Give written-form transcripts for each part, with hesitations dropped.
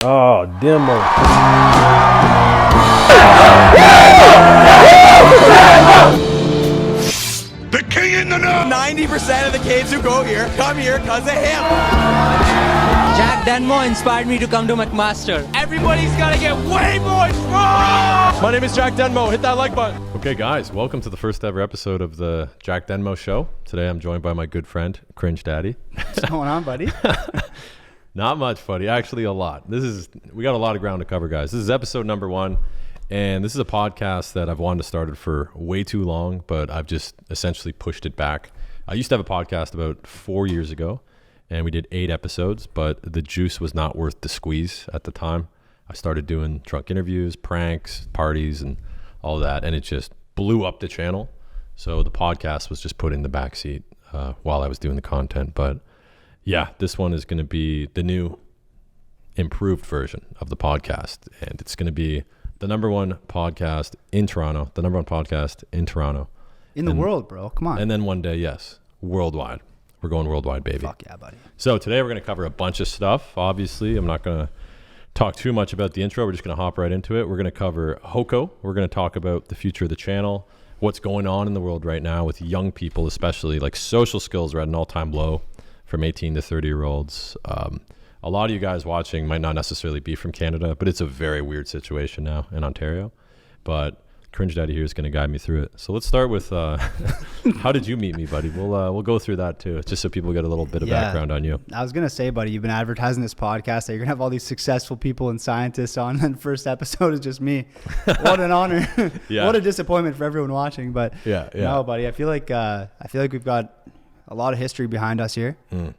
Oh, Denmo. The king in the know! 90% of the kids who go here come here because of him. Jack Denmo inspired me to come to McMaster. Everybody's got to get way more strong. My name is Jack Denmo. Hit that like button. Okay, guys, welcome to the first ever episode of the Jack Denmo Show. Today I'm joined by my good friend, Cringe Daddy. What's going on, buddy? Not much, buddy. Actually, a lot. We got a lot of ground to cover, guys. This is episode number 1, and this is a podcast that I've wanted to start it for way too long, but I've just essentially pushed it back. I used to have a podcast about 4 years ago, and we did 8 episodes, but the juice was not worth the squeeze at the time. I started doing drunk interviews, pranks, parties, and all that, and it just blew up the channel. So the podcast was just put in the backseat while I was doing the content, but yeah, this one is going to be the new improved version of the podcast, and it's going to be the number one podcast in Toronto, In the world, bro. Come on. And then one day, yes, worldwide. We're going worldwide, baby. Fuck yeah, buddy. So today we're going to cover a bunch of stuff. Obviously, I'm not going to talk too much about the intro. We're just going to hop right into it. We're going to cover Hoko. We're going to talk about the future of the channel, what's going on in the world right now with young people, especially like social skills are at an all-time low from 18 to 30-year-olds. A lot of you guys watching might not necessarily be from Canada, but it's a very weird situation now in Ontario. But Cringe Daddy here is going to guide me through it. So let's start with how did you meet me, buddy? We'll go through that too, just so people get a little bit of background on you. I was going to say, buddy, you've been advertising this podcast that you're going to have all these successful people and scientists on, and the first episode is just me. What an honor. Yeah. What a disappointment for everyone watching. But yeah. No, buddy, I feel like we've got a lot of history behind us here. Oh,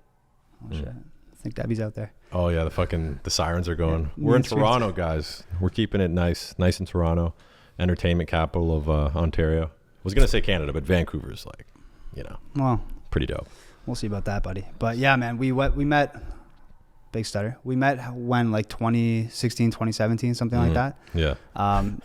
shit. I think Debbie's out there. Oh yeah, the sirens are going. We're in Toronto, guys. We're keeping it nice in Toronto, entertainment capital of Ontario. I was gonna say Canada, but Vancouver's like, Well, pretty dope. we'll see about that, buddy. But yeah, man, we met. Big stutter. We met when, like 2016, 2017, something like that. Yeah.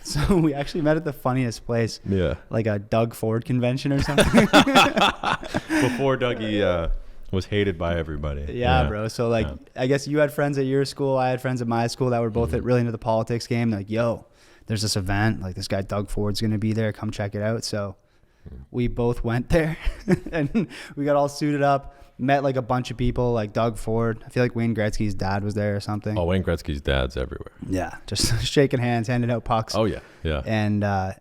So we actually met at the funniest place. Yeah. Like a Doug Ford convention or something. Before Dougie was hated by everybody. Yeah, bro. So like, I guess you had friends at your school. I had friends at my school that were both really into the politics game. They're like, yo, there's this event. Like this guy Doug Ford's going to be there. Come check it out. So we both went there and we got all suited up. Met like a bunch of people, like Doug Ford. I feel like Wayne Gretzky's dad was there or something. Oh, Wayne Gretzky's dad's everywhere. Yeah, just shaking hands, handing out pucks. Oh yeah. And I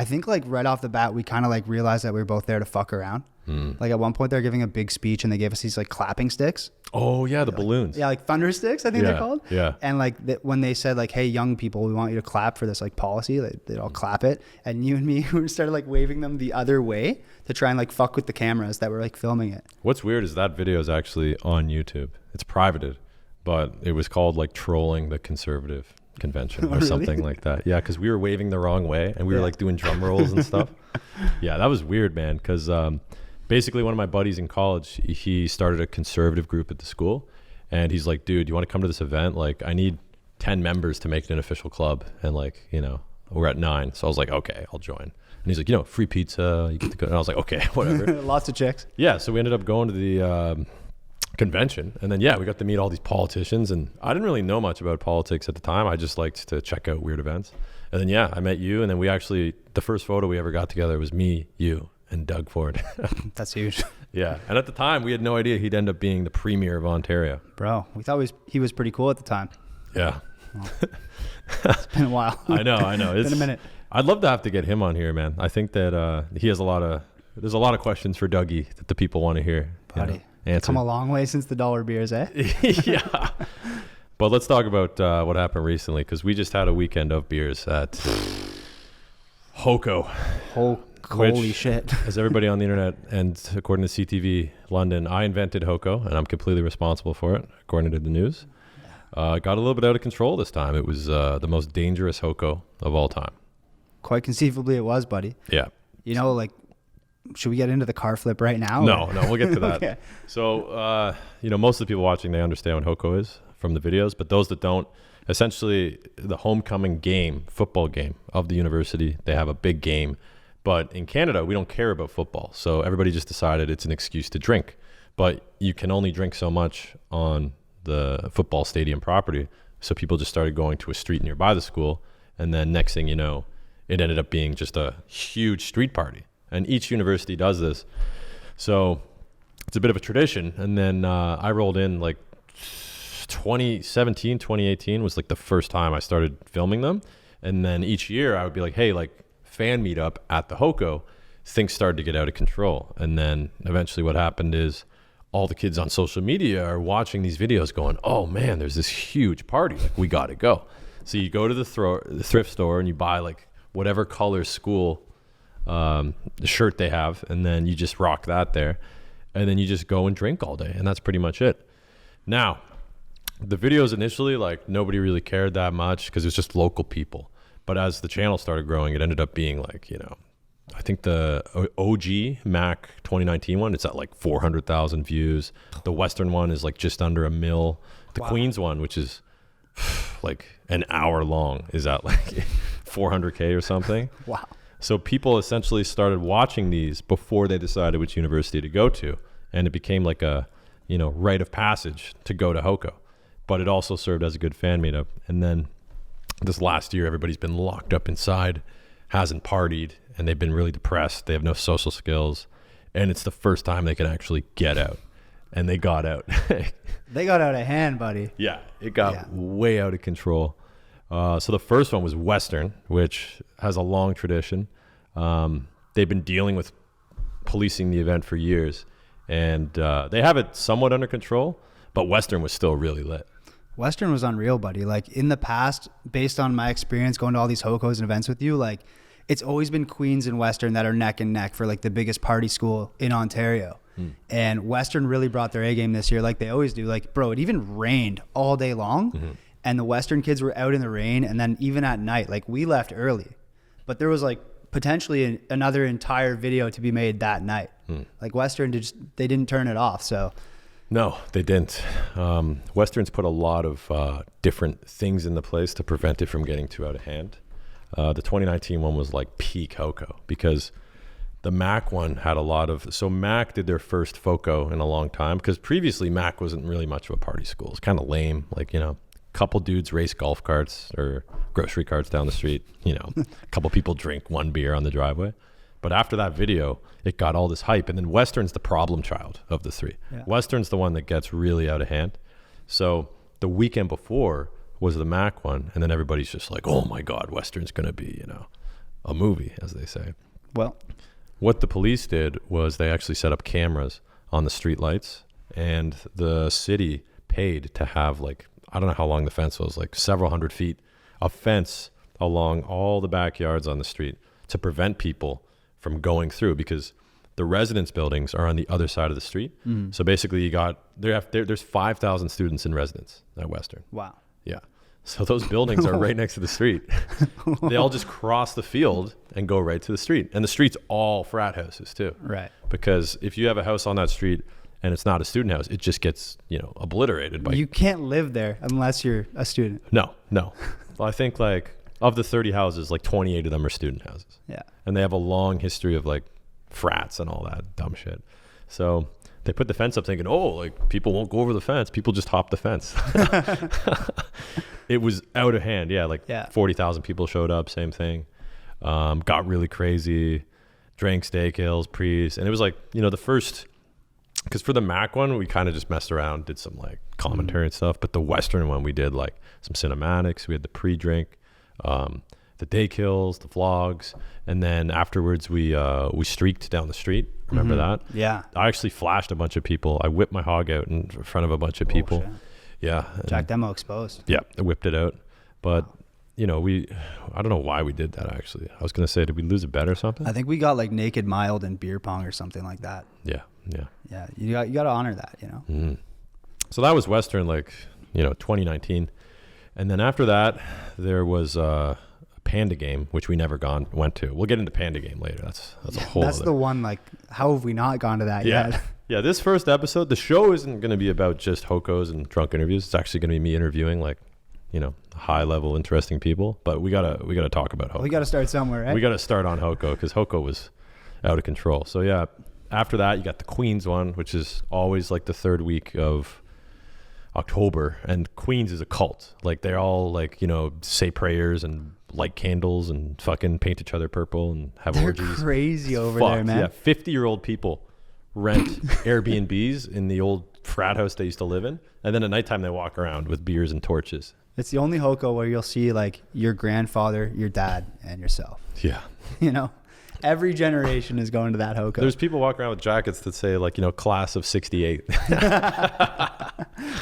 think like right off the bat, we kind of like realized that we were both there to fuck around. Like at one point they were giving a big speech and they gave us these like clapping sticks. Oh yeah, the balloons. Yeah, like thunder sticks, I think they're called. Yeah. And like when they said like, hey, young people, we want you to clap for this like policy, they'd all clap it. And you and me, we started like waving them the other way to try and like fuck with the cameras that were like filming it. What's weird is that video is actually on YouTube. It's privated, but it was called like trolling the conservative convention or something like that. Yeah, because we were waving the wrong way and we were like doing drum rolls and stuff. Yeah, that was weird, man, because basically one of my buddies in college, he started a conservative group at the school, and he's like, dude, you want to come to this event? Like, I need 10 members to make it an official club, and like, we're at 9. So I was like, okay, I'll join. And he's like, free pizza, you get to go. And I was like, okay, whatever. Lots of chicks. Yeah, so we ended up going to the convention, and then we got to meet all these politicians, and I didn't really know much about politics at the time. I just liked to check out weird events. And then I met you, and then the first photo we ever got together was me, you, and Doug Ford. That's huge. Yeah, and at the time we had no idea he'd end up being the premier of Ontario. Bro, we thought he was pretty cool at the time. Yeah. Well, it's been a while. I know. It's been a minute. I'd love to have to get him on here, man. I think that he has there's a lot of questions for Dougie that the people want to hear. Buddy, answer. Come a long way since the dollar beers, eh? Yeah. But let's talk about what happened recently, because we just had a weekend of beers at Hoko. Holy shit. As everybody on the internet, and according to CTV London, I invented Hoko, and I'm completely responsible for it, according to the news. Got a little bit out of control this time. It was the most dangerous Hoko of all time. Quite conceivably it was, buddy. Yeah. Like, should we get into the car flip right now? No, we'll get to that. Okay. So, most of the people watching, they understand what Hoko is from the videos, but those that don't, essentially the homecoming football game of the university, they have a big game. But in Canada, we don't care about football. So everybody just decided it's an excuse to drink. But you can only drink so much on the football stadium property. So people just started going to a street nearby the school. And then next thing you know, it ended up being just a huge street party. And each university does this. So it's a bit of a tradition. And then I rolled in like 2017, 2018 was like the first time I started filming them. And then each year I would be like, hey, like fan meetup at the Hoko, things started to get out of control. And then eventually what happened is all the kids on social media are watching these videos going, oh man, there's this huge party. Like we got to go. So you go to the thrift store and you buy like whatever color school the shirt they have. And then you just rock that there. And then you just go and drink all day. And that's pretty much it. Now, the videos initially, like nobody really cared that much because it was just local people. But as the channel started growing, it ended up being like, you know, I think the OG Mac 2019 one, it's at like 400,000 views. The Western one is like just under 1 mil. The Queens one, which is like an hour long, is at like 400K or something. Wow. So people essentially started watching these before they decided which university to go to. And it became like a, you know, rite of passage to go to Hoko. But it also served as a good fan meetup. And then this last year, everybody's been locked up inside, hasn't partied, and they've been really depressed. They have no social skills. And it's the first time they can actually get out. And they got out. They got out of hand, buddy. Yeah, it got way out of control. So the first one was Western, which has a long tradition. They've been dealing with policing the event for years. And they have it somewhat under control, but Western was still really lit. Western was unreal, buddy. Like in the past, based on my experience going to all these Hokos and events with you, like it's always been Queens and Western that are neck and neck for like the biggest party school in Ontario. And Western really brought their A game this year, like they always do. Like, bro, it even rained all day long, and the Western kids were out in the rain, and then even at night, like we left early, but there was like potentially another entire video to be made that night. Like Western, they didn't turn it off. So no, they didn't. Western's put a lot of different things in the place to prevent it from getting too out of hand. The 2019 one was like peak Hoko because the Mac one had a lot of, so Mac did their first FOCO in a long time because previously Mac wasn't really much of a party school. It's kind of lame. Like, you know, a couple dudes race golf carts or grocery carts down the street, you know, a couple people drink one beer on the driveway. But after that video, it got all this hype. And then Western's the problem child of the three. Yeah. Western's the one that gets really out of hand. So the weekend before was the Mac one. And then everybody's just like, oh my God, Western's going to be, you know, a movie, as they say. Well, what the police did was they actually set up cameras on the street lights, and the city paid to have like, I don't know how long the fence was, like several hundred feet of fence along all the backyards on the street to prevent people from going through because the residence buildings are on the other side of the street. So basically there's 5,000 students in residence at Western. Wow. Yeah. So those buildings are right next to the street. They all just cross the field and go right to the street. And the street's all frat houses too. Right. Because if you have a house on that street and it's not a student house, it just gets, you know, obliterated by. You can't live there unless you're a student. No. Well, I think like of the 30 houses, like 28 of them are student houses. Yeah. And they have a long history of like frats and all that dumb shit. So they put the fence up thinking, oh, like people won't go over the fence. People just hop the fence. It was out of hand. Yeah, like 40,000 people showed up, same thing. Got really crazy, drank steak ales, prees. And it was like, you know, the first, because for the Mac one, we kind of just messed around, did some like commentary and stuff. But the Western one, we did like some cinematics. We had the pre-drink, the day kills, the vlogs. And then afterwards, we streaked down the street. Remember that? Yeah. I actually flashed a bunch of people. I whipped my hog out in front of a bunch of people. Yeah. Jack Denmo exposed. Yeah, I whipped it out. But, you know, I don't know why we did that, actually. I was going to say, did we lose a bet or something? I think we got like naked mild and beer pong or something like that. Yeah. Yeah, you got to honor that, you know? So that was Western, like, you know, 2019. And then after that, there was a Panda Game, which we never went to. We'll get into Panda Game later. That's a whole That's the one, like, how have we not gone to that yet? Yeah, this first episode, the show isn't going to be about just Hokos and drunk interviews. It's actually going to be me interviewing, like, you know, high level, interesting people. But we gotta talk about Hoko. We gotta start somewhere, right? We gotta start on Hoko because Hoko was out of control. So yeah, after that you got the Queens one, which is always like the third week of October, and Queens is a cult. Like they all like, you know, say prayers and light candles and fucking paint each other purple and have They're orgies. crazy over Fucked. there, man. Yeah, 50-year-old people rent Airbnbs in the old frat house they used to live in, and then at nighttime they walk around with beers and torches. It's the only Hoko where you'll see like your grandfather, your dad, and yourself. Yeah. You know, every generation is going to that Hoko. There's people walking around with jackets that say like, you know, class of 68.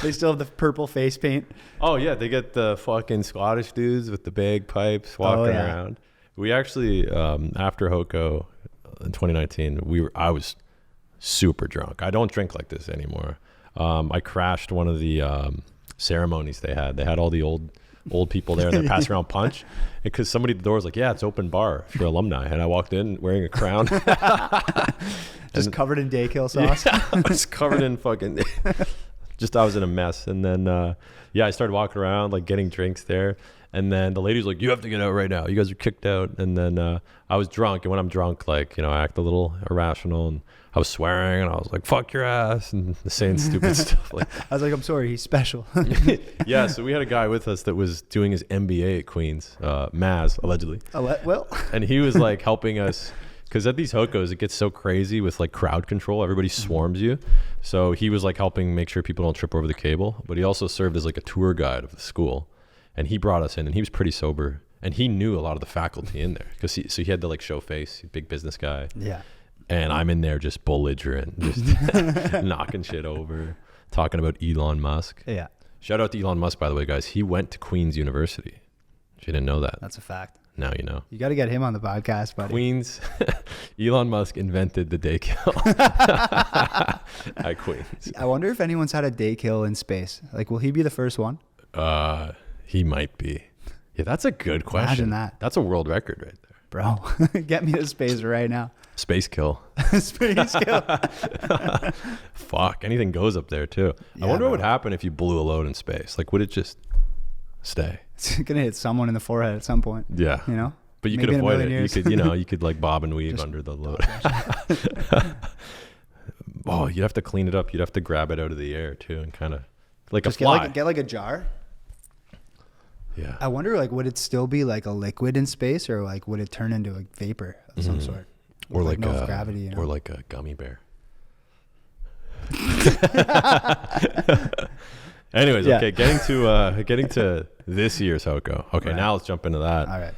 They still have the purple face paint. Oh yeah, they get the fucking Scottish dudes with the bagpipes walking around. We actually after Hoko in 2019, I was super drunk. I don't drink like this anymore. I crashed one of the ceremonies they had. They had all the old people there, and they're passing around punch. Because somebody at the door was like, "Yeah, it's open bar for alumni," and I walked in wearing a crown, just covered in Daykill sauce. Yeah, I was covered in fucking. I was in a mess, and then I started walking around like getting drinks there, and then the lady's like, "You have to get out right now. You guys are kicked out." And then I was drunk, and when I'm drunk, like, you know, I act a little irrational, and I was swearing, and I was like, "Fuck your ass," and saying stupid stuff. Like, I was like, "I'm sorry, he's special." Yeah, so we had a guy with us that was doing his MBA at Queens, Maz allegedly. Well, And he was like helping us. Because at these Hokos, it gets so crazy with like crowd control. Everybody swarms you. So he was like helping make sure people don't trip over the cable. But he also served as like a tour guide of the school. And he brought us in, and he was pretty sober. And he knew a lot of the faculty in there. Because he had to like show face, he's a big business guy. yeah. And I'm in there just belligerent, just knocking shit over, talking about Elon Musk. Yeah. Shout out to Elon Musk, by the way, guys. He went to Queens University. If you didn't know that. That's a fact. Now you know. You got to get him on the podcast, buddy. Queens, Elon Musk invented the day kill at Queens. I wonder if anyone's had a day kill in space. Like, will he be the first one? He might be. Yeah, that's a good question. Imagine that. That's a world record right there. Bro, get me to space right now. Space kill. Space kill. Fuck, anything goes up there too. Yeah, I wonder what bro. would happen if you blew a load in space. Like, would it just stay? It's going to hit someone in the forehead at some point. Yeah. You know? But you Maybe could in a avoid million it. years. You could, you could like bob and weave under the load. Oh, you'd have to clean it up. You'd have to grab it out of the air too, and kind of like Just a fly. get like a jar. Yeah. I wonder, like, would it still be like a liquid in space, or like would it turn into a vapor of some sort? Or With, like no a gravity, you know? or like a gummy bear. Anyways, Yeah. okay, getting to this year's Hoko. Okay, Right. now let's jump into that. All right.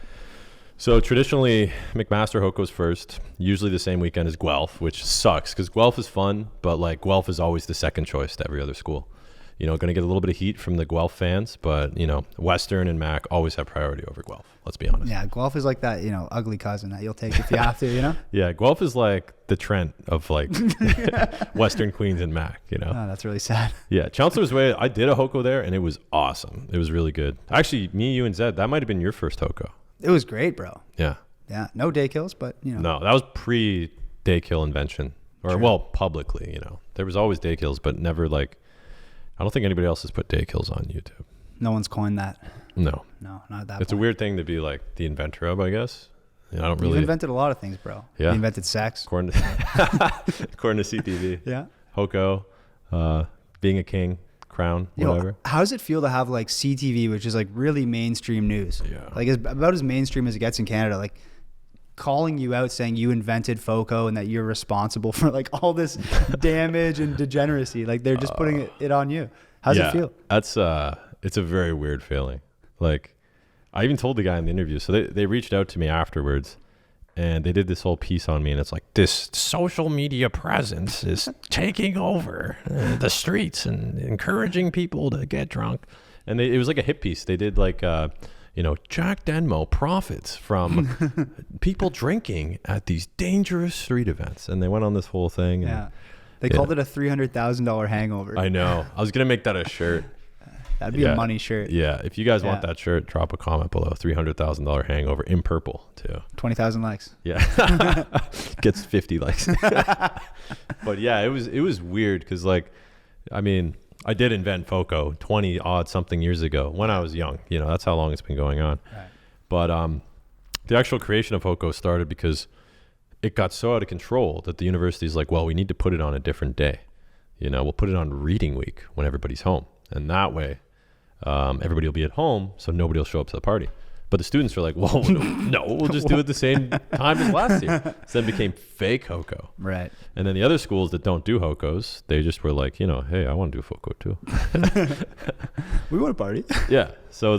So traditionally, McMaster Hoko's first, usually the same weekend as Guelph, which sucks because Guelph is fun, but like Guelph is always the second choice to every other school. You know, going to get a little bit of heat from the Guelph fans, but you know, Western and Mac always have priority over Guelph. Let's be honest. Yeah, Guelph is like that, ugly cousin that you'll take if you have to, you know? Yeah, Guelph is like the Trent of like Western Queens and Mac, you know? Oh, that's really sad. Yeah, Chancellor's Way, I did a Hoko there and it was awesome. It was really good. Actually, me, you, and Zed, that might have been your first Hoko. It was great, bro. Yeah. Yeah, no day kills, but, No, that was pre-day kill invention. Or, True. well, publicly, There was always day kills, but never like, I don't think anybody else has put day kills on YouTube. no one's coined that. No. No, not at that It's a point. weird thing to be like the inventor of, I guess. I don't You've really. invented a lot of things, bro. Yeah. You invented sex. According to, according to CTV. Yeah. Hoko, being a king, crown, whatever. How does it feel to have like CTV, which is like really mainstream news? Yeah. Like about as mainstream as it gets in Canada. Like calling you out saying you invented FOCO and that you're responsible for like all this damage and degeneracy. Like they're just putting it on you. How's it feel? That's it's a very weird feeling. Like I even told the guy in the interview. So they reached out to me afterwards and they did this whole piece on me, and it's like this social media presence is taking over the streets and encouraging people to get drunk. And it was like a hit piece. They did like Jack Denmo profits from people drinking at these dangerous street events, and they went on this whole thing. And, Yeah. They called it a $300,000 hangover. I know. I was gonna make that a shirt. That'd be a money shirt. Yeah. If you guys want Yeah. that shirt, drop a comment below. $300,000 hangover in purple too. 20,000 likes. Yeah. Gets 50 likes. But yeah, it was weird because I did invent FOCO 20 odd something years ago when I was young. That's how long it's been going on. Right. But the actual creation of FOCO started because it got so out of control that the university's like, well, we need to put it on a different day. We'll put it on reading week when everybody's home. and that way everybody will be at home, so nobody will show up to the party. But the students are like, well, no, we'll just do it the same time as last year. So then it became fake Hoko. Right. And then the other schools that don't do Hokos, they just were like, you know, hey, I want to do a Hoko too. We want to party. Yeah. So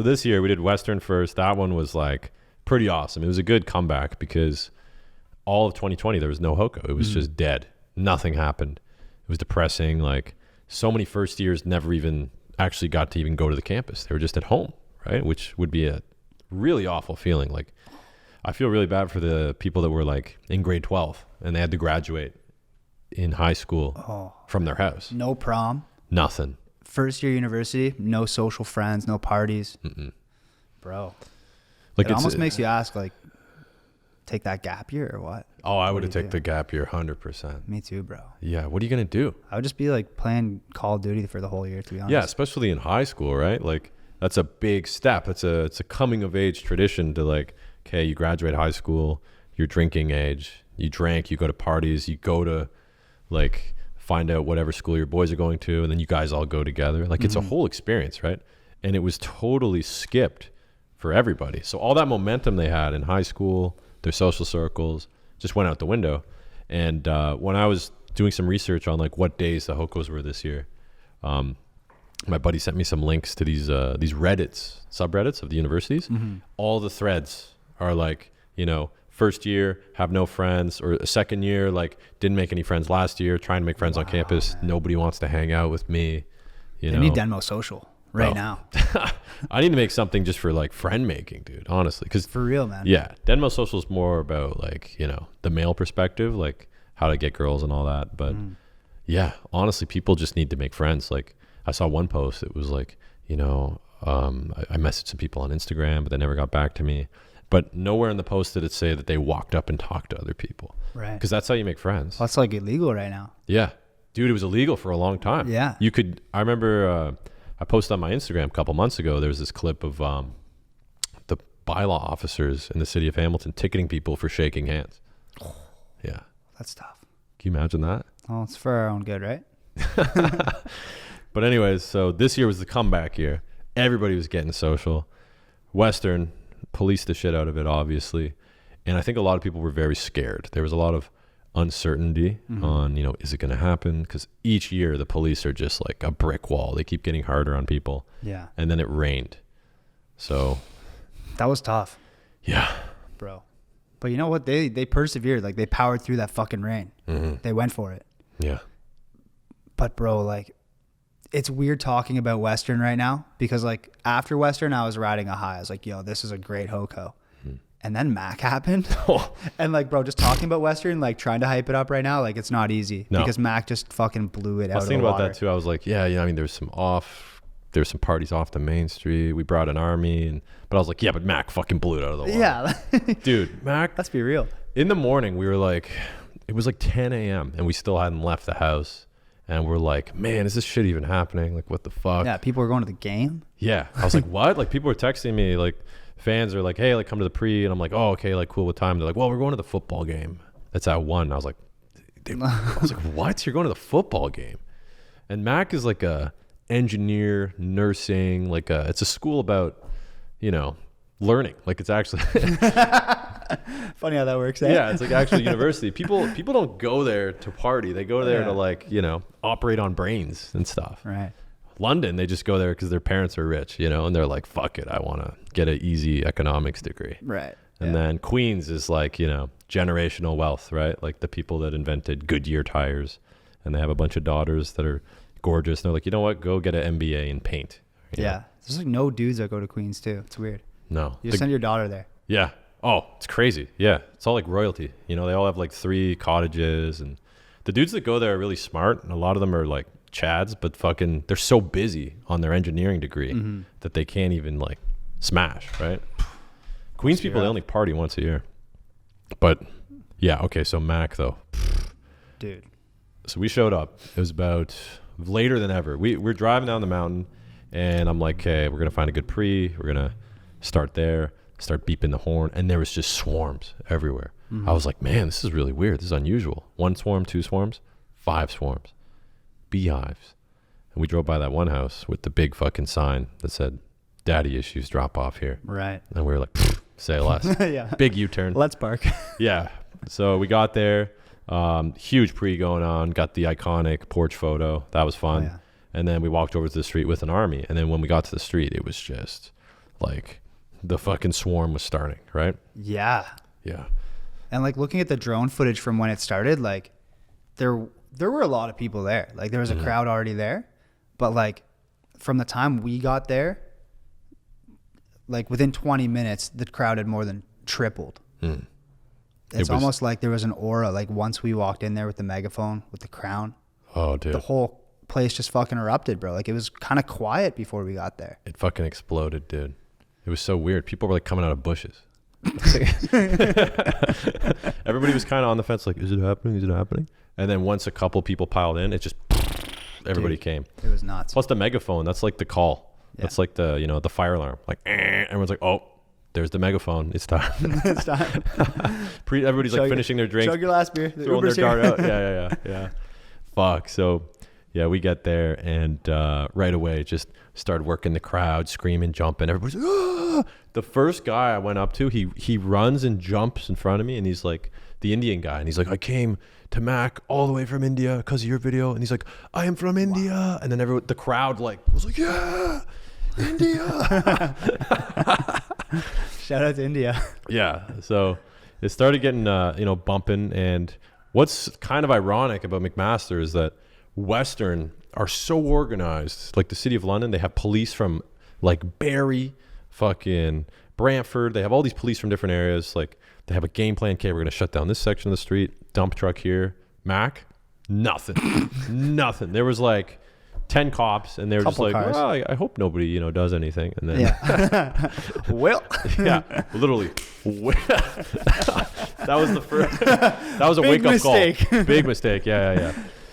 this year we did Western first. That one was like pretty awesome. It was a good comeback because all of 2020 there was no Hoko. It was just dead. Nothing happened. It was depressing. Like so many first years never even actually got to even go to the campus. They were just at home, right? Which would be a really awful feeling. Like I feel really bad for the people that were like in grade 12 and they had to graduate in high school from their house. No prom. Nothing. First year university, no social friends, no parties. Bro. Like It almost makes you ask, like, take that gap year or what? Oh, I What would do have you taken do? the gap year 100%. Me too, bro. Yeah. What are you going to do? I would just be like playing Call of Duty for the whole year, to be honest. Yeah, especially in high school, right? Like that's a big step. It's a coming of age tradition to like, okay, you graduate high school, you're drinking age, you drank, you go to parties, you go to like find out whatever school your boys are going to, and then you guys all go together. Like it's a whole experience, right? And it was totally skipped for everybody. So all that momentum they had in high school, their social circles, just went out the window. And when I was doing some research on like what days the Hokos were this year, my buddy sent me some links to these Reddits, subreddits of the universities. All the threads are like, you know, first year, have no friends, or a second year, like didn't make any friends last year, trying to make friends on campus. Man. Nobody wants to hang out with me. You know, need Denmo social right now. I need to make something just for like friend making, dude, honestly. Cause For real, man. Yeah. Denmo social is more about like, you know, the male perspective, like how to get girls and all that. But yeah, honestly, people just need to make friends. Like I saw one post, it was like, you know, I messaged some people on Instagram, but they never got back to me. But nowhere in the post did it say that they walked up and talked to other people. Right. Because that's how you make friends. Well, that's like illegal right now. Yeah. Dude, it was illegal for a long time. Yeah. You could, I remember I posted on my Instagram a couple months ago, there was this clip of the bylaw officers in the city of Hamilton ticketing people for shaking hands. Yeah. That's tough. Can you imagine that? Well, it's for our own good, right? But anyways, so this year was the comeback year. Everybody was getting social. Western policed the shit out of it, obviously. And I think a lot of people were very scared. There was a lot of uncertainty on, you know, is it going to happen? Because each year the police are just like a brick wall. They keep getting harder on people. Yeah. And then it rained. So. That was tough. Yeah. Bro. But you know what? They persevered. Like they powered through that fucking rain. They went for it. Yeah. But bro, like, it's weird talking about Western right now because like after Western, I was riding a high. I was like, yo, this is a great Hoko. And then Mac happened. And like, bro, just talking about Western, like trying to hype it up right now, like it's not easy because Mac just fucking blew it out of the water. I was thinking about that too. I was like, yeah, I mean, there's some parties off the main street. We brought an army, but I was like, yeah, but Mac fucking blew it out of the water. Yeah. Dude, Mac. Let's be real. In the morning, we were like, it was like 10 a.m. and we still hadn't left the house. And we're like, man, is this shit even happening? Like, what the fuck? Yeah, people were going to the game. Yeah. I was like, what? Like, people were texting me, like, fans are like, hey, like, come to the pre. And I'm like, oh, okay, like, cool, what time? They're like, well, we're going to the football game. That's at 1. I was like, what? You're going to the football game? And Mac is like a engineer, nursing, like, it's a school about, you know, learning. Like, it's actually... Funny how that works. Eh? Yeah, it's like actual university. People don't go there to party. They go there to like, you know, operate on brains and stuff. Right. London, they just go there because their parents are rich, you know, and they're like, fuck it, I want to get an easy economics degree. Right. And then Queens is like, you know, generational wealth, right? Like the people that invented Goodyear tires, and they have a bunch of daughters that are gorgeous. And they're like, you know what? Go get an MBA in paint. You know? There's like no dudes that go to Queens too. It's weird. No. You just send your daughter there. Yeah. Oh, it's crazy. Yeah. It's all like royalty. You know, they all have like 3 cottages, and the dudes that go there are really smart. And a lot of them are like Chads, but fucking, they're so busy on their engineering degree that they can't even like smash, right? Queens people, they only party once a year. But yeah. Okay. So Mac though. Dude. So we showed up. It was about later than ever. We're driving down the mountain, and I'm like, okay, we're going to find a good pre. We're going to start there. Start beeping the horn, and there was just swarms everywhere. I was like, man, this is really weird. This is unusual. 1 swarm, 2 swarms, 5 swarms, beehives. And we drove by that one house with the big fucking sign that said, "Daddy issues, drop off here." Right. And we were like, say less. Yeah. Big U-turn. Let's park. Yeah. So we got there. Huge pre going on. Got the iconic porch photo. That was fun. Oh, yeah. And then we walked over to the street with an army. And then when we got to the street, it was just like the fucking swarm was starting, right? Yeah. Yeah. And like looking at the drone footage from when it started, like there were a lot of people there. Like there was a crowd already there. But like from the time we got there, like within 20 minutes, the crowd had more than tripled. It's almost like there was an aura. Like once we walked in there with the megaphone, with the crown, Oh, dude. the whole place just fucking erupted, bro. Like it was kind of quiet before we got there. It fucking exploded, dude. It was so weird. People were like coming out of bushes. Everybody was kind of on the fence, like, is it happening? Is it happening? And then once a couple people piled in, it just, everybody came. It was nuts. Plus the megaphone, that's like the call. Yeah. That's like the, you know, the fire alarm. Like, everyone's like, oh, there's the megaphone. It's time. It's time. Everybody's like finishing their drinks. Chug your last beer. The Throwing their Uber's dart here. out. Yeah. Fuck. So, yeah, we get there and right away just started working the crowd, screaming, jumping. Everybody's like, ah! The first guy I went up to, he runs and jumps in front of me, and he's like the Indian guy, and he's like, I came to Mac all the way from India because of your video, and he's like, I am from India, and then the crowd like was like, yeah, India. Shout out to India. Yeah. So it started getting, bumping. And what's kind of ironic about McMaster is that Western are so organized. Like the city of London, they have police from like Barrie, fucking Brantford. They have all these police from different areas. Like they have a game plan. Okay, we're going to shut down this section of the street. Dump truck here. Mac, nothing. Nothing. There was like 10 cops, and they were just like, cars. well, I hope nobody, does anything. And then, Yeah. Well, yeah, literally. That was the first. That was a Big wake-up call. mistake. Big mistake. Yeah.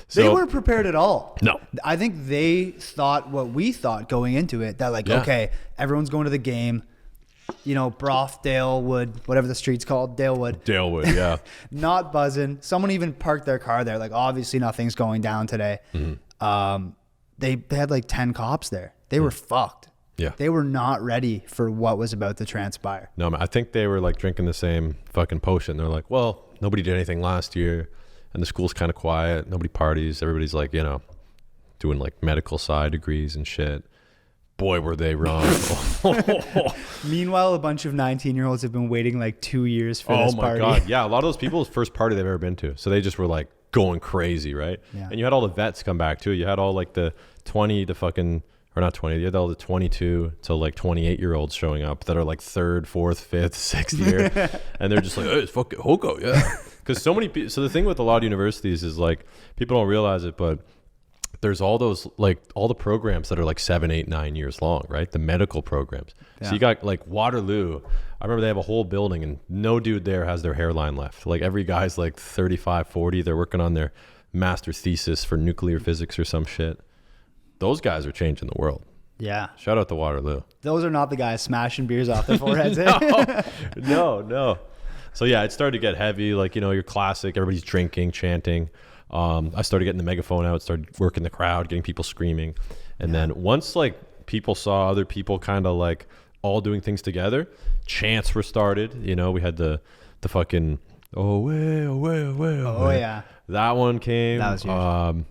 So, they weren't prepared at all. No. I think they thought what we thought going into it, that like, Yeah. okay, everyone's going to the game, Broth, Dalewood, whatever the street's called, Dalewood, Dalewood. Yeah. not buzzing. Someone even parked their car there. Like, obviously nothing's going down today. They had like 10 cops there. They were fucked. Yeah. They were not ready for what was about to transpire. No, man, I think they were like drinking the same fucking potion. They're like, well, nobody did anything last year, and the school's kind of quiet. Nobody parties. Everybody's like, doing like medical side degrees and shit. Boy, were they wrong. Meanwhile, a bunch of 19-year-olds have been waiting like 2 years for this Oh my party. God. Yeah. A lot of those people, first party they've ever been to. So they just were like going crazy, right? Yeah. And you had all the vets come back too. You had all like the 20 to fucking, or not 20, you had all the 22 to like 28-year-olds showing up that are like third, fourth, fifth, sixth year. And they're just like, hey, it's fucking Hoko. Yeah. Because so many people, so the thing with a lot of universities is like, people don't realize it, but there's all those, like all the programs that are like 7, 8, 9 years long, right? The medical programs. Yeah. So you got like Waterloo. I remember they have a whole building and no dude there has their hairline left. Like every guy's like 35, 40. They're working on their master's thesis for nuclear physics or some shit. Those guys are changing the world. Yeah. Shout out to Waterloo. Those are not the guys smashing beers off their foreheads. eh? No. So yeah, it started to get heavy. Like, your classic, everybody's drinking, chanting. I started getting the megaphone out, started working the crowd, getting people screaming. And then once like people saw other people kind of like all doing things together, chants were started. We had the fucking, away. Oh, yeah. That one came. That was huge.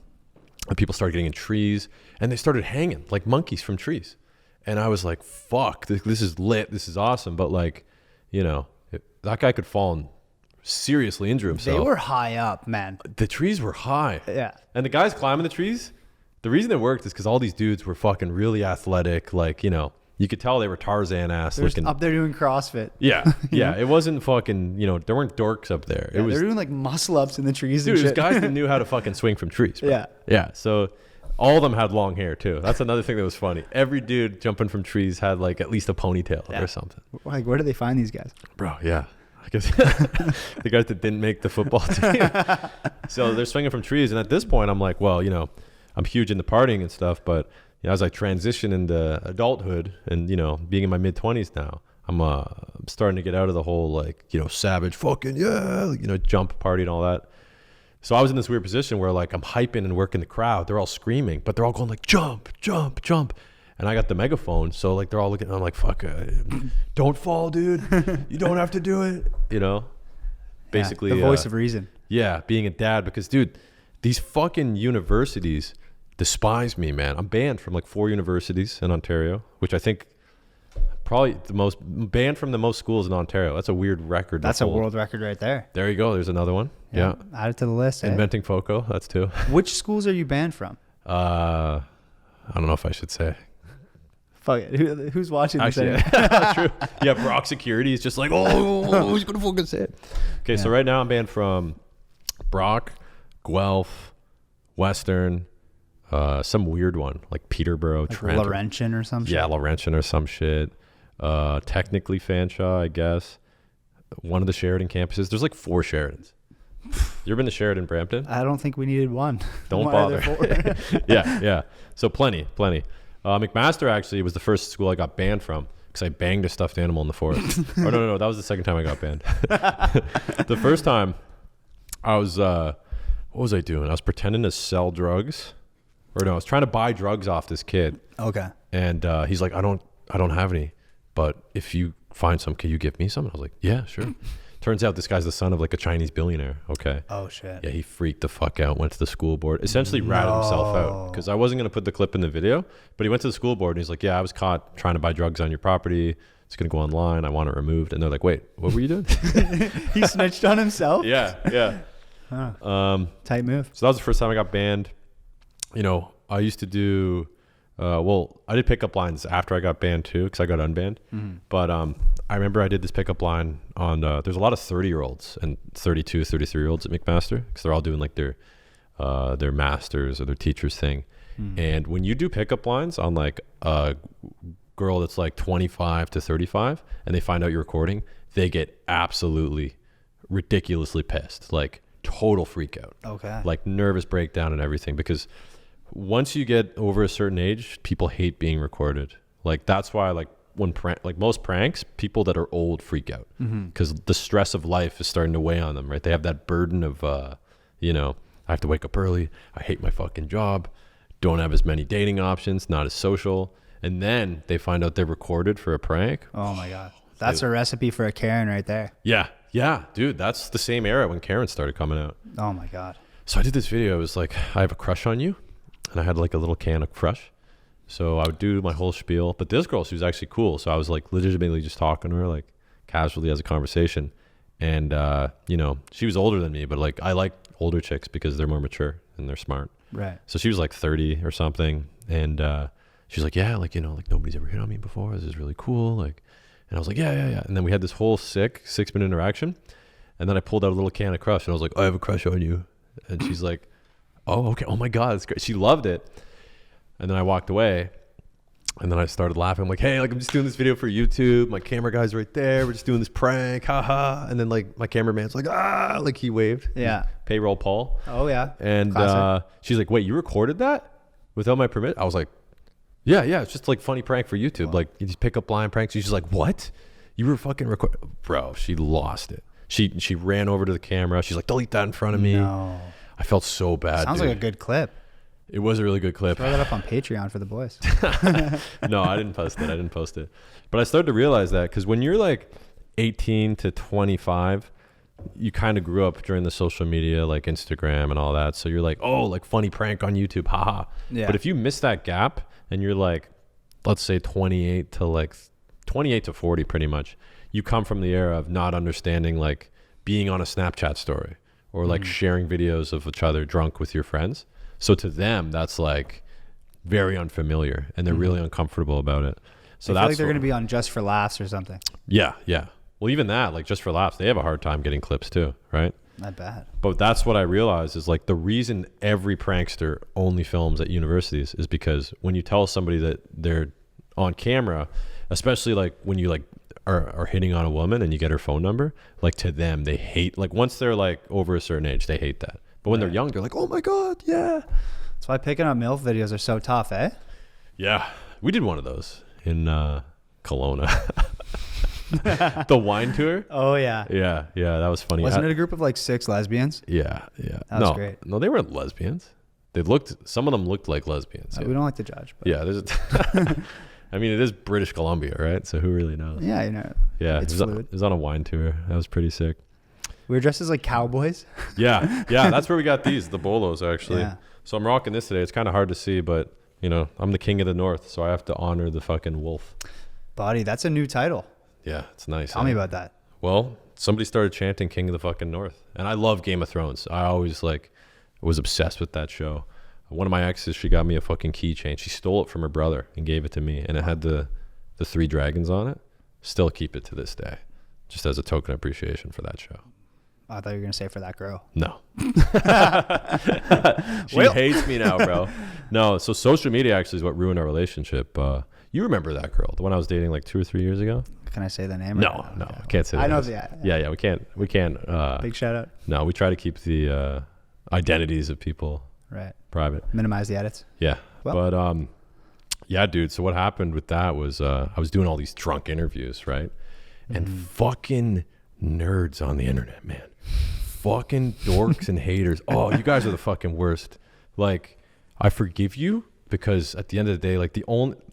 And people started getting in trees, and they started hanging like monkeys from trees. And I was like, fuck, this is lit. This is awesome. But like, that guy could fall and seriously injure himself. They were high up, man. The trees were high. Yeah. And the guys climbing the trees, the reason it worked is because all these dudes were fucking really athletic. Like, you could tell they were Tarzan ass They're just looking. up there doing CrossFit. Yeah. Yeah. It wasn't fucking, there weren't dorks up there. Yeah, It was, they're doing like muscle ups in the trees dude, and it was shit. guys that knew how to fucking swing from trees. Bro. Yeah. Yeah. So all of them had long hair too. That's another thing that was funny. Every dude jumping from trees had like at least a ponytail Yeah. or something. Like, where do they find these guys? Bro, yeah. I guess the guys that didn't make the football team. So they're swinging from trees. And at this point, I'm like, well, I'm huge into partying and stuff. But as I transition into adulthood and, being in my mid-20s now, I'm starting to get out of the whole, like, savage fucking, yeah, jump party and all that. So I was in this weird position where like I'm hyping and working the crowd. They're all screaming, but they're all going like jump, jump, jump. And I got the megaphone, so like they're all looking. I'm like, fuck, don't fall, dude. You don't have to do it. You know, basically the voice of reason. Yeah, being a dad, because dude, these fucking universities despise me, man. I'm banned from like 4 universities in Ontario, which I think probably the most banned from the most schools in Ontario. That's a weird record. That's a world record right there. There you go. There's another one. Yeah. Add it to the list. Inventing FOCO. That's 2. Which schools are you banned from? I don't know if I should say. Fuck it. Who's watching this? Actually, yeah, true. Yeah, Brock Security is just like, oh, who's going to fucking say it? Okay, so right now I'm banned from Brock, Guelph, Western, some weird one, like Peterborough, Like Trent. Laurentian or some shit? Yeah, Laurentian or some shit. Technically Fanshawe, I guess. One of the Sheridan campuses. There's like 4 Sheridans. You ever been to Sheridan, Brampton? I don't think we needed one. Don't Why are bother. there 4? Yeah. So plenty. McMaster actually was the first school I got banned from because I banged a stuffed animal in the forest. Oh, no. That was the second time I got banned. The first time I was, what was I doing? I was pretending to sell drugs. Or no, I was trying to buy drugs off this kid. Okay. And he's like, I don't have any, but if you find some, can you give me some? And I was like, yeah, sure. Turns out this guy's the son of like a Chinese billionaire. Okay. Oh shit. Yeah, he freaked the fuck out, went to the school board, essentially ratted himself out because I wasn't going to put the clip in the video, but he went to the school board and he's like, yeah, I was caught trying to buy drugs on your property. It's going to go online. I want it removed. And they're like, wait, what were you doing? He snitched on himself? Yeah. Tight move. So that was the first time I got banned. You know, I used to do, I did pickup lines after I got banned too, because I got unbanned. But I remember I did this pickup line on, there's a lot of 30-year-olds and 32, 33-year-olds at McMaster, because they're all doing like their masters or their teacher's thing. And when you do pickup lines on like a girl that's like 25 to 35 and they find out you're recording, they get absolutely ridiculously pissed, like total freak out. Okay. Like nervous breakdown and everything, because once you get over a certain age, people hate being recorded. Like that's why like when most pranks, people that are old freak out because the stress of life is starting to weigh on them, right? They have that burden of, I have to wake up early. I hate my fucking job. Don't have as many dating options, not as social. And then they find out they're recorded for a prank. Oh my God. That's a recipe for a Karen right there. Yeah, dude, that's the same era when Karen started coming out. Oh my God. So I did this video. It was like, I have a crush on you. And I had like a little can of Crush. So I would do my whole spiel. But this girl, she was actually cool. So I was like legitimately just talking to her like casually as a conversation. And, she was older than me, but like I like older chicks because they're more mature and they're smart. Right. So she was like 30 or something. And she's like, yeah, like, like nobody's ever hit on me before. This is really cool. Like, and I was like, yeah. And then we had this whole sick 6-minute interaction. And then I pulled out a little can of Crush and I was like, I have a crush on you. And she's like, oh, okay. Oh my God, that's great. She loved it. And then I walked away and then I started laughing. I'm like, hey, like I'm just doing this video for YouTube. My camera guy's right there. We're just doing this prank. Ha. And then like my cameraman's like, like he waved. Yeah. Payroll Paul. Oh yeah. And she's like, wait, you recorded that without my permit? I was like, yeah. It's just like funny prank for YouTube. Whoa. Like these pickup line pranks. She's like, what? You were fucking bro, she lost it. She ran over to the camera. She's like, delete that in front of me. No. I felt so bad. Sounds like a good clip. It was a really good clip. Throw that up on Patreon for the boys. No, I didn't post it. But I started to realize that because when you're like 18 to 25, you kind of grew up during the social media, like Instagram and all that. So you're like, oh, like funny prank on YouTube. Haha. Yeah. But if you miss that gap and you're like, let's say 28 to 40 pretty much, you come from the era of not understanding like being on a Snapchat story or like sharing videos of each other drunk with your friends. So to them, that's like very unfamiliar and they're really uncomfortable about it. So I that's feel like they're going to be on Just for Laughs or something. Yeah. Well, even that, like Just for Laughs, they have a hard time getting clips too, right? Not bad. But that's what I realized is like the reason every prankster only films at universities is because when you tell somebody that they're on camera, especially like when you like are hitting on a woman and you get her phone number, like to them, they hate, like once they're like over a certain age, they hate that. But when they're young, they're like, oh my God, yeah. That's why picking up MILF videos are so tough, eh? Yeah. We did one of those in Kelowna. The wine tour. Oh yeah. Yeah, that was funny. Wasn't it a group of like 6 lesbians? Yeah. That was great. No, they weren't lesbians. Some of them looked like lesbians. We don't like to judge. But Yeah, I mean, it is British Columbia, right? So who really knows? yeah, Yeah, it's it fluid. was on a wine tour. That was pretty sick. We were dressed as like cowboys. Yeah, that's where we got these, the bolos, actually. Yeah. So I'm rocking this today. It's kind of hard to see, but I'm the king of the north, so I have to honor the fucking wolf. Buddy, that's a new title. Yeah, it's nice. Tell me about that. Well, somebody started chanting King of the fucking North. And I love Game of Thrones. I always was obsessed with that show. One of my exes, she got me a fucking keychain. She stole it from her brother and gave it to me. And it had the 3 dragons on it. Still keep it to this day. Just as a token of appreciation for that show. I thought you were going to say for that girl. No. She hates me now, bro. No, so social media actually is what ruined our relationship. You remember that girl, the one I was dating like 2 or 3 years ago? Can I say the name? No, I can't say that. I know Yeah, we can't. Big shout out. No, we try to keep the identities of people Right. private. Minimize the edits. Yeah. Well. But yeah, dude. So what happened with that was I was doing all these drunk interviews, right? And fucking nerds on the internet, man. Fucking dorks and haters. Oh, you guys are the fucking worst. Like, I forgive you because at the end of the day,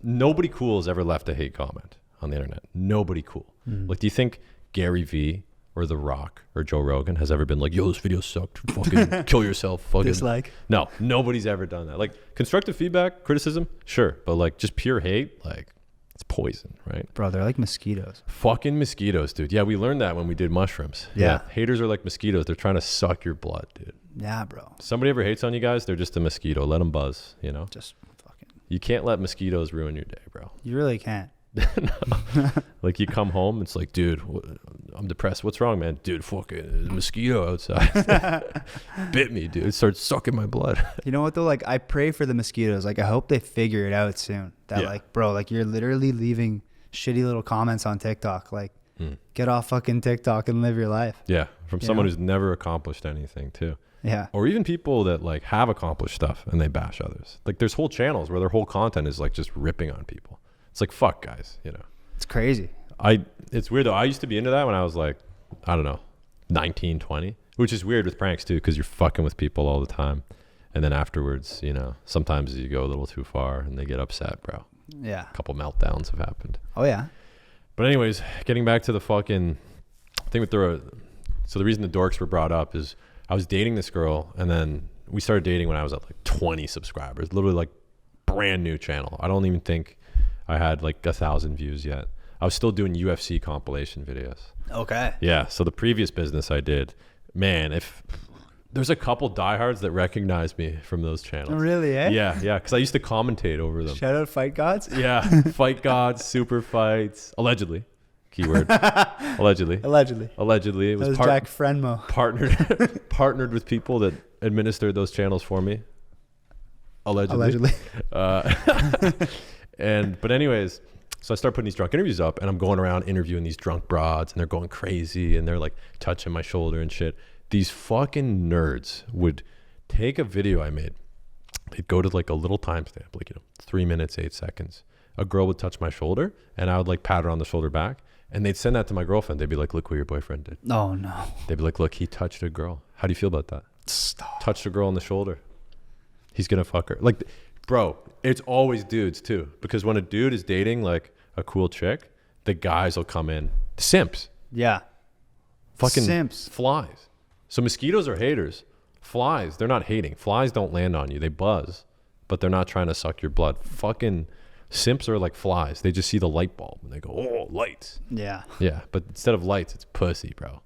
nobody cool has ever left a hate comment on the internet. Nobody cool. Like, do you think Gary Vee or The Rock or Joe Rogan has ever been like, yo, this video sucked, fucking kill yourself, fucking Dislike? No, nobody's ever done that. Like, constructive feedback, criticism, sure, but like just pure hate, like, it's poison, right? Bro, they're like mosquitoes. Fucking mosquitoes, dude. Yeah, we learned that when we did mushrooms. Yeah. Haters are like mosquitoes. They're trying to suck your blood, dude. Yeah, bro. Somebody ever hates on you guys, they're just a mosquito. Let them buzz, Just fucking. You can't let mosquitoes ruin your day, bro. You really can't. Like, you come home, it's like, dude, I'm depressed. What's wrong, man? Dude, fucking there's a mosquito outside. Bit me, dude. It started sucking my blood. You know what though? Like, I pray for the mosquitoes. Like, I hope they figure it out soon. That like, bro, like, you're literally leaving shitty little comments on TikTok. Like, get off fucking TikTok and live your life. Yeah, from someone who's never accomplished anything too. Yeah. Or even people that like have accomplished stuff and they bash others. Like, there's whole channels where their whole content is like just ripping on people. It's like, fuck, guys, It's crazy. It's weird though. I used to be into that when I was like, I don't know, 19, 20, which is weird with pranks too, because you're fucking with people all the time. And then afterwards, sometimes you go a little too far and they get upset, bro. Yeah. A couple meltdowns have happened. Oh yeah. But anyways, getting back to the fucking thing with so the reason the dorks were brought up is I was dating this girl, and then we started dating when I was at like 20 subscribers, literally like brand new channel. I don't even think I had like 1,000 views yet. I was still doing UFC compilation videos. Okay. Yeah. So the previous business I did, man, if there's a couple diehards that recognize me from those channels. Oh, really, eh? Yeah. Because I used to commentate over them. Shout out Fight Gods. Yeah. Fight Gods, Super Fights, allegedly. Keyword. Allegedly. Allegedly. It That was was Jack Frenmo. partnered with people that administered those channels for me. Allegedly. But anyways, so I start putting these drunk interviews up, and I'm going around interviewing these drunk broads, and they're going crazy, and they're like touching my shoulder and shit. These fucking nerds would take a video I made. They'd go to like a little timestamp, like 3 minutes, 8 seconds. A girl would touch my shoulder, and I would like pat her on the shoulder back, and they'd send that to my girlfriend. They'd be like, "Look what your boyfriend did." Oh no. They'd be like, "Look, he touched a girl. How do you feel about that?" Stop. Touched a girl on the shoulder. He's gonna fuck her. Like, bro, it's always dudes too, because when a dude is dating like a cool chick, the guys will come in. Simps. Yeah. Fucking simps. Flies. So mosquitoes are haters. Flies, they're not hating. Flies don't land on you. They buzz, but they're not trying to suck your blood. Fucking simps are like flies. They just see the light bulb and they go, "Oh, lights." Yeah. Yeah, but instead of lights, it's pussy, bro.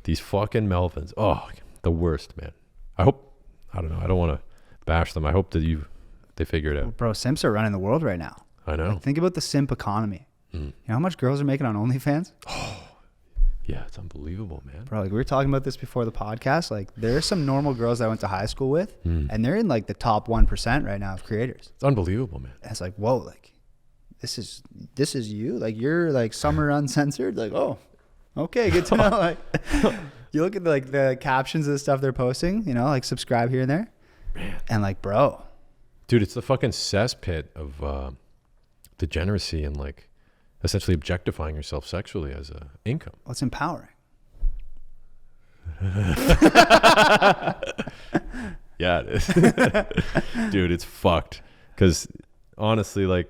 These fucking Melvins. Oh, the worst, man. I don't know. I don't want to bash them. I hope that they figure it out. Bro, simps are running the world right now. I know. Like, think about the simp economy. You know how much girls are making on OnlyFans? Yeah, it's unbelievable, man. Bro, like, we were talking about this before the podcast. Like, there are some normal girls that I went to high school with, and they're in like the top 1% right now of creators. It's unbelievable, man. And it's like, whoa, like, this is you? Like, you're like Summer Uncensored? Like, oh, okay, good to know. Like, you look at the captions of the stuff they're posting, like subscribe here and there. Man. And like, bro. Dude, it's the fucking cesspit of degeneracy and like essentially objectifying yourself sexually as a income. Well, it's empowering. Yeah, it is. Dude, it's fucked. Because honestly, like,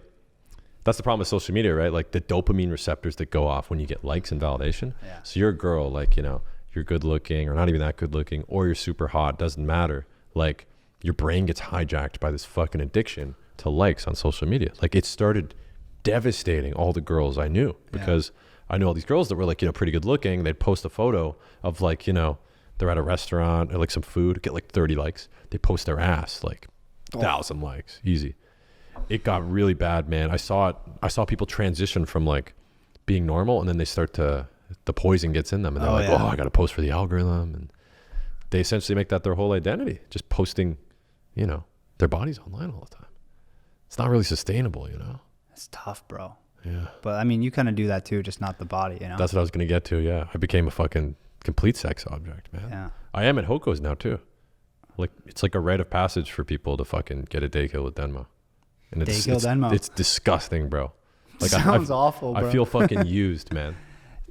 that's the problem with social media, right? Like the dopamine receptors that go off when you get likes and validation. Yeah. So you're a girl, like, you know, you're good looking or not even that good looking, or you're super hot, doesn't matter. Like your brain gets hijacked by this fucking addiction to likes on social media. Like it started devastating all the girls I knew, because I knew all these girls that were like, you know, pretty good looking. They'd post a photo of like, you know, they're at a restaurant or like some food, get like 30 likes. They post their ass, like 1,000 likes, easy. It got really bad, man. I saw people transition from like being normal, and then they start to, the poison gets in them, and they're oh, I got to post for the algorithm. And they essentially make that their whole identity, just posting, you know, their bodies online all the time. It's not really sustainable, you know? It's tough, bro. Yeah. But I mean, you kind of do that too, just not the body, you know? That's what I was going to get to. Yeah. I became a fucking complete sex object, man. Yeah. I am at Hoko's now too. Like, it's like a rite of passage for people to fucking get a day kill with Denmo. And it's Denmo. It's disgusting, bro. Like Sounds awful, bro. I feel fucking used, man.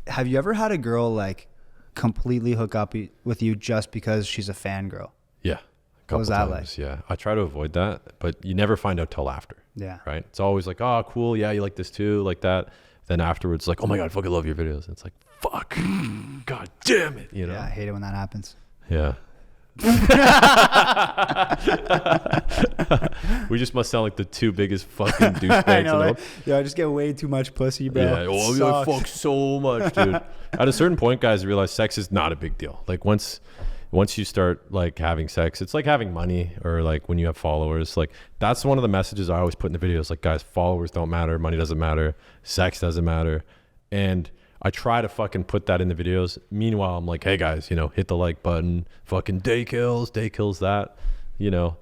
Have you ever had a girl like completely hook up with you just because she's a fangirl? Yeah. What was that times, like? Yeah. I try to avoid that, but you never find out till after. Yeah. Right? It's always like, oh, cool. Yeah, you like this too, like that. Then afterwards, like, oh my God, I fucking love your videos. And it's like, fuck. God damn it. You know? Yeah, I hate it when that happens. Yeah. We just must sound like the two biggest fucking douchebags in the world. Yeah, I just get way too much pussy, bro. Yeah, oh, I fuck so much, dude. At a certain point, guys realize sex is not a big deal. Like once you start like having sex, it's like having money, or like when you have followers. Like that's one of the messages I always put in the videos. Like, guys, followers don't matter, money doesn't matter, sex doesn't matter. And I try to fucking put that in the videos. Meanwhile, I'm like, hey guys, you know, hit the like button. Fucking day kills that. You know,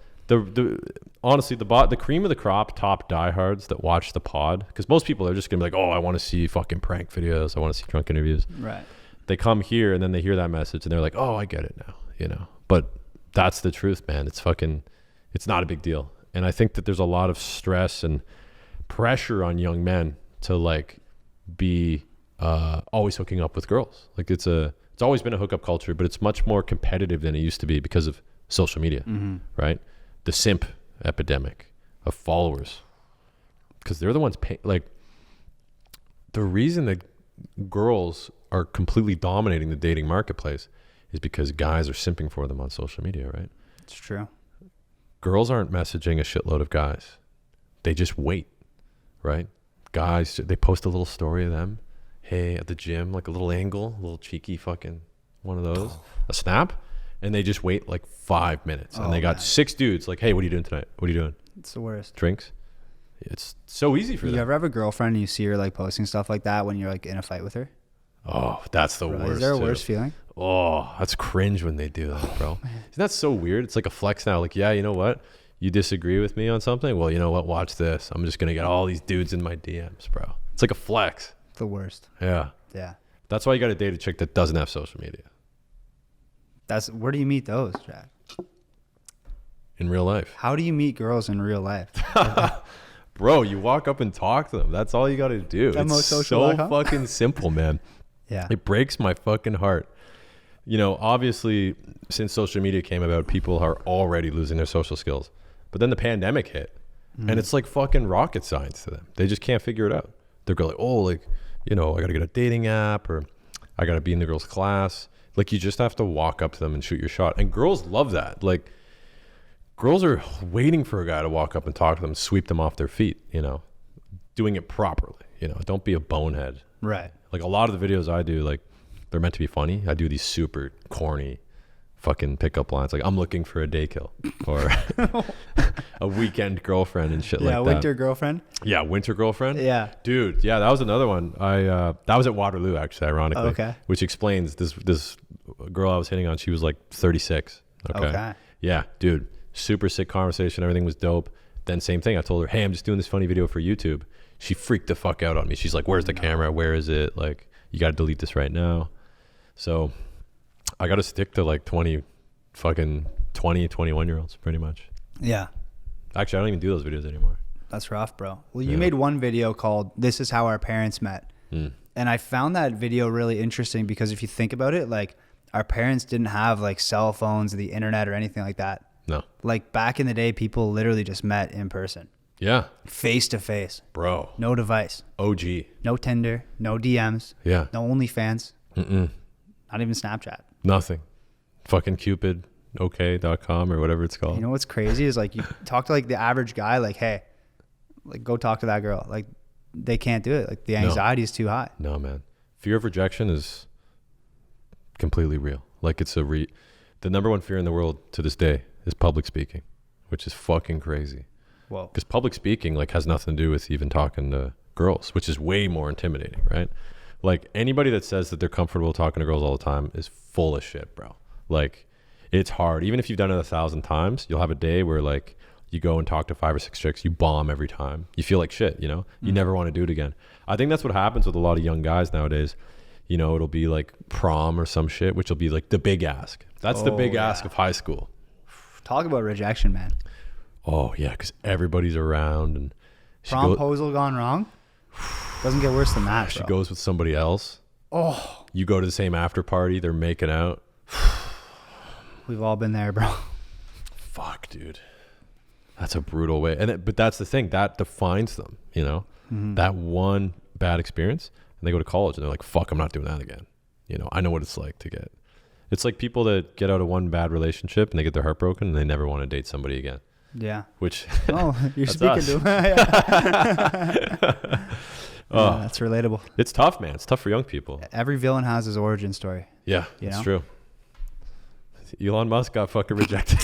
honestly, the cream of the crop top diehards that watch the pod, because most people are just gonna be like, oh, I want to see fucking prank videos, I want to see drunk interviews. Right. They come here and then they hear that message and they're like, oh, I get it now, you know. But that's the truth, man. It's not a big deal. And I think that there's a lot of stress and pressure on young men to like be always hooking up with girls. Like it's always been a hookup culture, but it's much more competitive than it used to be because of social media, right? The simp epidemic of followers, because they're the ones like the reason that girls are completely dominating the dating marketplace is because guys are simping for them on social media, right? It's true. Girls aren't messaging a shitload of guys. They just wait, right? Guys, they post a little story of them. Hey, at the gym, like a little angle, a little cheeky fucking one of those, a snap. And they just wait like 5 minutes. And they got 6 dudes like, hey, what are you doing tonight? What are you doing? It's the worst. Drinks? It's so easy for them. You ever have a girlfriend and you see her like posting stuff like that when you're like in a fight with her? Oh, that's the worst. Is there a too. worse feeling? Oh, that's cringe when they do that, bro. Isn't that so weird? It's like a flex now. Like, yeah, you know what? You disagree with me on something? Well, you know what? Watch this. I'm just going to get all these dudes in my DMs, bro. It's like a flex. The worst. Yeah. Yeah. That's why you got to date a chick that doesn't have social media. Where do you meet those, Jack? In real life. How do you meet girls in real life? Bro, you walk up and talk to them. That's all you got to do. It's so fucking simple, man. Yeah. It breaks my fucking heart. You know, obviously, since social media came about, people are already losing their social skills. But then the pandemic hit, and it's like fucking rocket science to them. They just can't figure it out. They're going like, oh, like, you know, I got to get a dating app, or I got to be in the girl's class. Like, you just have to walk up to them and shoot your shot. And girls love that. Like, girls are waiting for a guy to walk up and talk to them, sweep them off their feet, you know, doing it properly. You know, don't be a bonehead. Right. Like, a lot of the videos I do, like, they're meant to be funny. I do these super corny fucking pickup lines. Like, I'm looking for a day kill, or a weekend girlfriend and shit like that. Yeah, winter girlfriend. Yeah, winter girlfriend. Yeah. Dude, yeah, that was another one. That was at Waterloo, actually, ironically. Oh, okay. Which explains this girl I was hitting on. She was like 36. Okay. Yeah, dude, super sick conversation. Everything was dope. Then same thing. I told her, hey, I'm just doing this funny video for YouTube. She freaked the fuck out on me. She's like, where's the camera? Where is it? Like, you got to delete this right now. So I got to stick to like 21 year olds pretty much. Yeah. Actually, I don't even do those videos anymore. That's rough, bro. Well, you made one video called "This Is How Our Parents Met," and I found that video really interesting because if you think about it, like our parents didn't have like cell phones, the internet, or anything like that. No. Like back in the day, people literally just met in person, Yeah. face to face, Bro. no device, OG. no Tinder, no DMs, Yeah. no OnlyFans, not even Snapchat. Nothing. Fucking Cupid, okay.com or whatever it's called. You know what's crazy is like you talk to like the average guy, like, hey, like go talk to that girl. Like they can't do it. Like the anxiety is too high. No, man. Fear of rejection is completely real. Like it's the number one fear in the world to this day is public speaking, which is fucking crazy. Whoa. Because public speaking like has nothing to do with even talking to girls, which is way more intimidating, right? Like anybody that says that they're comfortable talking to girls all the time is full of shit, bro. Like it's hard. Even if you've done it 1,000 times, you'll have a day where like you go and talk to 5 or 6 chicks, you bomb every time. You feel like shit, you know? You never want to do it again. I think that's what happens with a lot of young guys nowadays. You know, it'll be like prom or some shit, which will be like the big ask. That's the big ask of high school. Talk about rejection, man. Oh yeah, because everybody's around and Promposal gone wrong. Doesn't get worse than that. she Bro. goes with somebody else. Oh. You go to the same after party, they're making out. We've all been there, bro. Fuck, dude. That's a brutal way. But that's the thing. That defines them, you know? That one bad experience. And they go to college and they're like, fuck, I'm not doing that again. You know, I know what it's like to get. It's like people that get out of one bad relationship and they get their heart broken and they never want to date somebody again. Yeah. Which. Oh, you're That's speaking us. to him. Yeah, that's relatable. It's tough, man. It's tough for young people. Every villain has his origin story. Yeah, You it's know? true. Elon Musk got fucking rejected.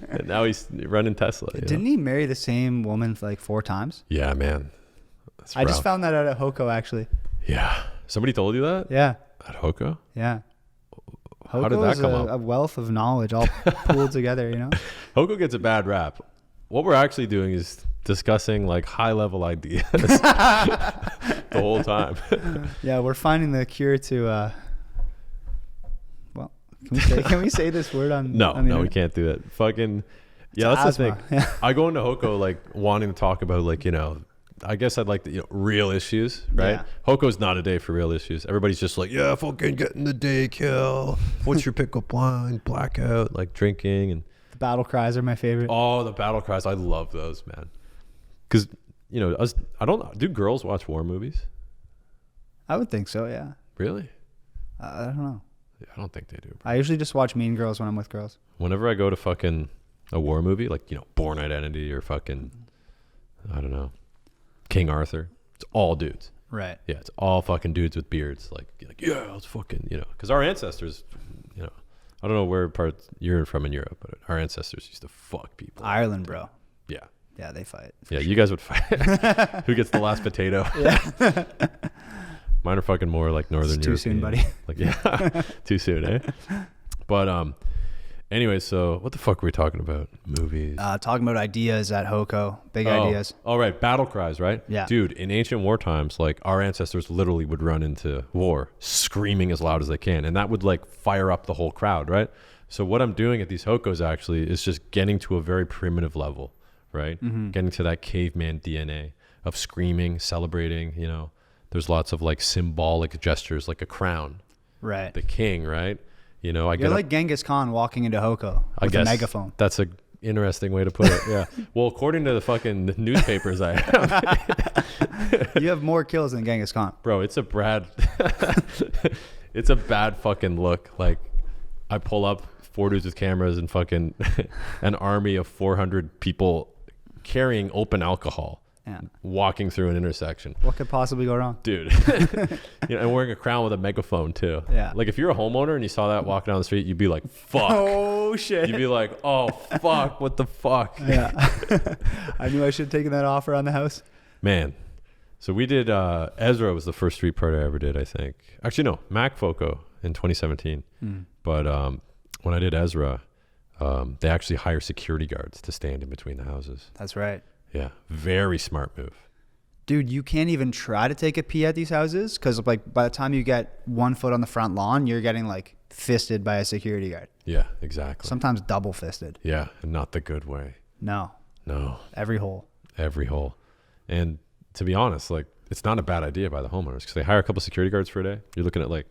And now he's running Tesla. you know? Didn't he marry the same woman like 4 times? Yeah, man. That's I just rough. found that out at Hoko, actually. Yeah. Somebody told you that? Yeah. At Hoko? Yeah. How did Hoko that is come a up? wealth of knowledge all pooled together, you know? Hoko gets a bad rap. What we're actually doing is discussing like high level ideas the whole time. Yeah, we're finding the cure to well, can we say this word on No, on the we internet? can't do that. Fucking yeah, that's the asthma. thing. Yeah. I go into Hoko like wanting to talk about like, you know, I guess I'd like the real issues, right? Yeah. Hoko's not a day for real issues. Everybody's just like, yeah, fucking getting the day kill. What's your pickup line? Blackout, like drinking and The battle cries are my favorite. oh, the battle cries. I love those, man. Because you know, I don't. Do girls watch war movies? I would think so, yeah. Really? I don't know. Yeah, I don't think they do. Bro. I usually just watch Mean Girls when I'm with girls. Whenever I go to fucking a war movie, like Born Identity or fucking, I don't know, King Arthur, it's all dudes. Right. Yeah, it's all fucking dudes with beards. Like yeah, it's fucking, because our ancestors, I don't know where part you're from in Europe, but our ancestors used to fuck people. Ireland, bro. Yeah. Yeah, they fight. Yeah, you guys would fight. Who gets the last potato? Yeah. Mine are fucking more like Northern It's too soon, European. buddy. Like, yeah, too soon, eh? But anyway, so what the fuck were we talking about? Movies. Talking about ideas at Hoko. Big ideas. All right, battle cries, right? Yeah. Dude, in ancient war times, like our ancestors literally would run into war screaming as loud as they can. And that would like fire up the whole crowd, right? So what I'm doing at these Hokos actually is just getting to a very primitive level, right? Getting to that caveman DNA of screaming, celebrating, There's lots of like symbolic gestures, like a crown, Right. the king, right? I You're get like Genghis Khan walking into Hoko with a megaphone. That's a interesting way to put it. Yeah. Well, according to the fucking newspapers I have, You have more kills than Genghis Khan. bro, it's a bad fucking look. Like I pull up 4 dudes with cameras and fucking an army of 400 people carrying open alcohol. Yeah. Walking through an intersection. What could possibly go wrong? Dude. And wearing a crown with a megaphone too. Yeah. Like if you're a homeowner and you saw that walking down the street, you'd be like, fuck. Oh, shit. You'd be like, oh, fuck, what the fuck? Yeah. I knew I should have taken that offer on the house. Man. So we did, Ezra was the first street party I ever did, I think. Actually, no, Mac Foco in 2017. But when I did Ezra, they actually hire security guards to stand in between the houses. That's right. Yeah. Very smart move. Dude, you can't even try to take a pee at these houses because like by the time you get 1 foot on the front lawn, you're getting like fisted by a security guard. Yeah, exactly. Sometimes double fisted. Yeah, and not the good way. No. No. Every hole. every hole. And to be honest, like, it's not a bad idea by the homeowners because they hire a couple security guards for a day. You're looking at like,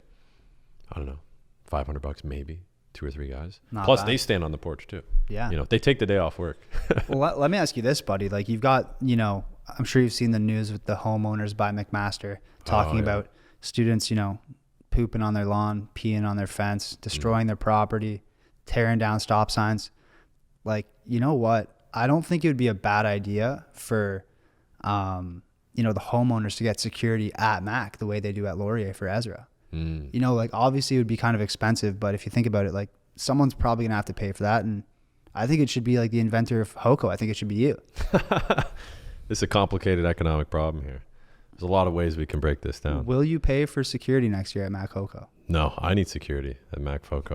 I don't know, $500 maybe, 2 or 3 guys. Not Plus bad. they stand on the porch too. Yeah. You know, they take the day off work. Well, let me ask you this, buddy. Like, you've got, you know, I'm sure you've seen the news with the homeowners by McMaster talking about students, you know, pooping on their lawn, peeing on their fence, destroying their property, tearing down stop signs. Like, you know what? I don't think it would be a bad idea for, you know, the homeowners to get security at Mac the way they do at Laurier for Ezra. You know, like, obviously it would be kind of expensive, but if you think about it, like, someone's probably going to have to pay for that. And I think it should be like the inventor of Hoko. I think it should be you. It's a complicated economic problem here. There's a lot of ways we can break this down. Will you pay for security next year at Mac Hoko? No, I need security at Mac Foco.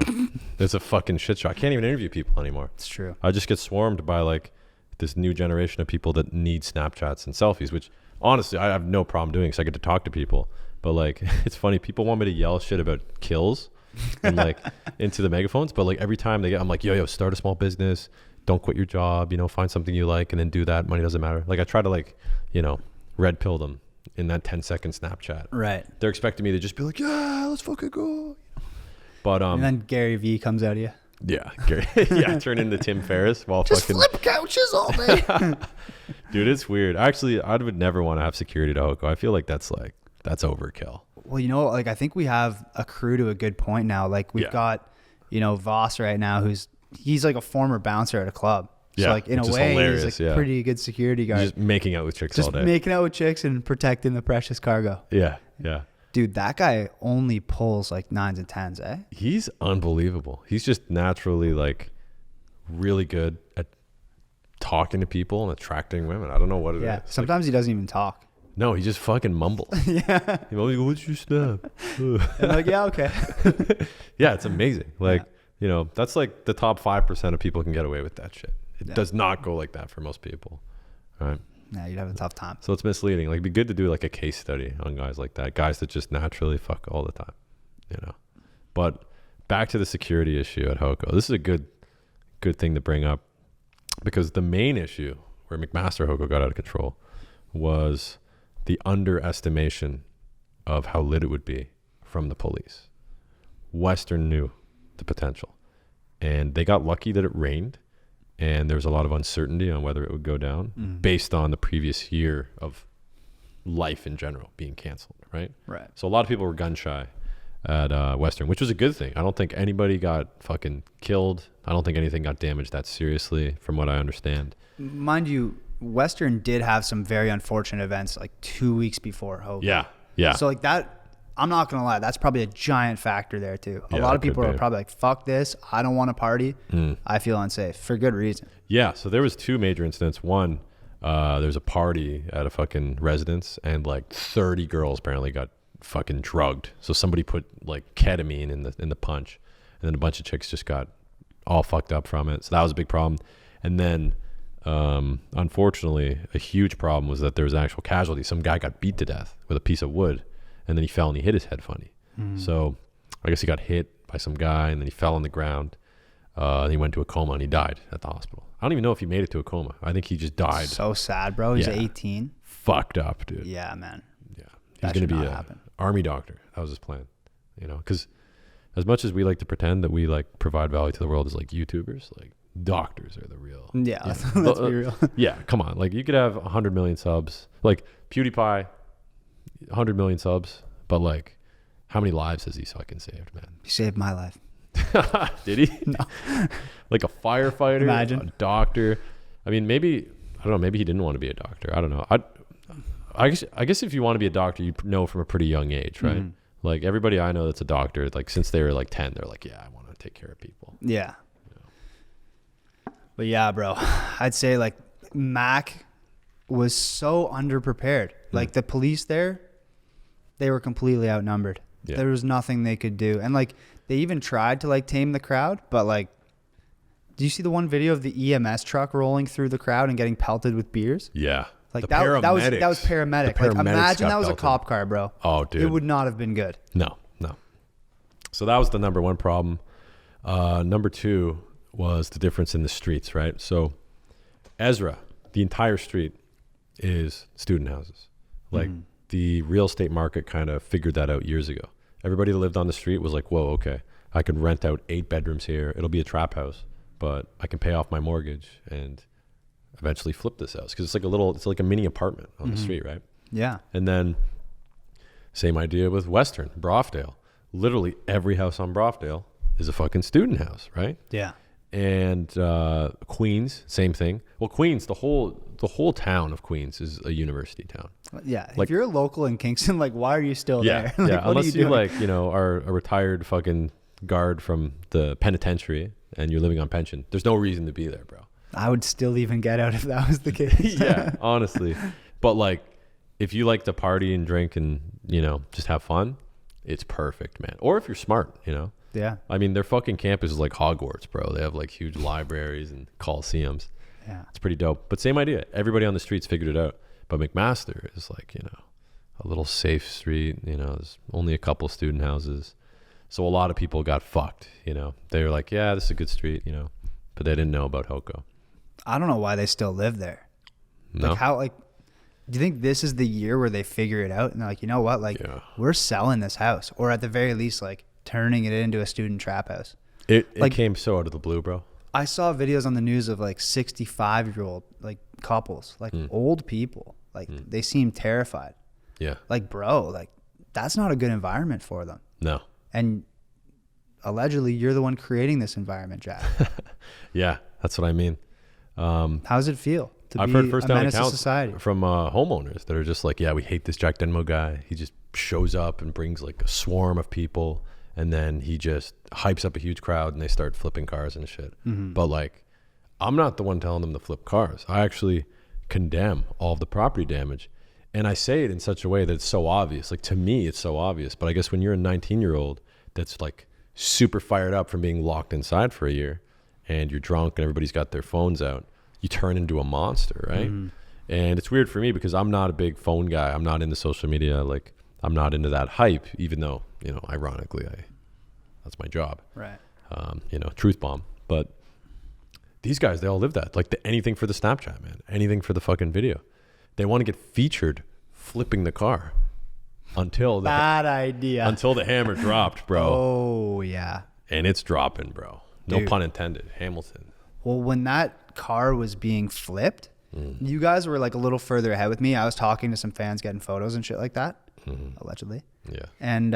It's a fucking shit show. I can't even interview people anymore. It's true. I just get swarmed by like this new generation of people that need Snapchats and selfies, which honestly I have no problem doing because I get to talk to people. But like, it's funny. People want me to yell shit about kills and like into the megaphones. But like every time I'm like, yo, start a small business. Don't quit your job. You know, find something you like and then do that. Money doesn't matter. Like I try to like, you know, red pill them in that 10-second Snapchat. Right. They're expecting me to just be like, yeah, let's fucking go. But And then Gary V comes out of you. yeah, Gary, yeah, turn into Tim Ferriss while Just fucking flip couches all day. dude. It's weird. Actually, I would never want to have security to Hoko. I feel like that's overkill. Well, you know, like, I think we have accrued to a good point now. Like, we've got, you know, Voss right now, he's like a former bouncer at a club. So Yeah, like, in a which is way, hilarious, he's like yeah. pretty good security guard. Just making out with chicks Just all day. making out with chicks and protecting the precious cargo. Yeah. Dude, that guy only pulls like 9s and 10s, eh? He's unbelievable. He's just naturally like really good at talking to people and attracting women. I don't know what it is. Yeah. Like, Sometimes he doesn't even talk. no, he just fucking mumbles. Yeah. He's always like, what's your snap? And like, yeah, okay. Yeah, it's amazing. Like, you know, that's like the top 5% of people can get away with that shit. It does not go like that for most people. All right. Yeah, you'd have a tough time. So it's misleading. Like, it'd be good to do like a case study on guys like that, guys that just naturally fuck all the time, you know. But back to the security issue at Hoko. This is a good thing to bring up because the main issue where McMaster Hoko got out of control was the underestimation of how lit it would be from the police. Western knew the potential, and they got lucky that it rained. And there was a lot of uncertainty on whether it would go down based on the previous year of life in general being canceled, right? Right. So a lot of people were gun shy at Western, which was a good thing. I don't think anybody got fucking killed. I don't think anything got damaged that seriously from what I understand. Mind you, Western did have some very unfortunate events like 2 weeks before Hogan. Yeah. So like that, I'm not going to lie, that's probably a giant factor there too. A Yeah, lot of that could people are be. probably like, fuck this. I don't want to party. I feel unsafe for good reason. Yeah, so there was 2 major incidents. One, there's a party at a fucking residence and like 30 girls apparently got fucking drugged. So somebody put like ketamine in the punch, and then a bunch of chicks just got all fucked up from it. So that was a big problem. And then unfortunately, a huge problem was that there was an actual casualty. Some guy got beat to death with a piece of wood, and then he fell and he hit his head funny. So I guess he got hit by some guy, and then he fell on the ground. And he went to a coma, and he died at the hospital. I don't even know if he made it to a coma. I think he just died. So sad, bro. He's Yeah. 18. Fucked up, dude. Yeah, man. Yeah. He's That going to should be not a happen. army doctor. That was his plan. You know, because as much as we like to pretend that we like provide value to the world as like YouTubers, like doctors are the real. Yeah, you know. let's be real. Yeah, come on. Like you could have 100 million subs. Like PewDiePie, 100 million subs. But like, how many lives has he fucking saved, man? He saved my life. Did he? No. Like a firefighter, Imagine. a doctor. I mean, maybe, I don't know, maybe he didn't want to be a doctor. I don't know. I guess if you want to be a doctor, you know from a pretty young age, right? Like everybody I know that's a doctor, like since they were like 10, they're like, yeah, I want to take care of people. Yeah. But yeah, bro, I'd say like Mac was so underprepared. Like the police there, they were completely outnumbered. Yeah. There was nothing they could do. And like they even tried to like tame the crowd, but like, do you see the one video of the EMS truck rolling through the crowd and getting pelted with beers? Yeah. Like The that was paramedics. paramedic. The Like paramedics imagine got that was a belted. cop car, bro. Oh, dude. It would not have been good. No. So that was the number one problem. Number 2 was the difference in the streets, right? So Ezra, the entire street is student houses. Like the real estate market kind of figured that out years ago. Everybody that lived on the street was like, whoa, okay, I could rent out 8 bedrooms here. It'll be a trap house, but I can pay off my mortgage and eventually flip this house. Cause it's like a mini apartment on the street, right? Yeah. And then same idea with Western, Brofdale. Literally every house on Brofdale is a fucking student house, right? Yeah. And Queens, same thing. Well, Queens, the whole town of Queens is a university town. Yeah. Like- if you're local in Kingston, like, why are you still Yeah, there? Like, yeah. what are Unless you doing? like, are a retired fucking guard from the penitentiary and you're living on pension. There's no reason to be there, bro. I would still even get out if that was the case. Yeah, honestly. But like, if you like to party and drink and just have fun, it's perfect, man. Or if you're smart, Yeah. I mean, their fucking campus is like Hogwarts, bro. They have like huge libraries and coliseums. Yeah. It's pretty dope. But same idea. Everybody on the streets figured it out. But McMaster is like, a little safe street. There's only a couple student houses. So a lot of people got fucked, They were like, yeah, this is a good street, but they didn't know about Hoko. I don't know why they still live there. No? Like, do you think this is the year where they figure it out and they're like, you know what? Like, Yeah. we're selling this house, or at the very least, like, turning it into a student trap house. It Like- came so out of the blue, bro. I saw videos on the news of like 65-year-old like couples, like old people, like they seem terrified. Yeah. Like, bro, like that's not a good environment for them. No. And allegedly, you're the one creating this environment, Jack. Yeah, that's what I mean. How does it feel to I've be heard a first-hand menace to accounts society? from homeowners that are just like, yeah, we hate this Jack Denmo guy. He just shows up and brings like a swarm of people, and then he just hypes up a huge crowd, and they start flipping cars and shit. But like, I'm not the one telling them to flip cars. I actually condemn all of the property damage, and I say it in such a way that it's so obvious. Like, to me, it's so obvious. But I guess when you're a 19-year-old that's like super fired up from being locked inside for a year, and you're drunk and everybody's got their phones out, you turn into a monster, right? And it's weird for me because I'm not a big phone guy. I'm not into social media. Like, I'm not into that hype, even though, ironically, that's my job. Right. Truth bomb. But these guys, they all live that. Like, anything for the Snapchat, man. Anything for the fucking video. They want to get featured flipping the car until the Bad idea. until the hammer dropped, bro. Oh yeah. And it's dropping, bro. No Dude. pun intended. Hamilton. Well, when that car was being flipped, you guys were like a little further ahead with me. I was talking to some fans, getting photos and shit like that, allegedly. Yeah. And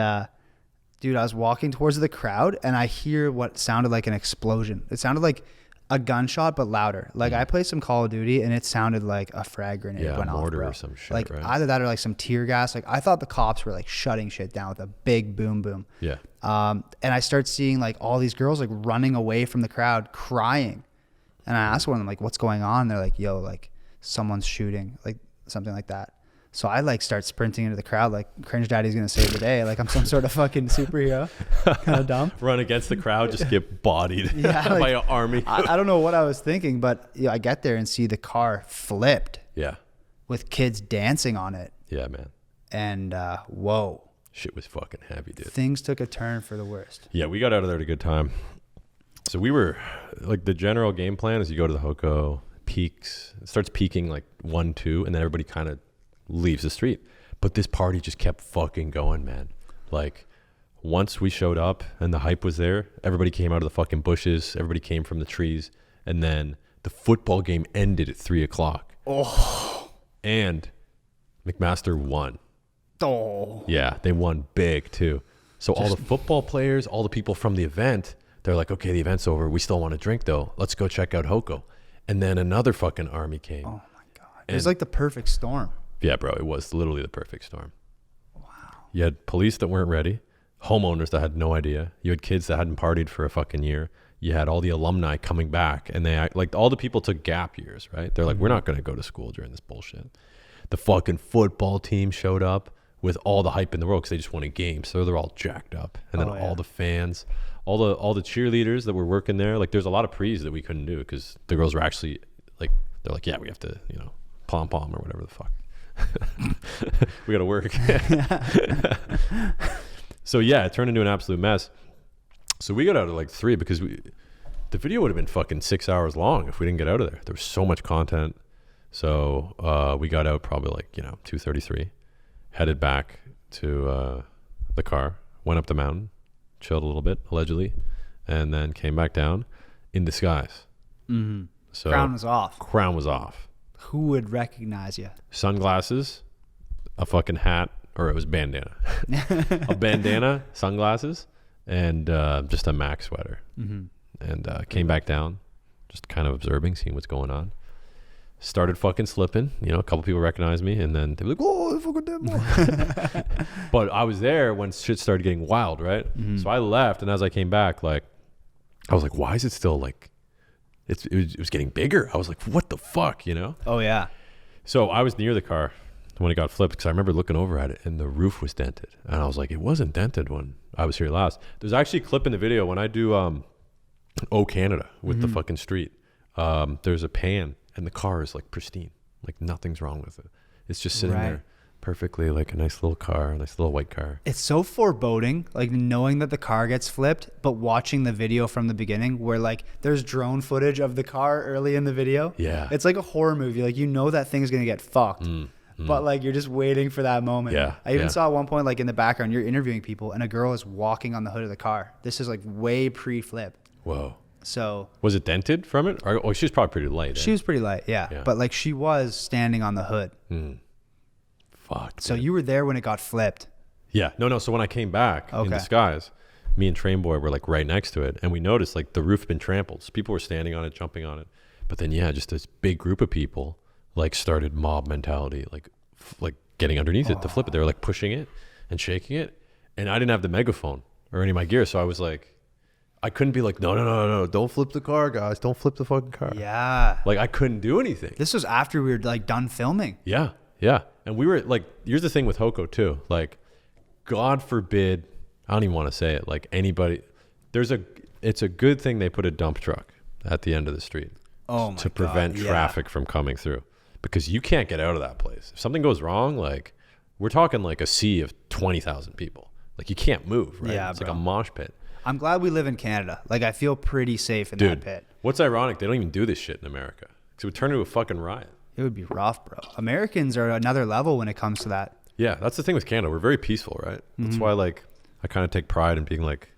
dude, I was walking towards the crowd and I hear what sounded like an explosion. It sounded like a gunshot, but louder. Like, I played some Call of Duty and it sounded like a frag grenade Yeah, went off, mortar bro. or some shit, Like, right? either that or like some tear gas. Like, I thought the cops were like shutting shit down with a big boom boom. Yeah. And I start seeing like all these girls like running away from the crowd crying. And I asked one of them, like, what's going on? And they're like, yo, like someone's shooting, like something like that. So I like start sprinting into the crowd, like Cringe Daddy's going to save the day. Like I'm some sort of fucking superhero. Kind of dumb. Run against the crowd, just get bodied Yeah, by like, an army. I don't know what I was thinking, but I get there and see the car flipped Yeah. with kids dancing on it. Yeah, man. And whoa, Shit was fucking heavy, dude. things took a turn for the worst. Yeah, we got out of there at a good time. So we were like, the general game plan is you go to the Hoko, peaks, it starts peaking like 1, 2, and then everybody kind of leaves the street. But this party just kept fucking going, man. Like, once we showed up and the hype was there, everybody came out of the fucking bushes, everybody came from the trees, and then the football game ended at 3:00. Oh. And McMaster won. Oh. Yeah, they won big too. So all the football players, all the people from the event, they're like, okay, the event's over. We still want to drink though. Let's go check out Hoko. And then another fucking army came. Oh my God. It was like the perfect storm. Yeah, bro, it was literally the perfect storm. Wow. You had police that weren't ready, homeowners that had no idea. You had kids that hadn't partied for a fucking year. You had all the alumni coming back, and they like all the people took gap years, right? They're like, we're not going to go to school during this bullshit. The fucking football team showed up with all the hype in the world because they just won a game, so they're all jacked up. And then all the fans, all the cheerleaders that were working there, like there's a lot of pre's that we couldn't do because the girls were actually like, they're like, yeah, we have to, pom pom or whatever the fuck. We got to work. So yeah, it turned into an absolute mess. So we got out at like 3 because the video would have been fucking 6 hours long if we didn't get out of there. There was so much content, So we got out probably like 2:33, headed back to the car, went up the mountain, chilled a little bit allegedly, and then came back down in disguise. Mm-hmm. So Crown was off. Crown was off. Who would recognize you? Sunglasses, a fucking hat, or it was bandana. A bandana, sunglasses, and just a Mac sweater. Mm-hmm. And came back down, just kind of observing, seeing what's going on. Started fucking slipping. A couple people recognized me, and then they were like, "Oh, fucking Denmo." But I was there when shit started getting wild, right? Mm-hmm. So I left, and as I came back, like, I was like, "Why is it still like?" It was getting bigger. I was like, "What the fuck?" Oh yeah. So I was near the car when it got flipped because I remember looking over at it, and the roof was dented, and I was like, "It wasn't dented when I was here last." There's actually a clip in the video when I do "Oh Canada" with the fucking street. There's a pan. And the car is like pristine, like nothing's wrong with it. It's just sitting there perfectly, like a nice little car, a nice little white car. It's so foreboding, like knowing that the car gets flipped, but watching the video from the beginning where like there's drone footage of the car early in the video. Yeah. It's like a horror movie. Like that thing's going to get fucked. But like you're just waiting for that moment. Yeah. I even saw at one point like in the background, you're interviewing people and a girl is walking on the hood of the car. This is like way pre-flip. Whoa. So was it dented from it? Or she was probably pretty light. She was pretty light, yeah. But like she was standing on the hood. Fuck. So dude. you were there when it got flipped. Yeah. No. So when I came back in disguise, me and Train Boy were like right next to it, and we noticed like the roof had been trampled. So people were standing on it, jumping on it. But then just this big group of people like started mob mentality, like getting underneath it to flip it. They were like pushing it and shaking it, and I didn't have the megaphone or any of my gear, so I was like. I couldn't be like, no, don't flip the car, guys. Don't flip the fucking car. Yeah. Like, I couldn't do anything. This was after we were like done filming. Yeah. And we were like, here's the thing with Hoko too. Like, God forbid, I don't even want to say it, like anybody, it's a good thing they put a dump truck at the end of the street to prevent traffic from coming through, because you can't get out of that place. If something goes wrong, like we're talking like a sea of 20,000 people. Like you can't move, right? Yeah, it's bro. like a mosh pit. I'm glad we live in Canada. Like, I feel pretty safe in that pit. What's ironic, they don't even do this shit in America. Because it would turn into a fucking riot. It would be rough, bro. Americans are another level when it comes to that. Yeah, that's the thing with Canada. We're very peaceful, right? That's why, like, I kind of take pride in being, like,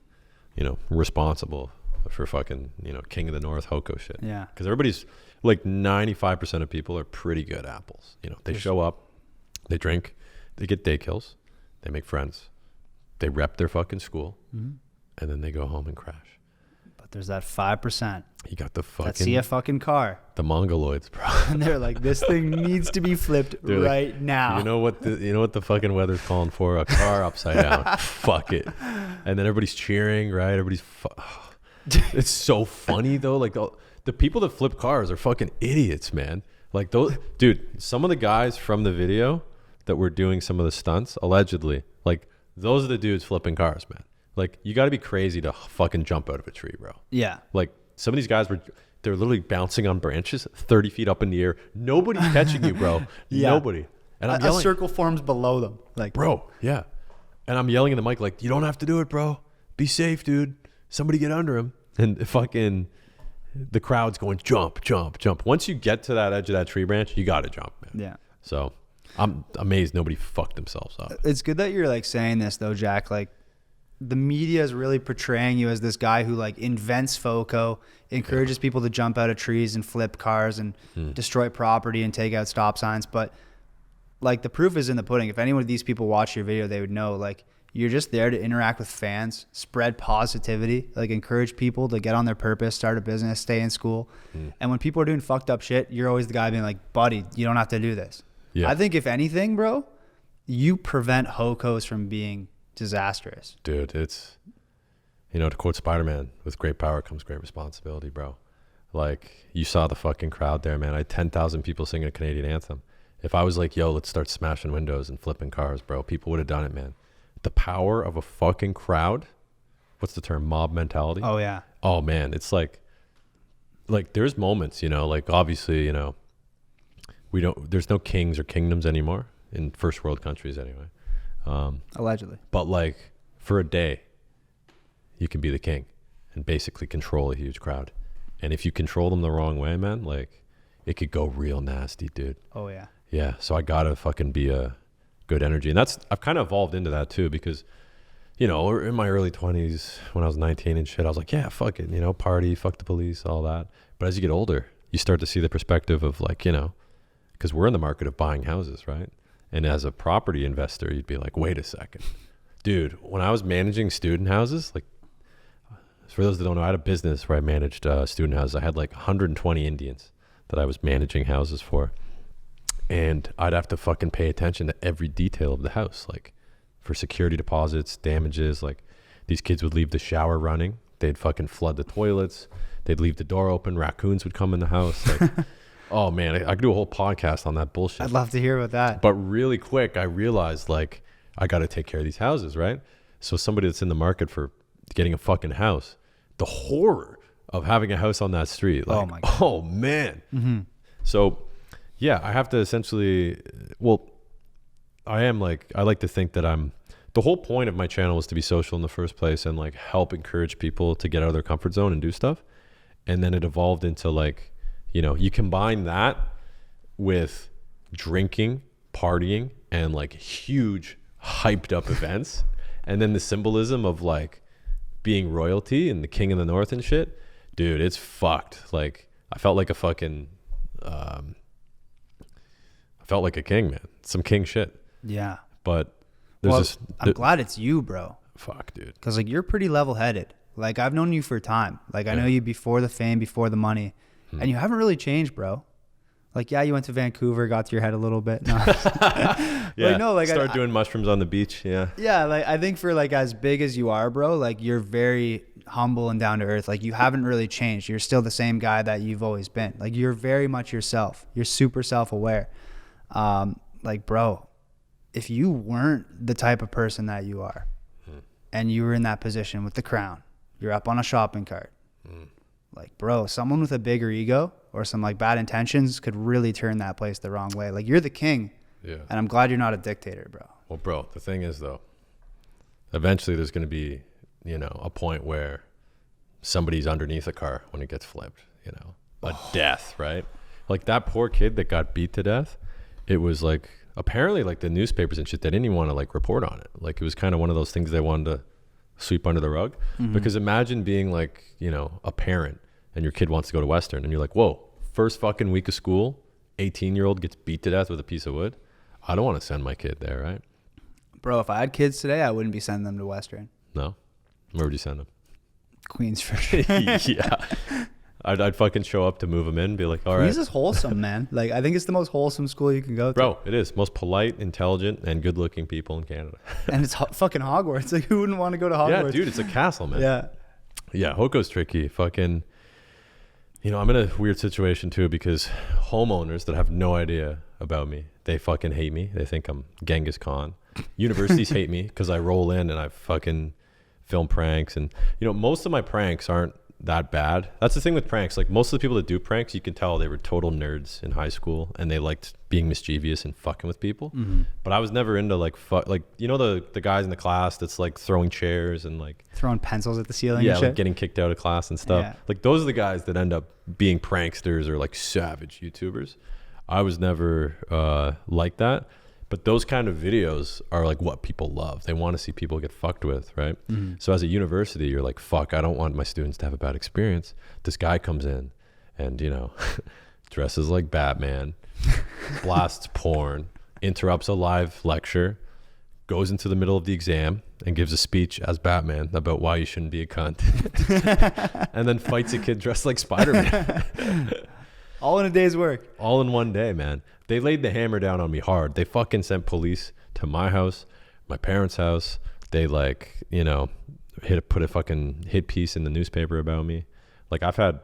responsible for fucking, King of the North Hoko shit. Yeah. Because everybody's, like, 95% of people are pretty good apples. They show up, they drink, they get day kills, they make friends, they rep their fucking school. And then they go home and crash. But there's that 5% You got the fucking... that see a fucking car. The Mongoloids, bro. And they're like, this thing needs to be flipped right now. You know what the fucking weather's calling for? A car upside down. Fuck it. And then everybody's cheering, right? Everybody's... It's so funny, though. Like, the people that flip cars are fucking idiots, man. Like, those... Dude, some of the guys from the video that were doing some of the stunts, allegedly, like, those are the dudes flipping cars, man. Like, you got to be crazy to fucking jump out of a tree, bro. Yeah. Like, some of these guys they're literally bouncing on branches 30 feet up in the air. Nobody's catching you, bro. Yeah. Nobody. And I'm yelling. A circle forms below them. Like, bro, yeah. And I'm yelling in the mic, like, you don't have to do it, bro. Be safe, dude. Somebody get under him. And fucking the crowd's going, jump, jump, jump. Once you get to that edge of that tree branch, you got to jump, man. Yeah. So I'm amazed nobody fucked themselves up. It's good that you're like saying this though, Jack. Like, the media is really portraying you as this guy who like invents FOCO, encourages people to jump out of trees and flip cars and destroy property and take out stop signs. But like, the proof is in the pudding. If any one of these people watch your video, they would know, like, you're just there to interact with fans, spread positivity, like encourage people to get on their purpose, start a business, stay in school. And when people are doing fucked up shit, you're always the guy being like, buddy, you don't have to do this. Yeah. I think if anything, bro, you prevent Hokos from being disastrous. Dude, it's, to quote Spider-Man, with great power comes great responsibility, bro. Like, you saw the fucking crowd there, man. I had 10,000 people singing a Canadian anthem. If I was like, yo, let's start smashing windows and flipping cars, bro, people would have done it, man. The power of a fucking crowd, what's the term, mob mentality? Oh, yeah. Oh, man, it's like there's moments, like, obviously, there's no kings or kingdoms anymore in first world countries anyway. Allegedly. But like, for a day, you can be the king and basically control a huge crowd. And if you control them the wrong way, man, like, it could go real nasty, dude. Oh yeah. Yeah. So I gotta fucking be a good energy. And I've kind of evolved into that too, because, you know, in my early 20s when I was 19 and shit, I was like, yeah, fuck it, you know, party, fuck the police, all that. But as you get older, you start to see the perspective of like, you know, because we're in the market of buying houses, right? And as a property investor, you'd be like, wait a second. Dude, when I was managing student houses, like, for those that don't know, I had a business where I managed student houses. I had like 120 Indians that I was managing houses for. And I'd have to fucking pay attention to every detail of the house, like for security deposits, damages. Like these kids would leave the shower running. They'd fucking flood the toilets. They'd leave the door open. Raccoons would come in the house. Like, oh man, I could do a whole podcast on that bullshit. I'd love to hear about that. But really quick, I realized like I got to take care of these houses, right? So somebody that's in the market for getting a fucking house, the horror of having a house on that street. Like, oh my God. Oh man. Mm-hmm. So yeah, I have to essentially, well, I like to think that the whole point of my channel was to be social in the first place and like help encourage people to get out of their comfort zone and do stuff. And then it evolved into like, you know, you combine that with drinking, partying, and like huge hyped up events. And then the symbolism of like being royalty and the king of the north and shit. Dude, it's fucked. Like I felt like a fucking, I felt like a king, man. Some king shit. Yeah. But there's I'm glad it's you, bro. Fuck, dude. Because like you're pretty level-headed. Like I've known you for time. Like I know you before the fame, before the money, and you haven't really changed, bro. Like yeah, you went to Vancouver, got to your head a little bit. No. Yeah. Like, no, like start doing mushrooms on the beach. Yeah. Yeah, like I think for like as big as you are, bro, like you're very humble and down to earth. Like you haven't really changed. You're still the same guy that you've always been. Like you're very much yourself. You're super self-aware. Like bro, if you weren't the type of person that you are, and you were in that position with the crown, you're up on a shopping cart. Like bro, someone with a bigger ego or some like bad intentions could really turn that place the wrong way. Like you're the king. Yeah. And I'm glad you're not a dictator, bro. Well, bro, the thing is though, eventually there's going to be, you know, a point where somebody's underneath a car when it gets flipped, you know, a death, right? Like that poor kid that got beat to death. It was like, apparently like the newspapers and shit, they didn't even want to like report on it. Like it was kind of one of those things they wanted to sweep under the rug. Because imagine being like, you know, a parent and your kid wants to go to Western and you're like, whoa, first fucking week of school, 18-year-old gets beat to death with a piece of wood. I don't want to send my kid there, right? Bro, if I had kids today, I wouldn't be sending them to Western. No? Where would you send them? Queens for sure. Yeah. I'd fucking show up to move them in and be like, all right. Queens is wholesome, man. Like, I think it's the most wholesome school you can go to. Bro, it is. Most polite, intelligent, and good-looking people in Canada. And it's fucking Hogwarts. Like, who wouldn't want to go to Hogwarts? Yeah, dude, it's a castle, man. Yeah. Yeah, Hoko's tricky. Fucking, you know, I'm in a weird situation, too, because homeowners that have no idea about me, they fucking hate me. They think I'm Genghis Khan. Universities hate me because I roll in and I fucking film pranks. And, you know, most of my pranks aren't that bad. That's the thing with pranks. Like most of the people that do pranks, you can tell they were total nerds in high school and they liked being mischievous and fucking with people. But I was never into like you know the guys in the class that's like throwing chairs and like throwing pencils at the ceiling yeah, and shit. like getting kicked out of class and stuff. Yeah. Like those are the guys that end up being pranksters or like savage YouTubers. I was never like that. But those kind of videos are like what people love. They want to see people get fucked with, right? So as a university, you're like, fuck, I don't want my students to have a bad experience. This guy comes in and, you know, dresses like Batman, blasts porn, interrupts a live lecture, goes into the middle of the exam and gives a speech as Batman about why you shouldn't be a cunt. And then fights a kid dressed like Spider-Man. All in a day's work. All in one day, man. They laid the hammer down on me hard. They fucking sent police to my house, my parents' house. They like, you know, put a fucking hit piece in the newspaper about me. Like I've had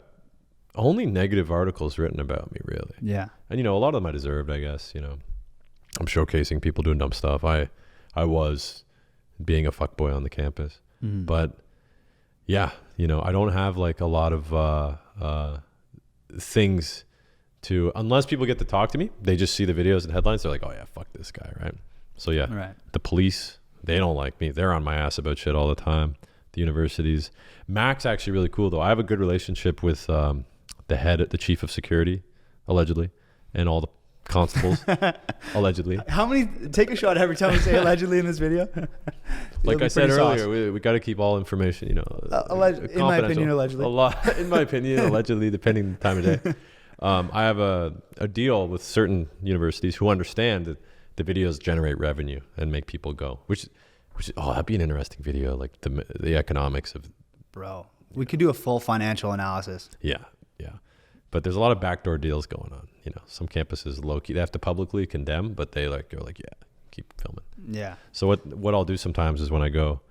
only negative articles written about me, really. Yeah. And you know, a lot of them I deserved, I guess. You know, I'm showcasing people doing dumb stuff. I was being a fuckboy on the campus, but yeah, you know, I don't have like a lot of things to, unless people get to talk to me, they just see the videos and headlines. They're like, oh yeah, fuck this guy, right? So yeah, Right. The police, they don't like me. They're on my ass about shit all the time. The universities. Mac's actually really cool though. I have a good relationship with the chief of security allegedly, and all the constables, allegedly. How many? Take a shot every time we say allegedly in this video. Like I said earlier, we got to keep all information, you know, in my opinion, allegedly. A lot, in my opinion, allegedly, depending on the time of day. I have a deal with certain universities who understand that the videos generate revenue and make people go, which that'd be an interesting video, like the economics of. Bro, we could do a full financial analysis. Yeah. But there's a lot of backdoor deals going on. You know, some campuses low key, they have to publicly condemn, but they like go like, yeah, keep filming. Yeah. So what I'll do sometimes is when I go,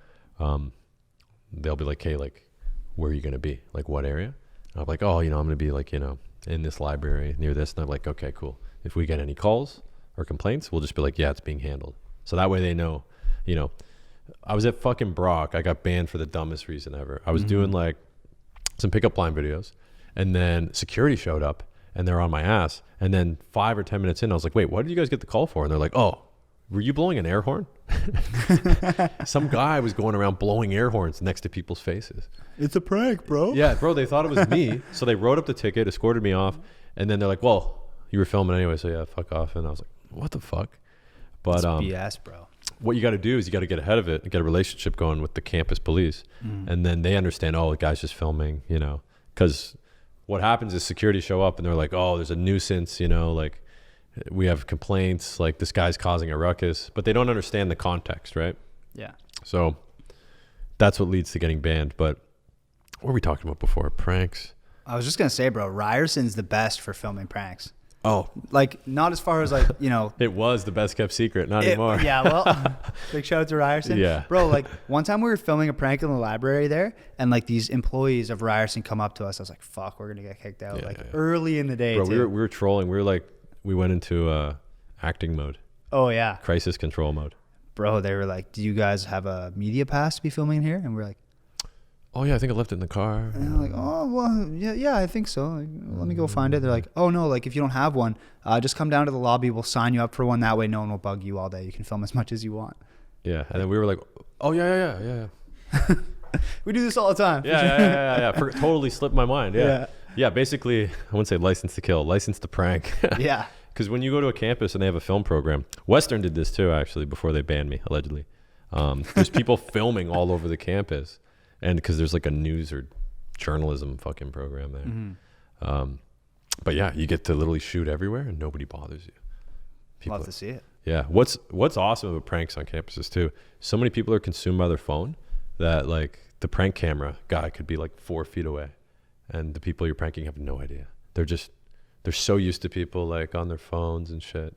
they'll be like, hey, like, where are you going to be? Like, what area? And I'm like, oh, you know, I'm going to be like, you know, in this library near this. And I'm like, okay, cool. If we get any calls or complaints, we'll just be like, yeah, it's being handled. So that way they know, you know. I was at fucking Brock. I got banned for the dumbest reason ever. I was doing like some pickup line videos, and then security showed up and they're on my ass. And then 5 or 10 minutes in, I was like, wait, what did you guys get the call for? And they're like, oh, were you blowing an air horn? Some guy was going around blowing air horns next to people's faces. It's a prank, bro. Yeah, bro, they thought it was me. So they wrote up the ticket, escorted me off. And then they're like, well, you were filming anyway, so yeah, fuck off. And I was like, what the fuck? But it's BS, bro. What you got to do is you got to get ahead of it and get a relationship going with the campus police. And then they understand, oh, the guy's just filming, you know, because what happens is security show up and they're like, oh, there's a nuisance, you know, like we have complaints, like this guy's causing a ruckus, but they don't understand the context, right? Yeah. So that's what leads to getting banned. But what were we talking about before? Pranks? I was just going to say, bro, Ryerson's the best for filming pranks. Oh, like not as far as like, you know, it was the best kept secret, not anymore. Yeah, well, big shout out to Ryerson. Yeah, bro. Like one time we were filming a prank in the library there, and like these employees of Ryerson come up to us. I was like, "Fuck, we're gonna get kicked out." Early in the day, bro. too. We were trolling. We went into acting mode. Oh yeah, crisis control mode. Bro, they were like, "Do you guys have a media pass to be filming in here?" And we're like, oh yeah, I think I left it in the car. And I'm like, oh well, yeah, I think so. Like, let me go find it. They're like, oh no, like if you don't have one, just come down to the lobby. We'll sign you up for one. That way, no one will bug you all day. You can film as much as you want. Yeah, and then we were like, oh yeah. We do this all the time. Yeah. Totally slipped my mind. Yeah. Basically, I wouldn't say license to kill, license to prank. Yeah. Because when you go to a campus and they have a film program, Western did this too actually before they banned me allegedly. There's people filming all over the campus. And because there's like a news or journalism fucking program there. But yeah, you get to literally shoot everywhere and nobody bothers you. People love to see it. Yeah. What's awesome about pranks on campuses too, so many people are consumed by their phone that like the prank camera guy could be like 4 feet away and the people you're pranking have no idea. They're so used to people like on their phones and shit.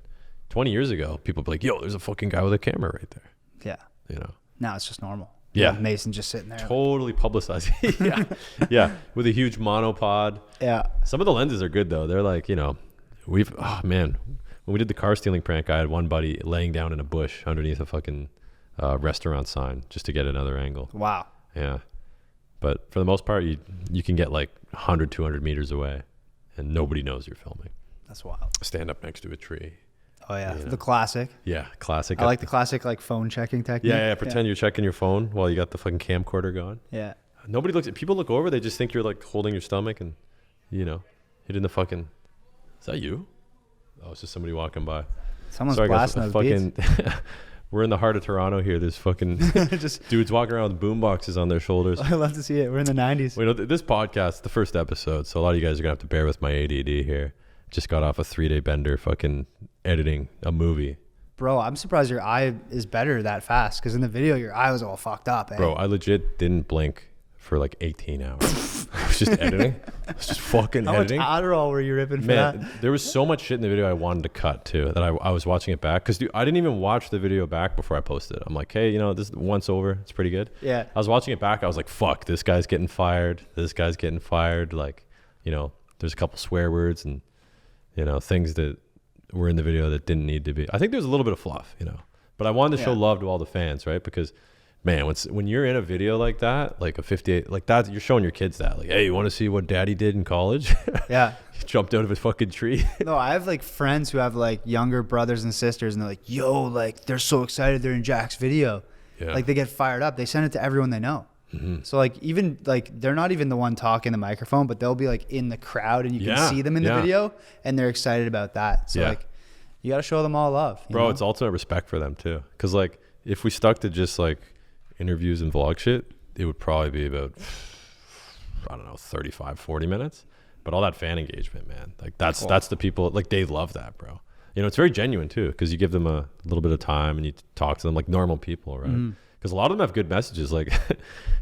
20 years ago, people would be like, yo, there's a fucking guy with a camera right there. Yeah. You know? Now it's just normal. Yeah. Mason just sitting there. Totally publicized. Yeah. With a huge monopod. Yeah. Some of the lenses are good though. They're like, you know, when we did the car stealing prank, I had one buddy laying down in a bush underneath a fucking restaurant sign just to get another angle. Wow. Yeah. But for the most part, you can get like 100, 200 meters away and nobody knows you're filming. That's wild. Stand up next to a tree. Oh yeah, the classic. Yeah, classic. I like the classic like phone checking technique. Yeah. Pretend you're checking your phone while you got the fucking camcorder going. Yeah. Nobody looks. People look over. They just think you're like holding your stomach and, you know, hitting the fucking. Is that you? Oh, it's just somebody walking by. Someone's blasting those beats. We're in the heart of Toronto here. There's fucking just dudes walking around with boom boxes on their shoulders. I love to see it. We're in the 90s. Well, you know, this podcast, the first episode, so a lot of you guys are gonna have to bear with my ADD here. Just got off a 3-day bender fucking editing a movie. Bro, I'm surprised your eye is better that fast because in the video your eye was all fucked up. Bro, I legit didn't blink for like 18 hours. I was just editing. I was just fucking editing. How much Adderall were you ripping for that? There was so much shit in the video I wanted to cut too that I was watching it back because I didn't even watch the video back before I posted it. I'm like, hey, you know, this once over, it's pretty good. Yeah. I was watching it back. I was like, fuck, this guy's getting fired. This guy's getting fired. Like, you know, there's a couple swear words and, you know, things that were in the video that didn't need to be. I think there's a little bit of fluff, you know, but I wanted to show love to all the fans, right? Because man, when you're in a video like that, like a 58, like that, you're showing your kids that, like, hey, you want to see what daddy did in college? Yeah. He jumped out of a fucking tree. No, I have like friends who have like younger brothers and sisters and they're like, yo, like they're so excited they're in Jack's video. Yeah. Like they get fired up. They send it to everyone they know. So like even like they're not even the one talking the microphone, but they'll be like in the crowd and you can see them in the video and they're excited about that. So like you got to show them all love. Bro, know? It's ultimate respect for them too. Because like if we stuck to just like interviews and vlog shit, it would probably be about, I don't know, 35, 40 minutes. But all that fan engagement, man, like that's the people, like they love that, bro. You know, it's very genuine too, because you give them a little bit of time and you talk to them like normal people, right? Because a lot of them have good messages. Like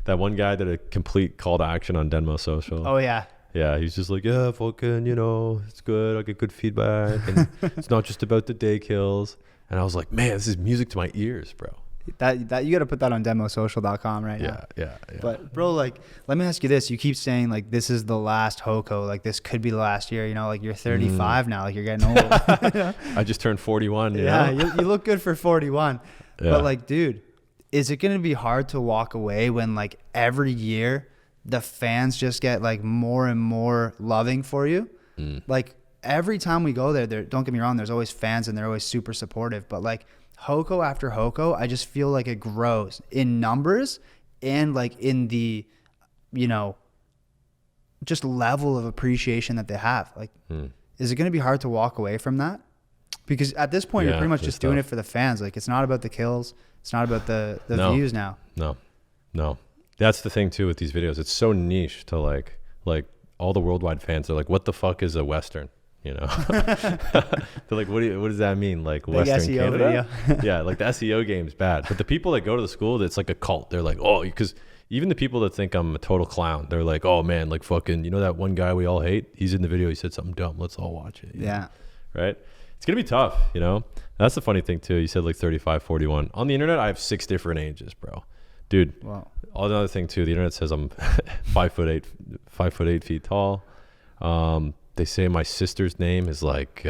that one guy did a complete call to action on Denmo social. Oh yeah. Yeah, he's just like, yeah, fucking, you know, it's good. I get good feedback. And it's not just about the day kills. And I was like, man, this is music to my ears, bro. That you got to put that on demosocial.com right now. Yeah. But bro, like, let me ask you this. You keep saying like, this is the last Hoko. Like this could be the last year, you know, like you're 35 now, like you're getting old. I just turned 41. Yeah. You know? You look good for 41. Yeah. But like, dude, is it going to be hard to walk away when like every year the fans just get like more and more loving for you? Like every time we go there, don't get me wrong, there's always fans and they're always super supportive, but like Hoko after Hoko, I just feel like it grows in numbers and like in the, you know, just level of appreciation that they have. Like, is it going to be hard to walk away from that? Because at this point, you're pretty much just doing it for the fans. Like, it's not about the kills. It's not about the views now. No. That's the thing too with these videos. It's so niche to like all the worldwide fans are like, what the fuck is a Western? You know, they're like, what does that mean? Like Big Western SEO Canada? video. Yeah, like the SEO game's bad. But the people that go to the school, it's like a cult. They're like, oh, because even the people that think I'm a total clown, they're like, oh man, like fucking, you know that one guy we all hate? He's in the video. He said something dumb. Let's all watch it. Yeah. Right? It's going to be tough, you know? That's the funny thing too. You said like 35, 41. On the internet, I have 6 different ages, bro. Dude. Wow. Another thing too, the internet says I'm 5'8" feet tall. They say my sister's name is like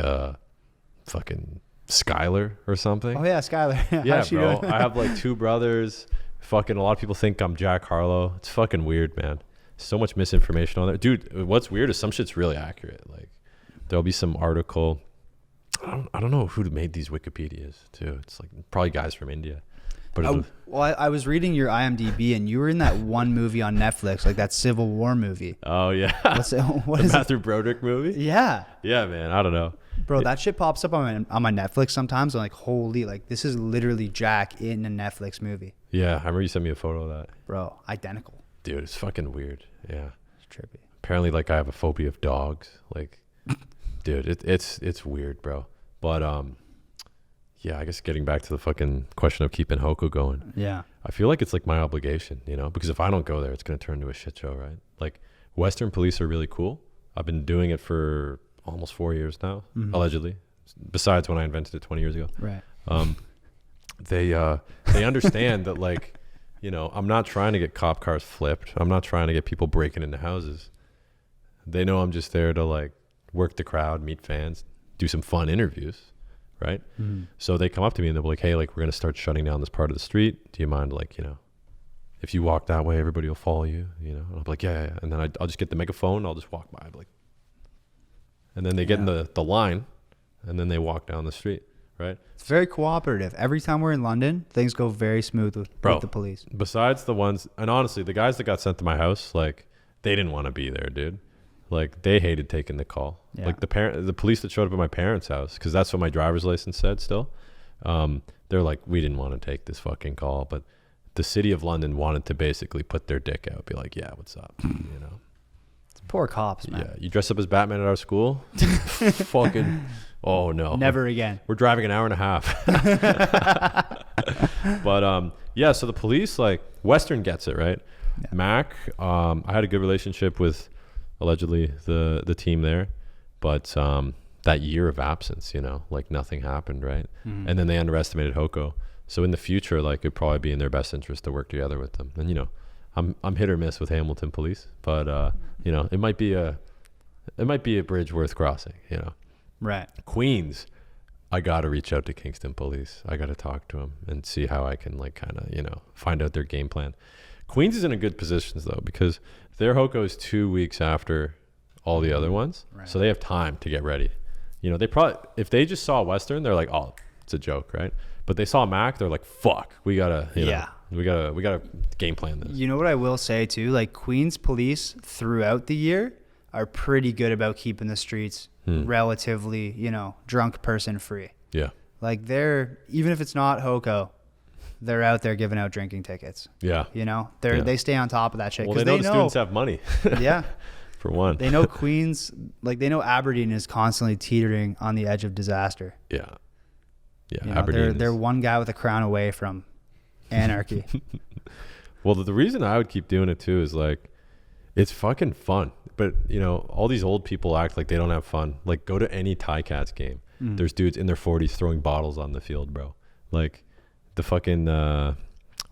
fucking Skylar or something. Oh yeah, Skylar. Yeah, bro. I have like 2 brothers. Fucking a lot of people think I'm Jack Harlow. It's fucking weird, man. So much misinformation on there. Dude, what's weird is some shit's really accurate. Like there'll be some article. I don't know who made these Wikipedias too. It's like probably guys from India. But I was reading your IMDb and you were in that one movie on Netflix, like that Civil War movie. Oh yeah. What the is Matthew Broderick movie? Yeah. Yeah, man. I don't know. Bro, that shit pops up on my Netflix sometimes. I'm like, holy, like this is literally Jack in a Netflix movie. Yeah, I remember you sent me a photo of that. Bro, identical. Dude, it's fucking weird. Yeah. It's trippy. Apparently, like I have a phobia of dogs. Like, dude, it's weird, bro. But yeah, I guess getting back to the fucking question of keeping Hoko going. Yeah. I feel like it's like my obligation, you know, because if I don't go there, it's going to turn into a shit show, right? Like Western police are really cool. I've been doing it for almost 4 years now, allegedly, besides when I invented it 20 years ago. Right. They understand that, like, you know, I'm not trying to get cop cars flipped. I'm not trying to get people breaking into houses. They know I'm just there to like work the crowd, meet fans, do some fun interviews. Right. So they come up to me and they'll be like, hey, like, we're going to start shutting down this part of the street. Do you mind, like, you know, if you walk that way, everybody will follow you, you know? And I'll be like, yeah. And then I'll just get the megaphone. I'll just walk by. Like, and then they get in the line and then they walk down the street. Right. It's very cooperative. Every time we're in London, things go very smooth with the police. Besides the ones, and honestly, the guys that got sent to my house, like, they didn't want to be there, dude. Like they hated taking the call. Yeah. Like the police that showed up at my parents' house, because that's what my driver's license said still. They're like, we didn't want to take this fucking call, but the city of London wanted to basically put their dick out, be like, yeah, what's up, you know? It's poor cops, man. Yeah, you dress up as Batman at our school, fucking. Oh no, never again. We're driving an hour and a half. But yeah, so the police, like Western gets it, right? Yeah. Mac, I had a good relationship with allegedly the team there, but that year of absence, you know, like nothing happened, right? And then they underestimated Hoko. So in the future, like it'd probably be in their best interest to work together with them. And you know, I'm hit or miss with Hamilton police, but you know, it might be a bridge worth crossing, you know. Right. Queens, I got to reach out to Kingston police. I got to talk to them and see how I can like kind of, you know, find out their game plan. Queens is in a good position though, because their Hoko is 2 weeks after all the other ones. Right. So they have time to get ready. You know, they probably, if they just saw Western, they're like, oh, it's a joke, right? But they saw Mac, they're like, fuck, we gotta, Yeah. we gotta game plan this. You know what I will say too? Like Queens police throughout the year are pretty good about keeping the streets relatively, drunk person free. Yeah. Like they're, even if it's not Hoko, they're out there giving out drinking tickets. Yeah. They stay on top of that shit. Well, they know the students have money. Yeah. For one. They know Queens, like they know Aberdeen is constantly teetering on the edge of disaster. Yeah. Yeah. Aberdeen. They're one guy with a crown away from anarchy. Well, the reason I would keep doing it too is like, it's fucking fun. But, all these old people act like they don't have fun. Like, go to any Ticats game. There's dudes in their 40s throwing bottles on the field, bro. Like, the fucking, what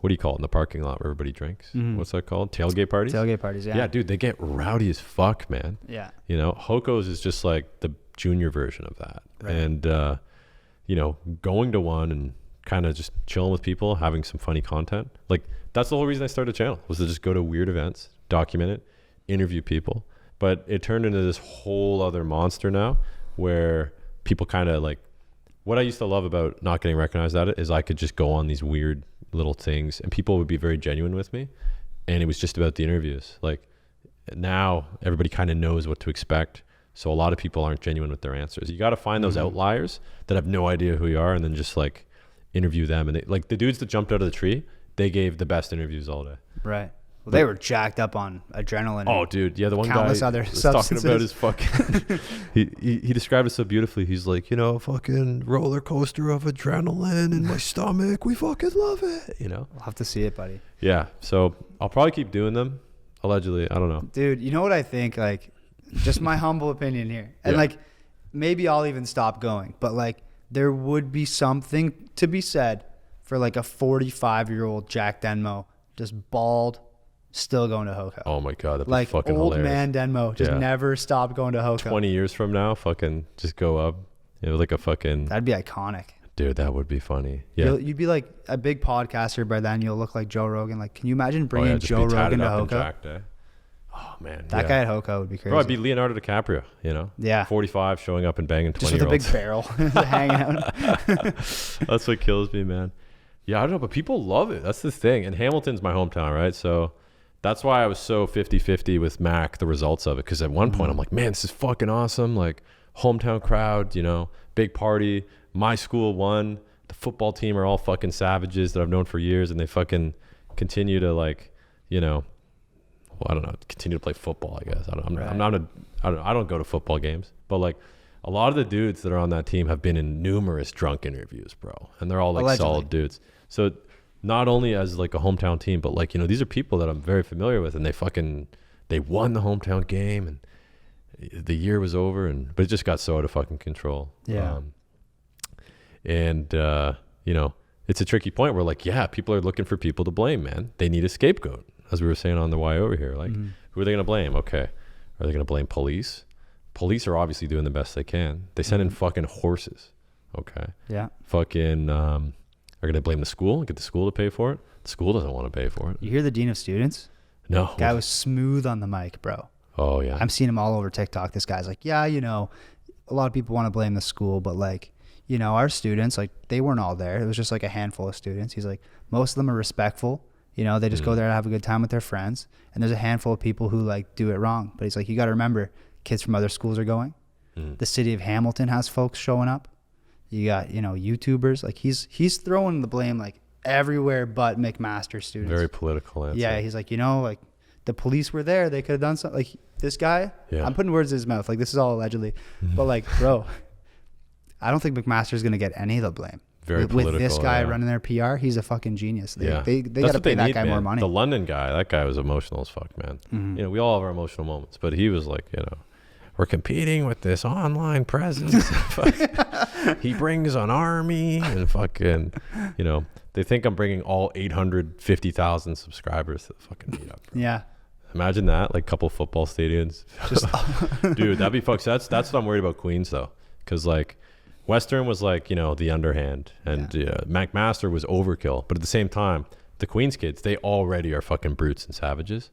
do you call it in the parking lot where everybody drinks? What's that called? Tailgate parties? Tailgate parties, yeah. Yeah, dude, they get rowdy as fuck, man. Yeah. Hoko's is just like the junior version of that. Right. And, going to one and kind of just chilling with people, having some funny content. Like, that's the whole reason I started a channel, was to just go to weird events, document it, interview people. But it turned into this whole other monster now where people kind of like, what I used to love about not getting recognized at it is I could just go on these weird little things and people would be very genuine with me. And it was just about the interviews. Like now everybody kind of knows what to expect. So a lot of people aren't genuine with their answers. You got to find those outliers that have no idea who you are and then just like interview them. And like the dudes that jumped out of the tree, they gave the best interviews all day. Right. Well, they were jacked up on adrenaline. Oh, dude. Yeah, the one guy countless other was substances. talking about his fucking... he described it so beautifully. He's like, fucking roller coaster of adrenaline in my stomach. We fucking love it, We'll have to see it, buddy. Yeah, so I'll probably keep doing them, allegedly. I don't know. Dude, you know what I think? Like, just my humble opinion here. And, like, maybe I'll even stop going. But, like, there would be something to be said for, like, a 45-year-old Jack Denmo, just bald, still going to Hoko. Oh my god, that'd be like fucking old hilarious. man Denmo just never stopped going to Hoko. 20 years from now, fucking just go up. Like a fucking... That'd be iconic. Dude, that would be funny. Yeah. You'd be like a big podcaster by then. You'll look like Joe Rogan. Like, can you imagine bringing just Joe be Rogan to tatted up and Hoko? jacked, eh? Oh man, That guy at Hoko would be crazy. Bro, I'd be Leonardo DiCaprio, Yeah. 45, showing up and banging just with a 20-year-olds. big barrel hanging out. That's what kills me, man. Yeah, I don't know, but people love it. That's the thing. And Hamilton's my hometown, right? So that's why I was so 50-50 with Mac, the results of it. Because at one point, I'm like, man, this is fucking awesome. Like, hometown crowd, big party. My school won. The football team are all fucking savages that I've known for years. And they fucking continue to, like, well, I don't know, continue to play football, I guess. I don't go to football games. But, like, a lot of the dudes that are on that team have been in numerous drunk interviews, bro. And they're all, like, Allegedly. solid dudes. So not only as, like, a hometown team, but, like, these are people that I'm very familiar with. And they won the hometown game. And the year was over. But it just got so out of fucking control. Yeah. It's a tricky point where, like, yeah, people are looking for people to blame, man. They need a scapegoat, as we were saying on the way over here. Like, who are they going to blame? Okay. Are they going to blame police? Police are obviously doing the best they can. They send in fucking horses. Okay. Yeah. Fucking, are going to blame the school? Get the school to pay for it? The school doesn't want to pay for it. You hear the dean of students? No. Guy was smooth on the mic, bro. Oh, yeah. I'm seeing him all over TikTok. This guy's like, yeah, a lot of people want to blame the school, but like, our students, like, they weren't all there. It was just like a handful of students. He's like, most of them are respectful. They just go there to have a good time with their friends. And there's a handful of people who, like, do it wrong. But he's like, you got to remember, kids from other schools are going. The city of Hamilton has folks showing up. You got, YouTubers. Like, he's throwing the blame, like, everywhere but McMaster students. Very political answer. Yeah, he's like, like, the police were there. They could have done something. Like, this guy, I'm putting words in his mouth. Like, this is all allegedly. But, like, bro, I don't think McMaster's going to get any of the blame. Very with political. this guy running their PR, he's a fucking genius. They got to pay that guy more money. The London guy, that guy was emotional as fuck, man. We all have our emotional moments, but he was like, we're competing with this online presence. He brings an army and fucking, they think I'm bringing all 850,000 subscribers to the fucking meetup. Bro. Yeah. Imagine that, like, couple football stadiums. Dude, that'd be fucked. That's what I'm worried about Queens, though. Because, like, Western was, like, the underhand. And McMaster was overkill. But at the same time, the Queens kids, they already are fucking brutes and savages.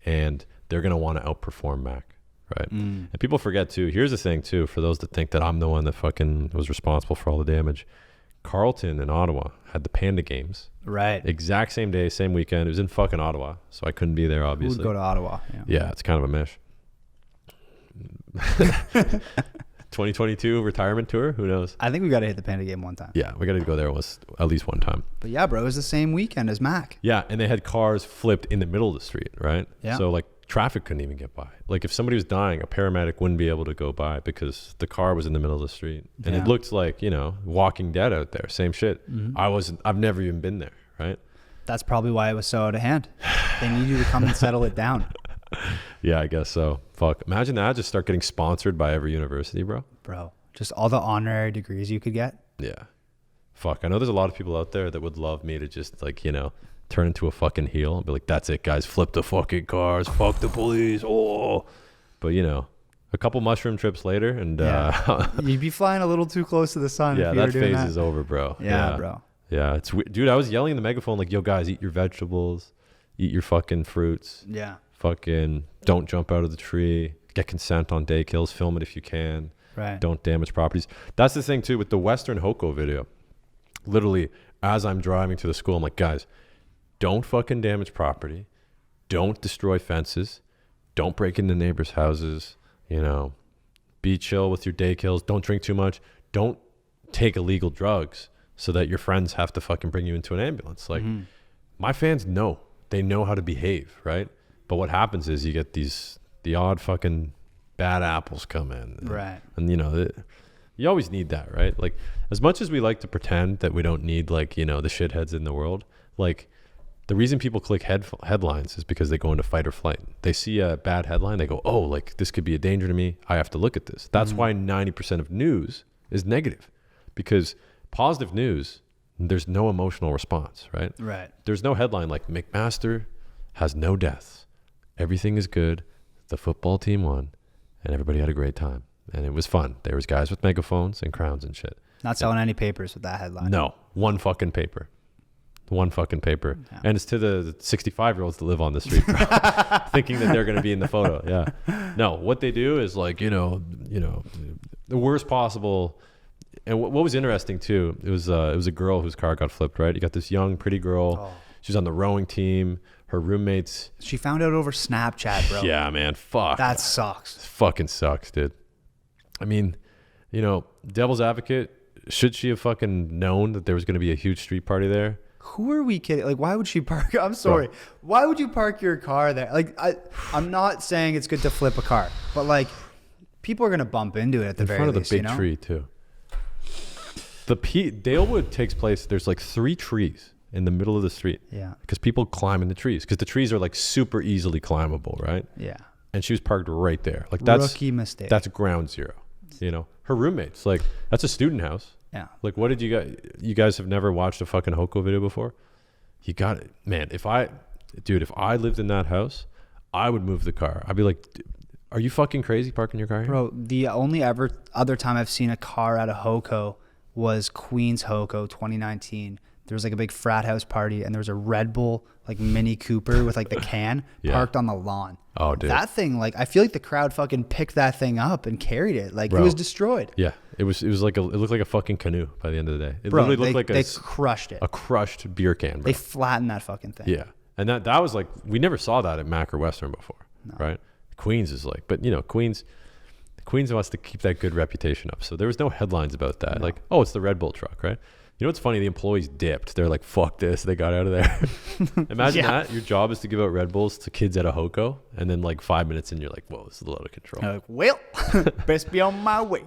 And they're going to want to outperform Mac. Right. And people forget, too. Here's the thing, too, for those that think that I'm the one that fucking was responsible for all the damage. Carleton and Ottawa had the Panda Games. Right. Exact same day, same weekend. It was in fucking Ottawa, so I couldn't be there, Who obviously. would go to Ottawa? Yeah, it's kind of a mish. 2022 retirement tour? Who knows? I think we got to hit the Panda Game one time. Yeah, we got to go there at least one time. But yeah, bro, it was the same weekend as Mac. Yeah, and they had cars flipped in the middle of the street, right? Yeah. So like traffic couldn't even get by. Like if somebody was dying, a paramedic wouldn't be able to go by because the car was in the middle of the street. And Yeah. it looked like, Walking Dead out there. Same shit. Mm-hmm. I've never even been there, right? That's probably why it was so out of hand. They need you to come and settle it down. Yeah, I guess so. Fuck. Imagine that. Just start getting sponsored by every university, bro. Bro, just all the honorary degrees you could get. Yeah. Fuck. I know there's a lot of people out there that would love me to just turn into a fucking heel and be like, that's it, guys. Flip the fucking cars. Fuck the police. Oh. But, a couple mushroom trips later and You'd be flying a little too close to the sun. yeah, if you were that doing phase that. is over, bro. Yeah, bro. Yeah, it's weird. Dude, I was yelling in the megaphone like, yo, guys, eat your vegetables. Eat your fucking fruits. Yeah. Fucking don't jump out of the tree. Get consent on day kills. Film it if you can. Right. Don't damage properties. That's the thing, too, with the Western Hoko video. Literally, as I'm driving to the school, I'm like, guys, don't fucking damage property. Don't destroy fences. Don't break into neighbors' houses. Be chill with your day kills. Don't drink too much. Don't take illegal drugs so that your friends have to fucking bring you into an ambulance. Like, my fans know. They know how to behave, right? But what happens is you get the odd fucking bad apples come in. Right. And, you always need that, right? Like, as much as we like to pretend that we don't need, the shitheads in the world, the reason people click headlines is because they go into fight or flight. They see a bad headline, they go, oh, this could be a danger to me. I have to look at this. That's why 90% of news is negative, because positive news, there's no emotional response, right? Right. There's no headline like McMaster has no deaths. Everything is good. The football team won and everybody had a great time. And it was fun. There was guys with megaphones and crowns and shit. Not selling any papers with that headline. No, one fucking paper. Yeah. And it's to the 65-year-olds that live on the street, bro, thinking that they're going to be in the photo. Yeah. No, what they do is the worst possible. And what was interesting too, it was a girl whose car got flipped, right? You got this young, pretty girl. Oh. She's on the rowing team. Her roommates. She found out over Snapchat, bro. Yeah, man. Fuck. That sucks. It fucking sucks, dude. I mean, devil's advocate, should she have fucking known that there was going to be a huge street party there? Who are we kidding? Like, why would she park? I'm sorry. Bro. Why would you park your car there? Like, I'm not saying it's good to flip a car, but people are going to bump into it at the very least. In front of the big tree, too. Dalewood takes place, there's 3 trees in the middle of the street. Yeah. Because people climb in the trees. Because the trees are super easily climbable, right? Yeah. And she was parked right there. That's rookie mistake. That's ground zero. Her roommates, that's a student house. Yeah. What did you guys have never watched a fucking Hoko video before? You got it. Man, if I lived in that house, I would move the car. I'd be like, are you fucking crazy parking your car here? Bro, the only other time I've seen a car at a Hoko was Queens Hoko 2019. There was a big frat house party and there was a Red Bull Mini Cooper with the can parked on the lawn. Oh, dude. That thing, I feel like the crowd fucking picked that thing up and carried it. It was destroyed. Yeah. It looked like a fucking canoe by the end of the day. It Bro, literally looked they crushed it. A crushed beer can, bro. They flattened that fucking thing. Yeah. And that was we never saw that at Mac or Western before, right? Queens is but Queens wants to keep that good reputation up. So there was no headlines about that. No. Oh, it's the Red Bull truck, right? You know what's funny? The employees dipped. They're like, fuck this. They got out of there. Imagine that. Your job is to give out Red Bulls to kids at a Hoko. And then 5 minutes in, you're like, whoa, this is a lot of control. You're well, best be on my way.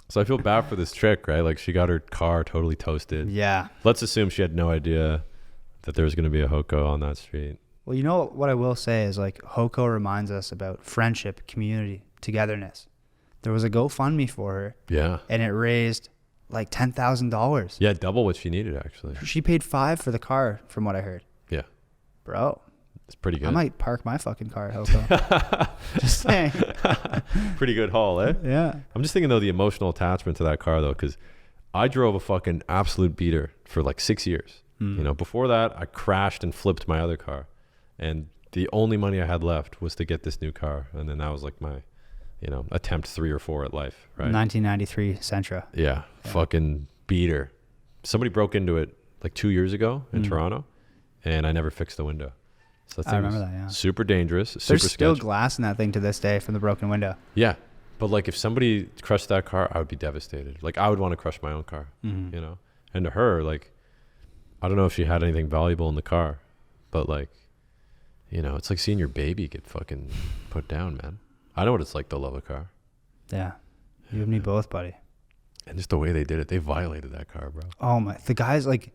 So I feel bad for this chick, right? She got her car totally toasted. Yeah. Let's assume she had no idea that there was going to be a Hoko on that street. Well, you know what I will say is Hoko reminds us about friendship, community, togetherness. There was a GoFundMe for her. Yeah. And it raised $10,000. Yeah, double what she needed, actually. She paid $5,000 for the car, from what I heard. Yeah. Bro. It's pretty good. I might park my fucking car at Hoko. Just saying. Pretty good haul, eh? Yeah. I'm just thinking, though, the emotional attachment to that car, though, because I drove a fucking absolute beater for 6 years. Before that, I crashed and flipped my other car. And the only money I had left was to get this new car. And then that was my attempt 3 or 4 at life, right? 1993 Sentra. Yeah. Fucking beater. somebody broke into it like 2 years ago in Toronto, and I never fixed the window. So that I thing remember was that, yeah. super dangerous, super There's still sketchy. glass in that thing to this day from the broken window. Yeah. But like if somebody crushed that car, I would be devastated. Like I would want to crush my own car, you know? And to her, like, I don't know if she had anything valuable in the car, but like, you know, it's like seeing your baby get fucking put down, man. I know what it's like to love a car. Yeah. You and me both, buddy. And just the way they did it, they violated that car, bro. Oh my, the guys, like,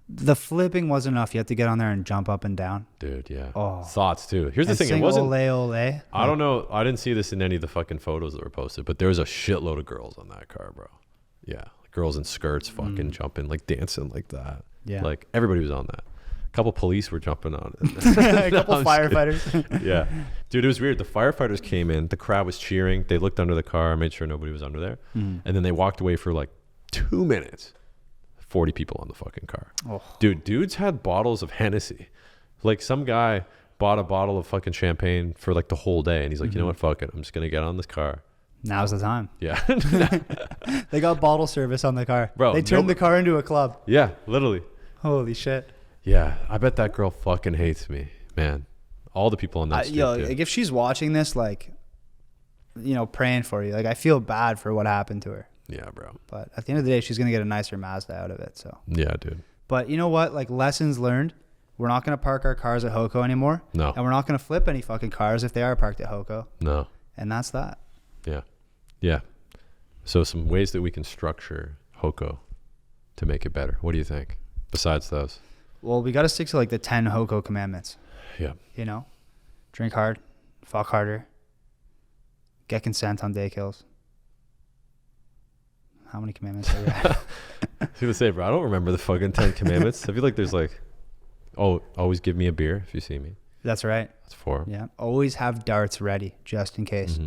the flipping wasn't enough. You had to get on there and jump up and down. Dude, yeah. Oh. Thoughts too. Here's the And thing, it sing wasn't Ole Ole. I don't know. I didn't see this in any of the fucking photos that were posted, but there was a shitload of girls on that car, bro. Yeah. Girls in skirts fucking jumping, like dancing like that. Yeah. Like everybody was on that. A couple police were jumping on it. A couple I'm firefighters. Yeah. Dude, it was weird. The firefighters came in, the crowd was cheering. They looked under the car, made sure nobody was under there. And then they walked away for like 2 minutes. 40 people on the fucking car. Oh. Dude, dudes had bottles of Hennessy. Like some guy bought a bottle of fucking champagne for like the whole day. And he's like, you know what? Fuck it. I'm just going to get on this car. Now's the time. Yeah. They got bottle service on the car. Bro, they turned the car into a club. Yeah, literally. Holy shit. Yeah. I bet that girl fucking hates me, man. All the people on that street. Yo, do. like if she's watching this, like, you know, praying for you. Like, I feel bad for what happened to her. Yeah, bro. But at the end of the day, she's going to get a nicer Mazda out of it. So. Yeah, dude. But you know what? Like, lessons learned. We're not going to park our cars at Hoko anymore. No. And we're not going to flip any fucking cars if they are parked at Hoko. No. And that's that. Yeah. Yeah. So some ways that we can structure Hoko to make it better. What do you think? Besides those? Well, we got to stick to like the 10 Hoko commandments. Yeah. You know? Drink hard. Fuck harder. Get consent on day kills. How many commandments are there? I was gonna say, bro, I don't remember the fucking 10 commandments. I feel like there's like, oh, always give me a beer if you see me. That's right. That's 4. Yeah. Always have darts ready just in case.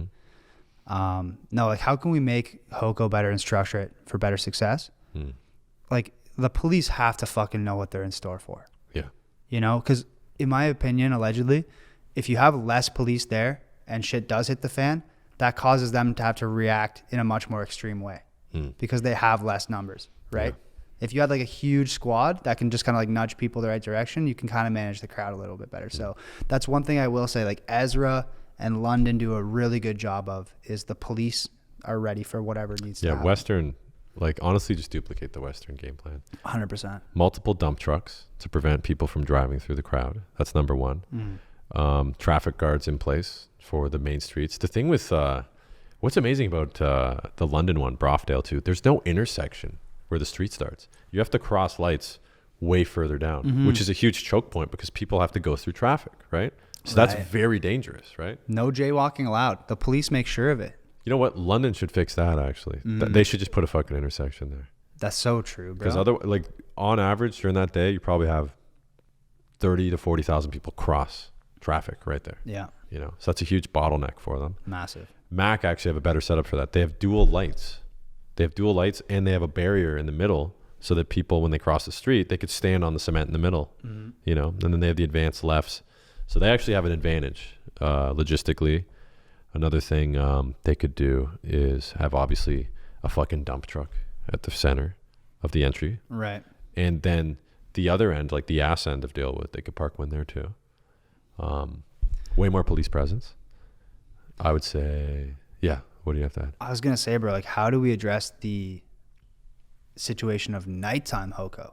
No, like how can we make Hoko better and structure it for better success? Like the police have to fucking know what they're in store for. Yeah. You know, because in my opinion, allegedly, if you have less police there and shit does hit the fan, that causes them to have to react in a much more extreme way because they have less numbers, right? Yeah. If you had like a huge squad that can just kind of like nudge people the right direction, you can kind of manage the crowd a little bit better. So that's one thing I will say, like Ezra and London do a really good job of is the police are ready for whatever needs to happen. Yeah, Western, like honestly just duplicate the Western game plan. 100%. Multiple dump trucks to prevent people from driving through the crowd. That's number 1. Traffic guards in place for the main streets. The thing with what's amazing about the London one, Brofdale too, there's no intersection where the street starts. You have to cross lights way further down, which is a huge choke point because people have to go through traffic, right? So that's very dangerous, right? No jaywalking allowed. The police make sure of it. You know what? London should fix that actually. They should just put a fucking intersection there. That's so true, bro. Because otherwise, like on average during that day, you probably have 30 to 40,000 people cross traffic right there. Yeah. You know, so that's a huge bottleneck for them. Massive. Mac actually have a better setup for that. They have dual lights. And they have a barrier in the middle so that people, when they cross the street, they could stand on the cement in the middle, you know, and then they have the advanced lefts. So they actually have an advantage logistically. Another thing they could do is have obviously a fucking dump truck at the center of the entry. Right. And then the other end, like the ass end of Dalewood, they could park one there too. Way more police presence. I would say, yeah. What do you have to add? I was going to say, bro, like how do we address the situation of nighttime Hoko?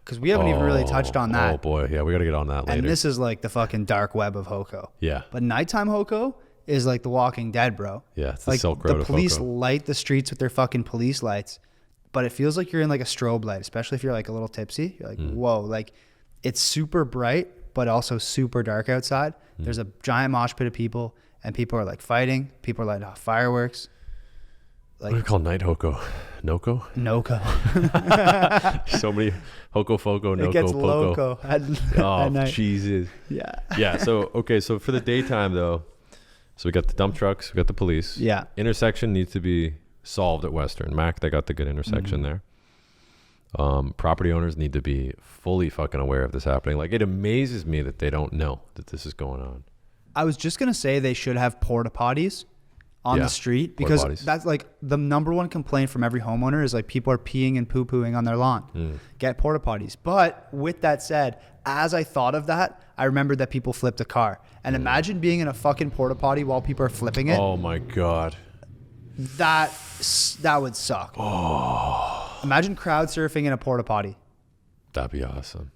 Because we haven't even really touched on that. Oh boy. Yeah. We got to get on that later. And this is like the fucking dark web of Hoko. Yeah. But nighttime Hoko is like the Walking Dead, bro. Yeah. It's the like Silk Road the of police Hoko. light the streets with their fucking police lights, but it feels like you're in like a strobe light, especially if you're like a little tipsy. You're like, whoa, like it's super bright, but also super dark outside. There's a giant mosh pit of people and people are like fighting. People are lighting off fireworks. Like, what do you call night Hoko? Noko? Noko. So many Hoko Foko, Noko, It gets Poko. loco at night. Jesus. Yeah. Yeah. So, okay. So for the daytime though, so we got the dump trucks, we got the police. Yeah. Intersection needs to be solved at Western. Mac, they got the good intersection there. Property owners need to be fully fucking aware of this happening. Like it amazes me that they don't know that this is going on. I was just going to say they should have porta potties on Yeah. the street Porta because potties. that's like the number one complaint from every homeowner is like people are peeing and poo-pooing on their lawn. Get porta potties. But with that said, as I thought of that, I remembered that people flipped a car. And imagine being in a fucking porta potty while people are flipping it. Oh my God. That would suck. Oh. Imagine crowd surfing in a porta potty. That'd be awesome.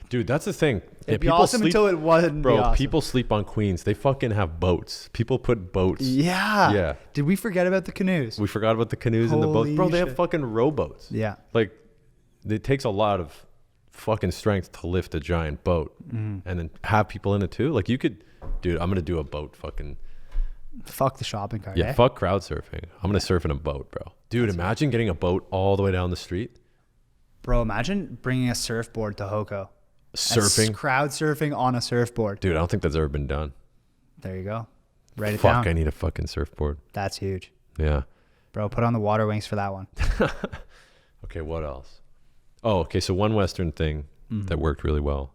Dude, that's the thing. It'd be awesome until it wouldn't Bro, be awesome. people sleep on Queens. They fucking have boats. People put boats. Yeah. Yeah. Did we forget about the canoes? We forgot about the canoes and the boats. Holy Bro, they have shit. fucking rowboats. Yeah. Like, it takes a lot of fucking strength to lift a giant boat and then have people in it too. Like, you could, dude, I'm going to do a boat fucking. Fuck the shopping cart. Yeah, eh? fuck crowd surfing. I'm going to surf in a boat, bro. Dude, imagine getting a boat all the way down the street. Bro, imagine bringing a surfboard to Hoko. Surfing. Crowd surfing on a surfboard. Dude, I don't think that's ever been done. There you go. Write it Fuck, down. I need a fucking surfboard. That's huge. Yeah. Bro, put on the water wings for that one. Okay, what else? Oh, okay. So one Western thing that worked really well.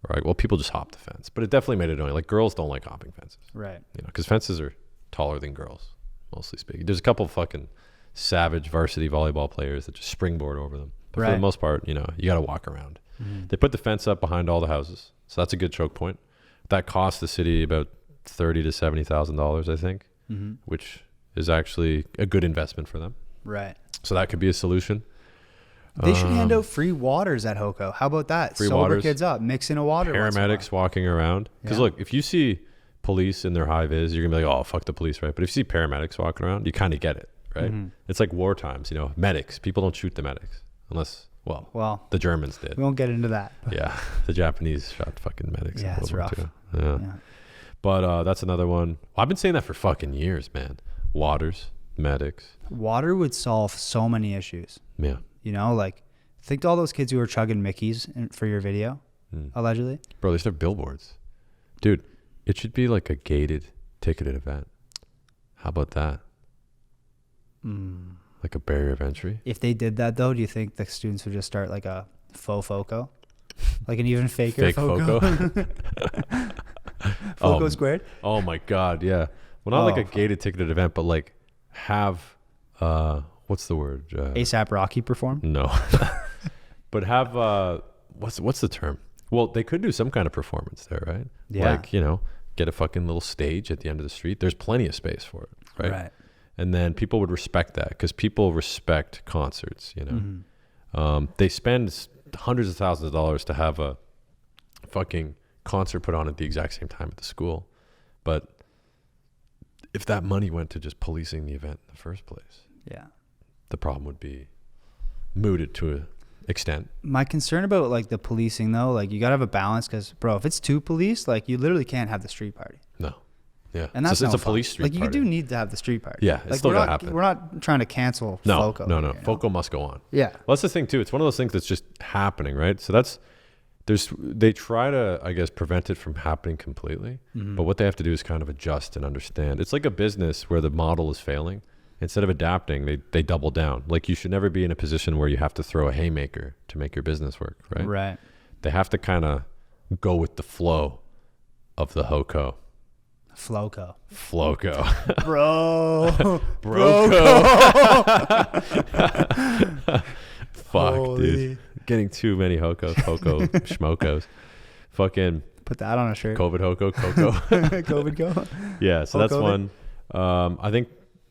Right. Well, people just hop the fence, but it definitely made it annoying. Like, girls don't like hopping fences, Right. you know, because fences are taller than girls, mostly speaking. There's a couple of fucking savage varsity volleyball players that just springboard over them. But for the Right. most part, you know, you got to walk around. They put the fence up behind all the houses, so that's a good choke point. That cost the city about $30,000 to $70,000, I think, which is actually a good investment for them. Right. So that could be a solution. They should hand out free waters at Hoko. How about that? Free Sober waters. kids up. Mix in a water. once in a Paramedics walking around. Because Yeah. look, if you see police in their high vis, you're gonna be like, oh, fuck the police, right? But if you see paramedics walking around, you kind of get it, right? It's like war times, you know. Medics, people don't shoot the medics unless, well, Well, the Germans did. we won't get into that. Yeah, the Japanese shot fucking medics. in Yeah, it's World War rough. II. Yeah. Yeah. But that's another one. Well, I've been saying that for fucking years, man. Waters, medics. Water would solve so many issues. Yeah. You know, like think to all those kids who were chugging Mickeys for your video, allegedly. Bro, they should have billboards. Dude, it should be like a gated, ticketed event. How about that? Like a barrier of entry? If they did that, though, do you think the students would just start like a faux FOCO? Like an even faker Fake FOCO? FOCO? FOCO squared? Oh my God, yeah. Well, not like a fuck. gated, ticketed event, but like have, what's the word? ASAP Rocky perform? No. But have, what's the term? Well, they could do some kind of performance there, right? Yeah. Like, you know, get a fucking little stage at the end of the street. There's plenty of space for it, right? Right. And then people would respect that because people respect concerts, you know. They spend hundreds of thousands of dollars to have a fucking concert put on at the exact same time at the school. But if that money went to just policing the event in the first place, Yeah. the problem would be mooted to an extent. My concern about like the policing though, like you gotta have a balance because, bro, if it's too police, like you literally can't have the street party. No. Yeah. And that's it's no a fun. police street Like you party. do need to have the street party. Yeah, it's like still we're gotta not, happen. We're not trying to cancel No, FOCO. no. you know? FOCO must go on. Yeah. Well, that's the thing too. It's one of those things that's just happening, right? So they try to, I guess, prevent it from happening completely. But what they have to do is kind of adjust and understand. It's like a business where the model is failing. Instead of adapting, they double down. Like you should never be in a position where you have to throw a haymaker to make your business work, right? Right. They have to kind of go with the flow of the HOCO. FLOCO. Floco. Bro. Fuck, Holy. dude. Getting too many HOCOs, FOCO, schmokos. Fucking Put that on a shirt. COVID HOCO, Coco. COVID go. Yeah, so that's COVID. one. I think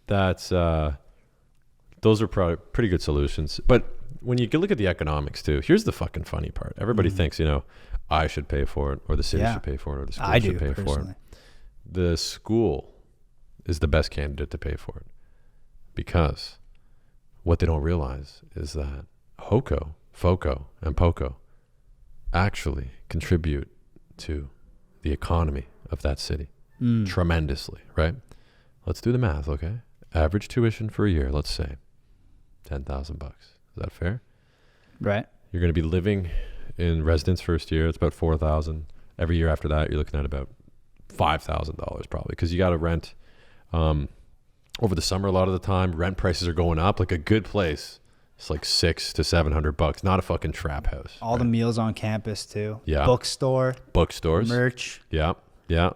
that's those are probably pretty good solutions. But when you look at the economics too, here's the fucking funny part. Everybody thinks, you know, I should pay for it, or the city Yeah. should pay for it, or the school I should do pay for it. personally. The school is the best candidate to pay for it, because what they don't realize is that HOCO, FOCO, and POCO actually contribute to the economy of that city tremendously, right? Let's do the math, okay? Average tuition for a year, let's say $10,000. Is that fair? Right. You're going to be living in residence first year. It's about $4,000. Every year after that, you're looking at about $5,000 probably, because you got to rent over the summer. A lot of the time, rent prices are going up. Like a good place, it's like $600 to $700. Not a fucking trap house. All the meals on campus too. Yeah. Bookstore. bookstores. Merch. Yeah, yeah.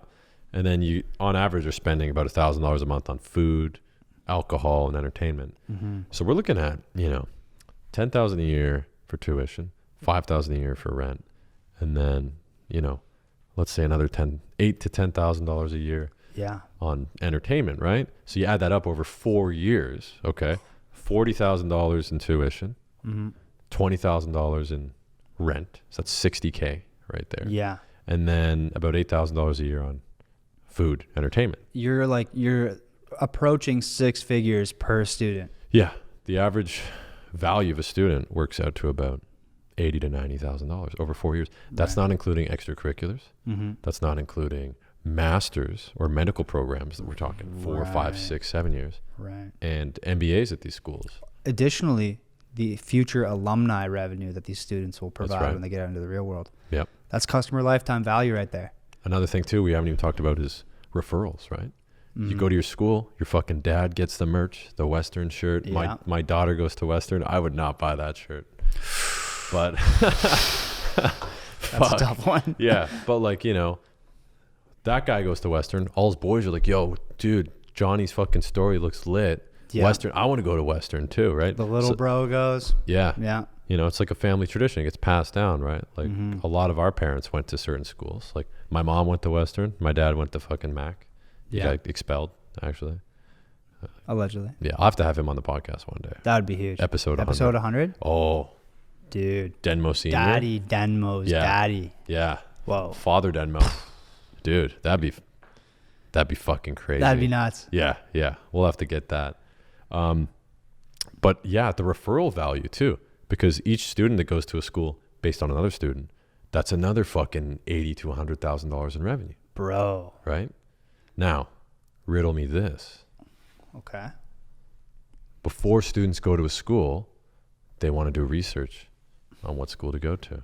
And then you, on average, are spending about $1,000 a month on food, alcohol, and entertainment. So we're looking at, $10,000 a year for tuition, $5,000 a year for rent, and then, let's say another $8,000 to $10,000 a year on entertainment, right? So you add that up over 4 years, okay? $40,000 in tuition, $20,000 in rent. So that's $60K right there. Yeah. And then about $8,000 a year on food, entertainment. You're approaching 6 figures per student. Yeah. The average value of a student works out to about $80,000 to $90,000 over 4 years. That's not including extracurriculars. That's not including masters or medical programs that we're talking 4, 5, 6, 7 years. Right. And MBAs at these schools. Additionally, the future alumni revenue that these students will provide when they get out into the real world. Yep. That's customer lifetime value right there. Another thing too we haven't even talked about is referrals, right? You go to your school, your fucking dad gets the merch, the Western shirt. Yeah. My daughter goes to Western. I would not buy that shirt. But That's a tough one. Yeah, but that guy goes to Western. All his boys are like, yo, dude, Johnny's fucking story looks lit. Yeah. Western, I want to go to Western too, right? The little bro goes. Yeah. Yeah. It's like a family tradition. It gets passed down, right? Like a lot of our parents went to certain schools. Like my mom went to Western. My dad went to fucking Mac. He got expelled, actually. Allegedly. Yeah, I'll have to have him on the podcast one day. That would be huge. Episode 100? Oh, dude. Denmo Senior. Daddy Denmo's daddy. Yeah. Whoa. Father Denmo. Dude, that'd be fucking crazy. That'd be nuts. Yeah. We'll have to get that. But yeah, the referral value too, because each student that goes to a school based on another student, that's another fucking $80,000 to $100,000 in revenue. Bro. Right? Now, riddle me this. Okay. Before students go to a school, they want to do research on what school to go to.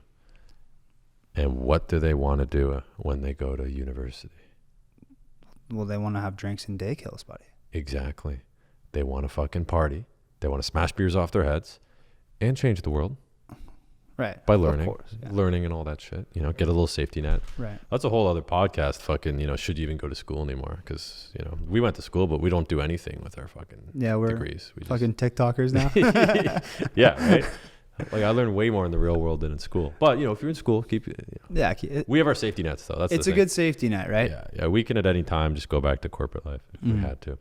And what do they want to do when they go to university? Well, they want to have drinks and day kills, buddy. Exactly. They want to fucking party. They want to smash beers off their heads and change the world. Right. By learning. Of course, yeah. Learning and all that shit. Get a little safety net. Right. That's a whole other podcast, fucking, should you even go to school anymore? Because, we went to school, but we don't do anything with our fucking we're degrees. We fucking TikTokers now. Yeah, right? Like, I learned way more in the real world than in school. But, if you're in school, keep it. We have our safety nets, though. It's a good safety net, right? Yeah. We can at any time just go back to corporate life if we had to.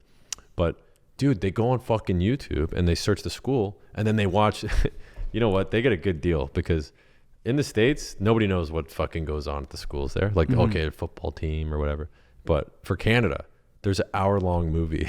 But, dude, they go on fucking YouTube and they search the school and then they watch. You know what? They get a good deal because in the States, nobody knows what fucking goes on at the schools there. Like, okay, a football team or whatever. But for Canada, there's an hour-long movie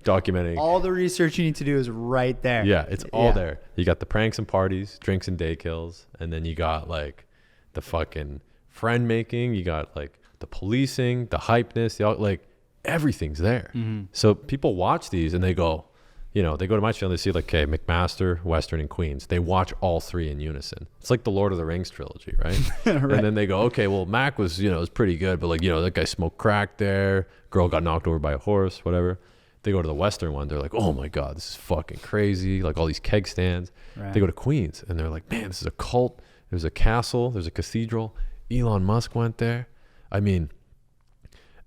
documenting. All the research you need to do is right there. Yeah, it's all there. You got the pranks and parties, drinks and day kills, and then you got like the fucking friend making. You got like the policing, the hypeness, like everything's there. So people watch these and they go, they go to my channel, they see like, okay, McMaster, Western, and Queens. They watch all three in unison. It's like the Lord of the Rings trilogy, right? And then they go, okay, well, Mac was, was pretty good, but like, that guy smoked crack there. Girl got knocked over by a horse, whatever. They go to the Western one. They're like, oh my God, this is fucking crazy. Like all these keg stands. Right. They go to Queens and they're like, man, this is a cult. There's a castle. There's a cathedral. Elon Musk went there. I mean,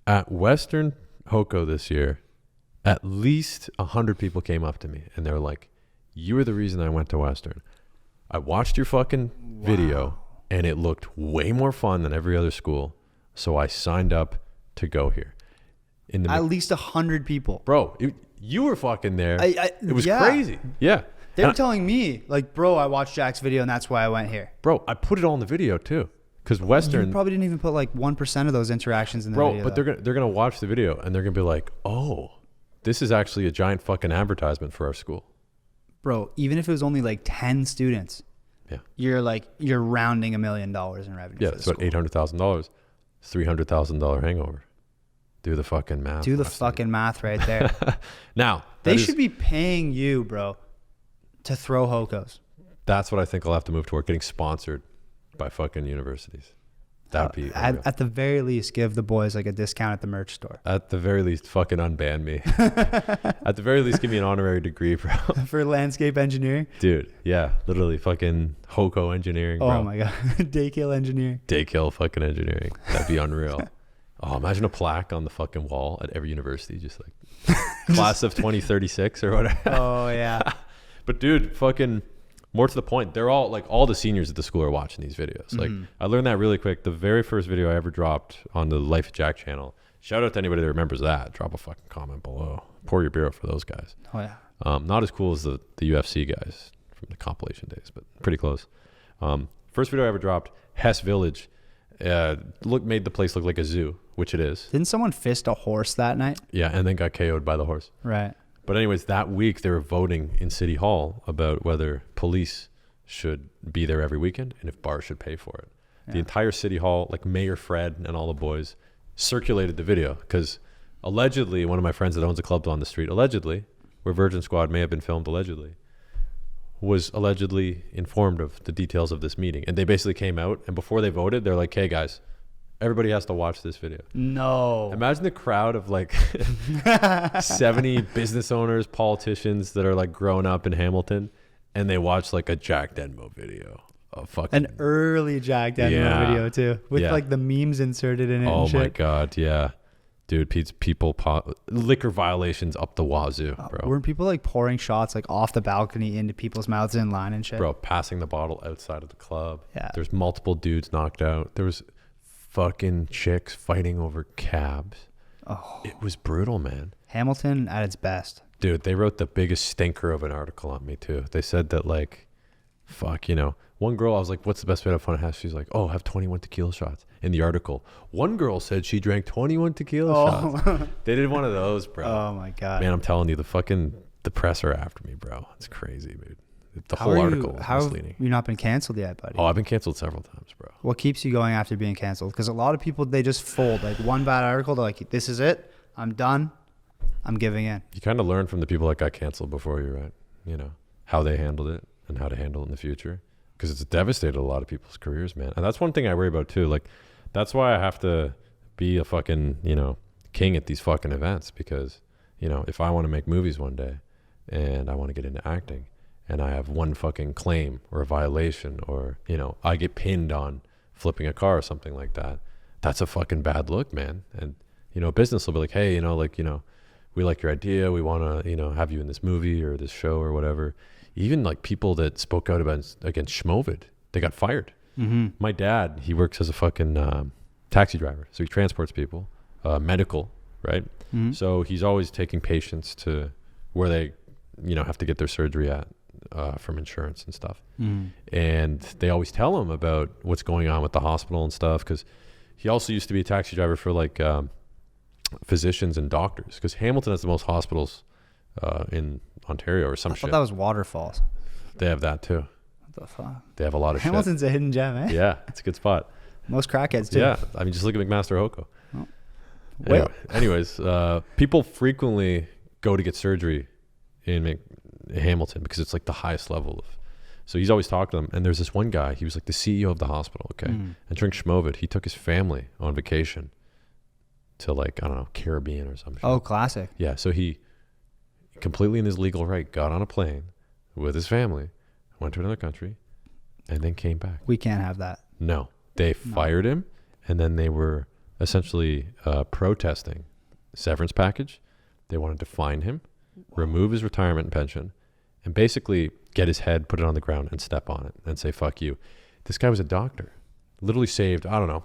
at Western Hoko this year, at least 100 people came up to me and they were like, you were the reason I went to Western. I watched your fucking video and it looked way more fun than every other school. So I signed up to go here. At least 100 people. Bro, you were fucking there. It was yeah. crazy. Yeah. They were telling me, like, bro, I watched Jack's video and that's why I went here. Bro, I put it all in the video too. Because Western. You probably didn't even put like 1% of those interactions in the video. Bro, but they're gonna watch the video and they're gonna be like, oh, this is actually a giant fucking advertisement for our school. Bro, even if it was only like 10 students, you're rounding $1 million in revenue. Yeah, it's about $800,000, $300,000 hangover. Do the fucking math. Do the fucking math right there. Now, they should be paying you, bro, to throw Hokos. That's what I think I'll have to move toward, getting sponsored by fucking universities. That would be at the very least, give the boys like a discount at the merch store. At the very least, fucking unban me. At the very least, give me an honorary degree, bro. For landscape engineering? Dude, yeah. Literally fucking Hoko engineering, bro. Oh my God. Daykill engineering. Daykill fucking engineering. That'd be unreal. Oh, imagine a plaque on the fucking wall at every university, just like class of 2036 or whatever. Oh yeah. But dude, fucking more to the point, they're all like, all the seniors at the school are watching these videos. Like I learned that really quick. The very first video I ever dropped on the Life of Jack channel, shout out to anybody that remembers that. Drop a fucking comment below. Pour your beer out for those guys. Oh yeah. Not as cool as the UFC guys from the compilation days, but pretty close. First video I ever dropped, Hess Village, made the place look like a zoo, which it is. Didn't someone fist a horse that night? Yeah, and then got KO'd by the horse. Right. But anyways, that week they were voting in City Hall about whether police should be there every weekend and if bars should pay for it. Yeah. The entire City Hall, like Mayor Fred and all the boys, circulated the video because allegedly one of my friends that owns a club on the street, allegedly, where Virgin Squad may have been filmed allegedly, was allegedly informed of the details of this meeting. And they basically came out, and before they voted, they're like, hey guys, everybody has to watch this video. No. Imagine the crowd of like 70 business owners, politicians that are like grown up in Hamilton, and they watch like a Jack Denmo video. An early Jack Denmo video too, with like the memes inserted in it. Oh and shit. My God, yeah. Dude, liquor violations up the wazoo, bro. Weren't people like pouring shots like off the balcony into people's mouths in line and shit? Bro, passing the bottle outside of the club. Yeah. There's multiple dudes knocked out. There was fucking chicks fighting over cabs. Oh. It was brutal, man. Hamilton at its best. Dude, they wrote the biggest stinker of an article on me too. They said that like, fuck, one girl, I was like, what's the best way to have fun at House? She's like, oh, have 21 tequila shots. In the article, one girl said she drank 21 tequila shots. They did one of those, bro. Oh my God. Man, I'm telling you, the press are after me, bro. It's crazy, dude. The whole article is misleading. Have you not been canceled yet, buddy? Oh, I've been canceled several times, bro. What keeps you going after being canceled? Because a lot of people, they just fold. Like one bad article, they're like, this is it. I'm done. I'm giving in. You kind of learn from the people that got canceled before you, right? How they handled it and how to handle it in the future. Because it's devastated a lot of people's careers, man. And that's one thing I worry about too. Like, that's why I have to be a fucking, king at these fucking events. Because, if I want to make movies one day and I want to get into acting and I have one fucking claim or a violation or, I get pinned on flipping a car or something like that, that's a fucking bad look, man. And, business will be like, hey, we like your idea. We want to, have you in this movie or this show or whatever. Even like people that spoke out against Schmovid, they got fired. Mm-hmm. My dad, he works as a fucking taxi driver. So he transports people, medical, right? Mm-hmm. So he's always taking patients to where they, have to get their surgery at from insurance and stuff. Mm-hmm. And they always tell him about what's going on with the hospital and stuff. Cause he also used to be a taxi driver for like physicians and doctors. Cause Hamilton has the most hospitals in Ontario or some shit. I thought that was Waterfalls. They have that too. What the fuck? They have a lot of Hamilton's shit. a hidden gem, eh? Yeah, it's a good spot. Most crackheads too. Yeah, I mean, just look at McMaster Hoko. Oh. Anyways, people frequently go to get surgery in Hamilton because it's like the highest level of. So he's always talking to them. And there's this one guy, he was like the CEO of the hospital, okay? And during Schmovid, he took his family on vacation to like, I don't know, Caribbean or some shit. Oh, classic. Yeah, so he completely in his legal right got on a plane with his family, went to another country, and then came back. We can't have that. No, they fired him, and then they were essentially protesting severance package. They wanted to fine him, remove his retirement pension, and basically get his head, put it on the ground, and step on it and say, fuck you. This guy was a doctor. Literally saved, I don't know,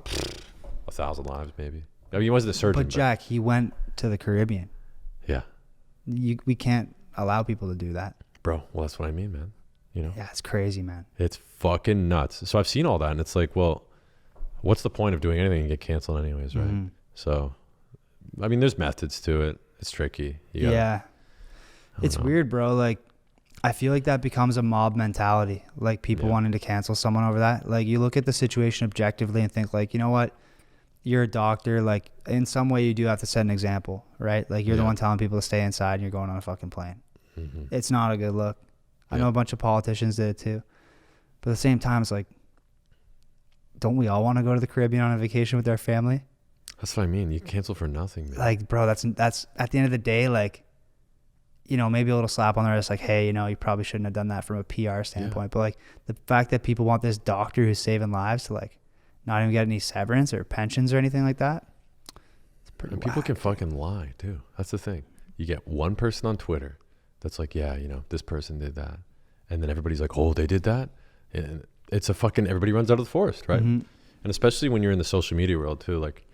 1,000 lives maybe. I mean, he wasn't a surgeon. But Jack, he went to the Caribbean. Yeah. We can't allow people to do that. Bro, well, that's what I mean, man. Yeah, it's crazy, man. It's fucking nuts. So I've seen all that, and it's like, well, what's the point of doing anything and get canceled anyways, right? Mm-hmm. So, I mean, there's methods to it. It's tricky. It's weird, bro. Like, I feel like that becomes a mob mentality. Like, people wanting to cancel someone over that. Like, you look at the situation objectively and think, like, you know what? You're a doctor. Like, in some way, you do have to set an example, right? Like, you're the one telling people to stay inside and you're going on a fucking plane. Mm-hmm. It's not a good look. I know a bunch of politicians did it too. But at the same time, it's like, don't we all want to go to the Caribbean on a vacation with our family? That's what I mean. You cancel for nothing, man. Like, bro, that's at the end of the day, like, maybe a little slap on the wrist, like, hey, you probably shouldn't have done that from a PR standpoint. But like, the fact that people want this doctor who's saving lives to like not even get any severance or pensions or anything like that, And people can fucking lie too. That's the thing. You get one person on Twitter that's like, yeah, you know, this person did that. And then everybody's like, oh, they did that? And it's a fucking, everybody runs out of the forest, right? And especially when you're in the social media world too, like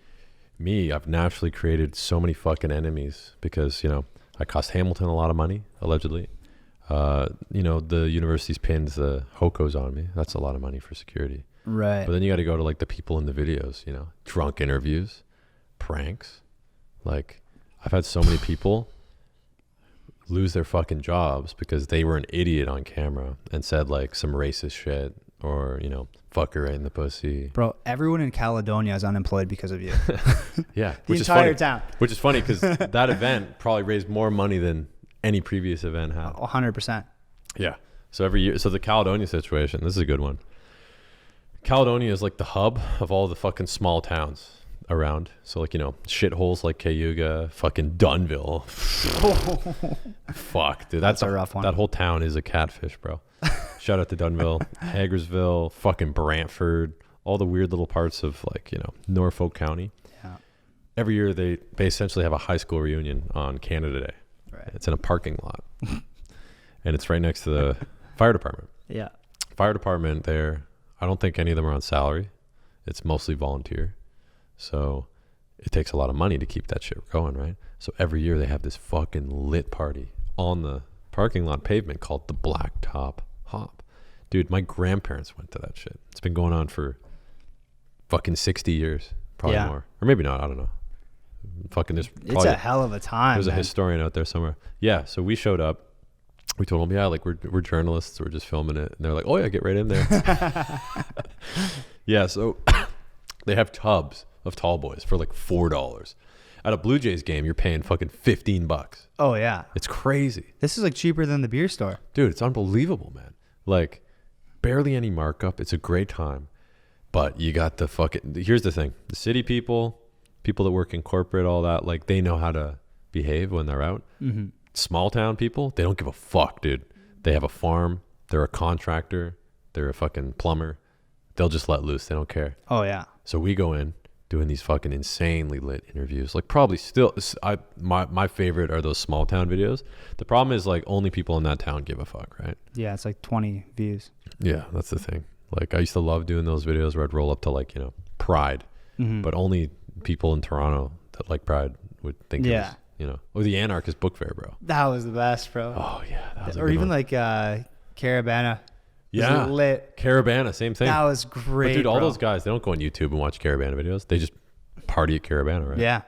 me, I've naturally created so many fucking enemies because, you know, I cost Hamilton a lot of money, allegedly. You know, the university's pinned the Hokos on me. That's a lot of money for security. Right. But then you got to go to like the people in the videos, you know, drunk interviews, pranks. Like I've had so many people lose their fucking jobs because they were an idiot on camera and said like some racist shit or, you know, fuck her right in the pussy. Bro, everyone in Caledonia is unemployed because of you. Yeah. The entire town. Which is funny because that event probably raised more money than any previous event had. 100%. Yeah. So every year, so the Caledonia situation, this is a good one. Caledonia is like the hub of all the fucking small towns around. So like, you know, shitholes like Cayuga, fucking Dunnville. Fuck, dude. That's a rough one. That whole town is a catfish, bro. Shout out to Dunnville, Hagersville, fucking Brantford, all the weird little parts of like, you know, Norfolk County. Yeah. Every year they essentially have a high school reunion on Canada Day. Right. It's in a parking lot. And it's right next to the fire department. Yeah. Fire department there, I don't think any of them are on salary. It's mostly volunteer. So it takes a lot of money to keep that shit going, right? So every year they have this fucking lit party on the parking lot pavement called the Blacktop Hop. Dude, my grandparents went to that shit. It's been going on for fucking 60 years, probably more. Or maybe not, I don't know. Fucking there's probably, it's a hell of a time. There's man. a historian out there somewhere. Yeah, so we showed up. We told them, yeah, like we're journalists. We're just filming it. And they're like, oh yeah, get right in there. Yeah, so they have tubs of tall boys for like $4. At a Blue Jays game, you're paying fucking $15. Oh yeah. It's crazy. This is like cheaper than the beer store. Dude, it's unbelievable, man. Like barely any markup. It's a great time. But you got the fucking, here's the thing. The city people that work in corporate, all that, like they know how to behave when they're out. Mm-hmm. Small town people, they don't give a fuck, dude. They have a farm. They're a contractor. They're a fucking plumber. They'll just let loose. They don't care. Oh yeah. So we go in doing these fucking insanely lit interviews. Like probably still, my favorite are those small town videos. The problem is like only people in that town give a fuck, right? Yeah, it's like 20 views. Yeah, that's the thing. Like I used to love doing those videos where I'd roll up to like, you know, Pride, but only people in Toronto that like Pride would think it was, you know, or the Anarchist Book Fair, bro. That was the best, bro. Oh yeah, that was a or good even one. like Caravana. Yeah, lit. Caravana, same thing. That was great. But dude, all bro. those guys, they don't go on YouTube and watch Caravana videos. They just party at Caravana, right? Yeah,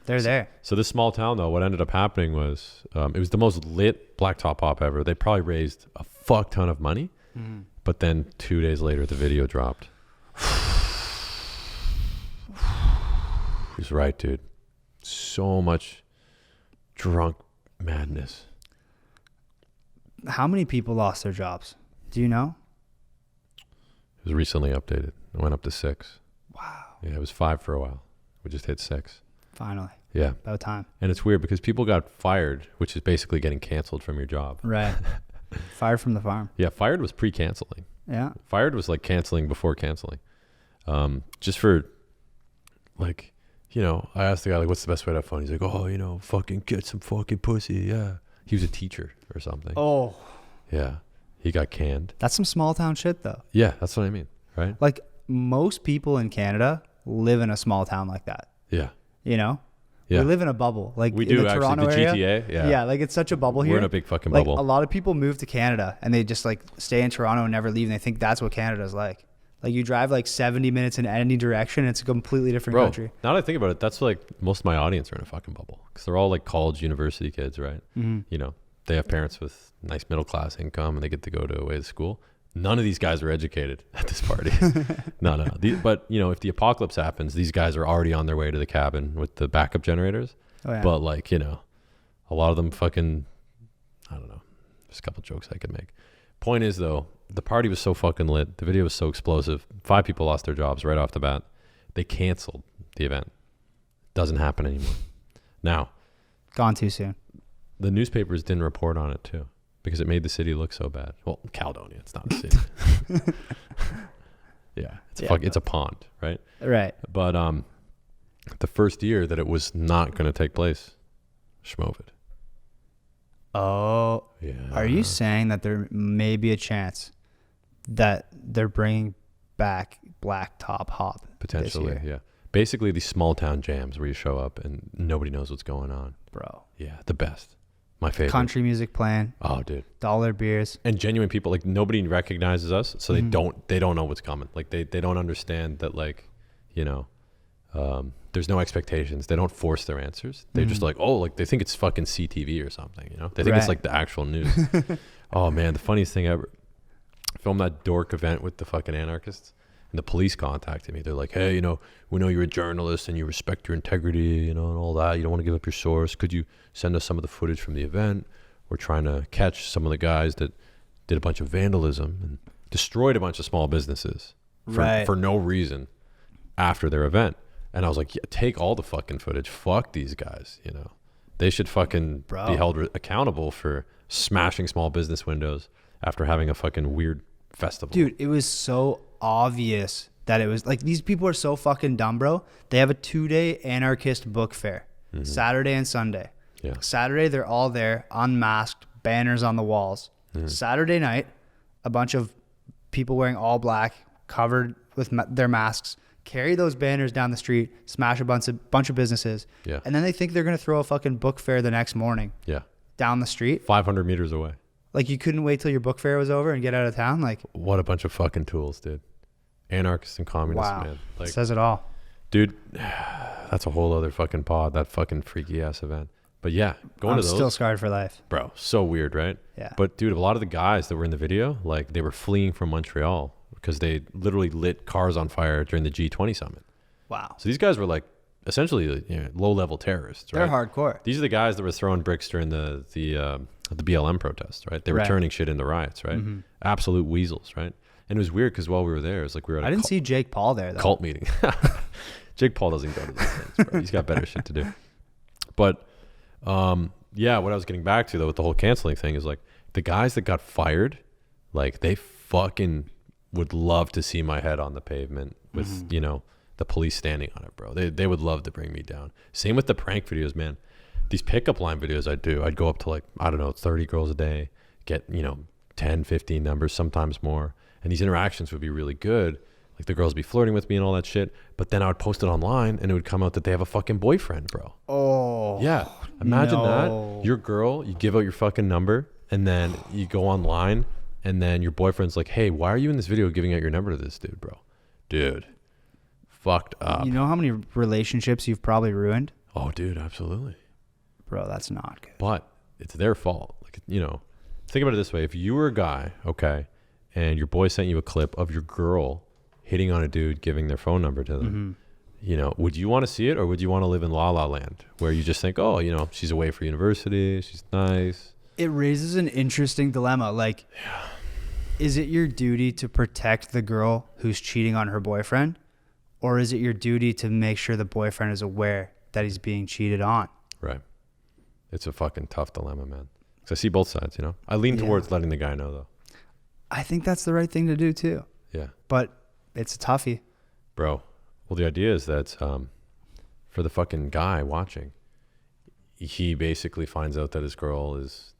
they're there. So this small town, though, what ended up happening was it was the most lit Blacktop Hop ever. They probably raised a fuck ton of money, but then 2 days later, the video dropped. He's right, dude. So much drunk madness. How many people lost their jobs? Do you know? It was recently updated. It went up to 6. Wow. Yeah, it was 5 for a while. We just hit 6. Finally. Yeah. About time. And it's weird because people got fired, which is basically getting canceled from your job. Right. Fired from the farm. Yeah, fired was pre-canceling. Yeah. Fired was like canceling before canceling. Just for like, you know, I asked the guy like, what's the best way to have fun? He's like, oh, you know, fucking get some fucking pussy. Yeah. He was a teacher or something. Oh. Yeah. He got canned. That's some small town shit though. Yeah, that's what I mean. Right? Like most people in Canada live in a small town like that. Yeah. You know? Yeah. We live in a bubble. Like We in do the actually. Toronto The area. GTA. Yeah. Yeah, like it's such a bubble here. We're in a big fucking like, bubble. a lot of people move to Canada and they just like stay in Toronto and never leave and they think that's what Canada's like. Like you drive like 70 minutes in any direction, it's a completely different Bro, country. now that I think about it, that's like most of my audience are in a fucking bubble because they're all like college, university kids, right? You know, they have parents with nice middle class income and they get to go to away to school. None of these guys are educated at this party. No. But you know, if the apocalypse happens, these guys are already on their way to the cabin with the backup generators. Oh, yeah. But like, you know, a lot of them fucking, I don't know. There's a couple jokes I could make. Point is though, the party was so fucking lit. The video was so explosive. 5 people lost their jobs right off the bat. They canceled the event. Doesn't happen anymore. Now, Gone too soon. the newspapers didn't report on it too because it made the city look so bad. Well, Caledonia, it's not a city. Yeah, it's a pond, right? Right. But the first year that it was not going to take place. Schmovid. Oh, Yeah. are you saying that there may be a chance that they're bringing back Black Top Hop Potentially, this year? yeah. Basically, these small town jams where you show up and nobody knows what's going on. Bro. Yeah, the best. My favorite. Country music playing, Oh, dude. dollar beers. And genuine people, like nobody recognizes us, so they don't know what's coming. Like they don't understand that, like, you know, there's no expectations. They don't force their answers. They're just like, oh, like they think it's fucking CTV or something, you know? They think it's like the actual news. Oh man, the funniest thing ever. I filmed that dork event with the fucking anarchists, and the police contacted me. They're like, hey, you know, we know you're a journalist and you respect your integrity, you know, and all that. You don't want to give up your source. Could you send us some of the footage from the event? We're trying to catch some of the guys that did a bunch of vandalism and destroyed a bunch of small businesses for no reason after their event. And I was like, yeah, take all the fucking footage. Fuck these guys, you know. They should fucking be held accountable for smashing small business windows after having a fucking weird festival. Dude, it was so obvious that it was like, these people are so fucking dumb, bro. They have a 2-day anarchist book fair, Saturday and Sunday. Yeah. Saturday, they're all there, unmasked, banners on the walls. Saturday night, a bunch of people wearing all black, covered with their masks, carry those banners down the street, smash a bunch of businesses. Yeah. And then they think they're going to throw a fucking book fair the next morning. Yeah. Down the street. 500 meters away. Like, you couldn't wait till your book fair was over and get out of town? Like, What a bunch of fucking tools, dude. Anarchists and communists, wow. man. Like, Says it all. dude, that's a whole other fucking pod, that fucking freaky ass event. But yeah, going I'm to those, still scarred for life. bro, so weird, right? Yeah. But dude, a lot of the guys that were in the video, like they were fleeing from Montreal because they literally lit cars on fire during the G20 summit. Wow. So these guys were like essentially, you know, low-level terrorists, right? They're hardcore. These are the guys that were throwing bricks during the BLM protest, right? They were Right. turning shit into riots, right? Absolute weasels, right? And it was weird because while we were there, it was like we were at I didn't see Jake Paul there, though. cult meeting. Jake Paul doesn't go to these things, bro. He's got better shit to do. But yeah, what I was getting back to though with the whole canceling thing is like the guys that got fired, like they fucking would love to see my head on the pavement with, you know, the police standing on it, bro. They would love to bring me down. Same with the prank videos, man. These pickup line videos I'd go up to like, I don't know, 30 girls a day, get, you know, 10, 15 numbers, sometimes more. And these interactions would be really good. Like the girls would be flirting with me and all that shit. But then I would post it online and it would come out that they have a fucking boyfriend, bro. Oh. Yeah. Imagine no. that. Your girl, you give out your fucking number and then you go online and then your boyfriend's like, hey, why are you in this video giving out your number to this dude, bro? Dude. Fucked up. You know how many relationships you've probably ruined? Oh, dude, absolutely. Bro, that's not good. But it's their fault. Like, you know, think about it this way. If you were a guy, okay, and your boy sent you a clip of your girl hitting on a dude, giving their phone number to them, you know, would you want to see it or would you want to live in La La Land where you just think, oh, you know, she's away for university, she's nice. It raises an interesting dilemma. Like, is it your duty to protect the girl who's cheating on her boyfriend? Or is it your duty to make sure the boyfriend is aware that he's being cheated on? Right. It's a fucking tough dilemma, man. Because I see both sides, you know. I lean towards letting the guy know, though. I think that's the right thing to do, too. Yeah. But it's a toughie. Bro. Well, the idea is that for the fucking guy watching, he basically finds out that his girl is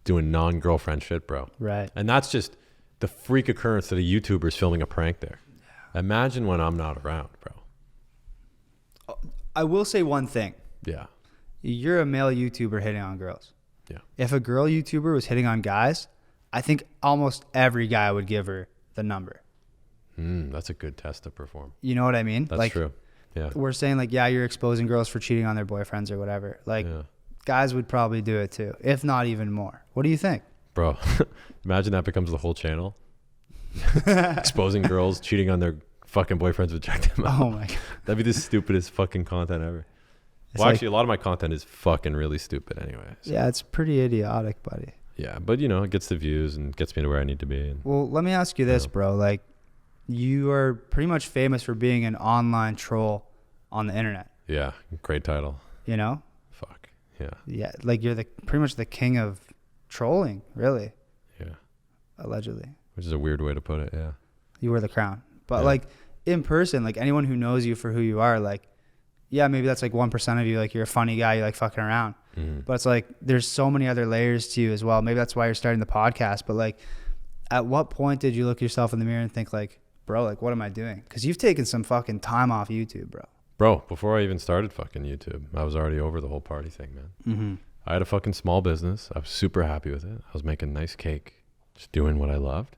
doing non-girlfriend shit, bro. Right. And that's just the freak occurrence that a YouTuber is filming a prank there. Imagine when I'm not around, bro. I will say one thing. Yeah. You're a male YouTuber hitting on girls. Yeah. If a girl YouTuber was hitting on guys, I think almost every guy would give her the number. That's a good test to perform. You know what I mean? That's like, true. Yeah. We're saying like, yeah, you're exposing girls for cheating on their boyfriends or whatever. Like, guys would probably do it too, if not even more. What do you think? Bro, imagine that becomes the whole channel. Exposing girls cheating on their fucking boyfriends with Jack Denmo. Oh my God. That'd be the stupidest fucking content ever. It's Well, like- actually, a lot of my content is fucking really stupid anyway. So, Yeah, it's pretty idiotic, buddy. yeah, but you know, it gets the views and gets me to where I need to be. And Well, let me ask you this, Yeah. bro. Like, you are pretty much famous for being an online troll on the internet, yeah, great title. you know? Fuck. Yeah. Yeah, like you're pretty much the king of trolling, really, Yeah. allegedly. Which is a weird way to put it. Yeah. You wear the crown. But Yeah. like, in person, like anyone who knows you for who you are, like, yeah, maybe that's like 1% of you. Like you're a funny guy. You like fucking around. But it's like, there's so many other layers to you as well. Maybe that's why you're starting the podcast. But like, at what point did you look yourself in the mirror and think like, bro, like, what am I doing? Because you've taken some fucking time off YouTube, bro. Bro, before I even started fucking YouTube, I was already over the whole party thing, man. I had a fucking small business. I was super happy with it. I was making nice cake, just doing what I loved.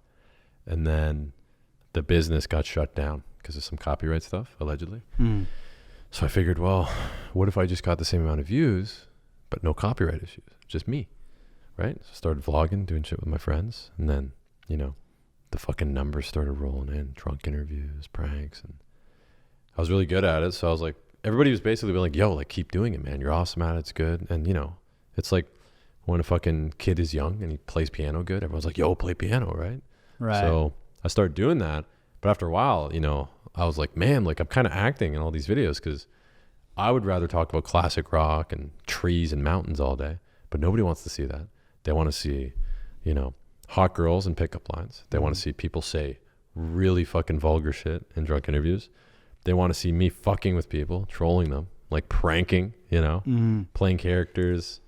And then the business got shut down because of some copyright stuff, allegedly. So I figured, well, what if I just got the same amount of views, but no copyright issues? Just me, right? So I started vlogging, doing shit with my friends. And then, you know, the fucking numbers started rolling in, drunk interviews, pranks. And I was really good at it. So I was like, everybody was basically like, yo, like, keep doing it, man. You're awesome at it. It's good. And, you know, it's like when a fucking kid is young and he plays piano good, everyone's like, yo, play piano, right? Right. So I started doing that. But after a while, you know, I was like, man, like I'm kind of acting in all these videos because I would rather talk about classic rock and trees and mountains all day. But nobody wants to see that. They want to see, you know, hot girls and pickup lines. They want to see people say really fucking vulgar shit in drunk interviews. They want to see me fucking with people, trolling them, like pranking, you know, playing characters.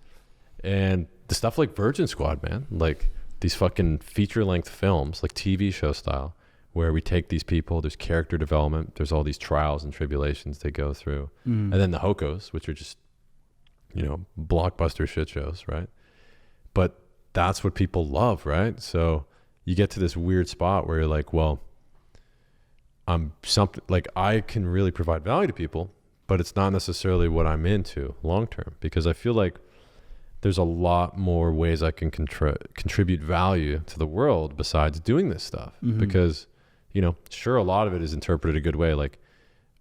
And the stuff like Virgin Squad, man, like these fucking feature-length films, like TV show style, where we take these people, there's character development, there's all these trials and tribulations they go through. And then the Hokos, which are just, you know, blockbuster shit shows, right? But that's what people love, right? So you get to this weird spot where you're like, well, I'm something like I can really provide value to people, but it's not necessarily what I'm into long term, because I feel like there's a lot more ways I can contribute value to the world besides doing this stuff. Because, you know, sure, a lot of it is interpreted a good way. Like,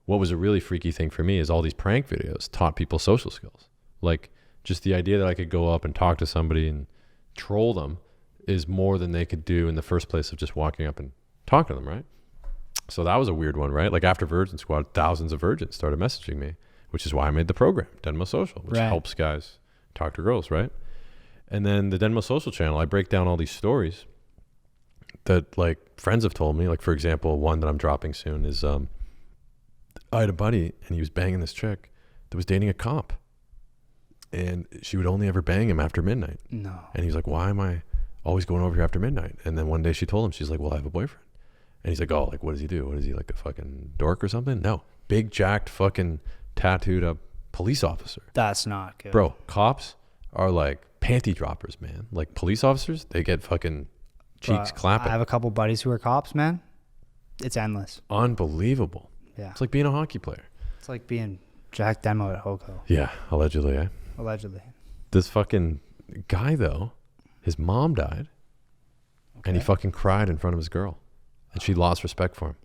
what was a really freaky thing for me is all these prank videos taught people social skills. Like, just the idea that I could go up and talk to somebody and troll them is more than they could do in the first place of just walking up and talking to them, right? So that was a weird one, right? Like after Virgin Squad, thousands of virgins started messaging me, which is why I made the program, Denmo Social, which helps guys talk to girls, right? And then the Denmo Social channel, I break down all these stories that like friends have told me. Like, for example, one that I'm dropping soon is I had a buddy and he was banging this chick that was dating a cop, and she would only ever bang him after midnight. No. And he's like, why am I always going over here after midnight? And then one day she told him, she's like, well, I have a boyfriend. And he's like, oh, like, what does he do? What is he, like a fucking dork or something? No, big jacked fucking tattooed up police officer. That's not good. Bro, cops are like panty droppers, man. Like police officers, they get fucking cheeks clapping. I have a couple buddies who are cops, man. It's endless. Unbelievable. Yeah. It's like being a hockey player. It's like being Jack Denmo at Hoko. Yeah, allegedly, eh? Allegedly. This fucking guy, though, his mom died, and he fucking cried in front of his girl, and she lost respect for him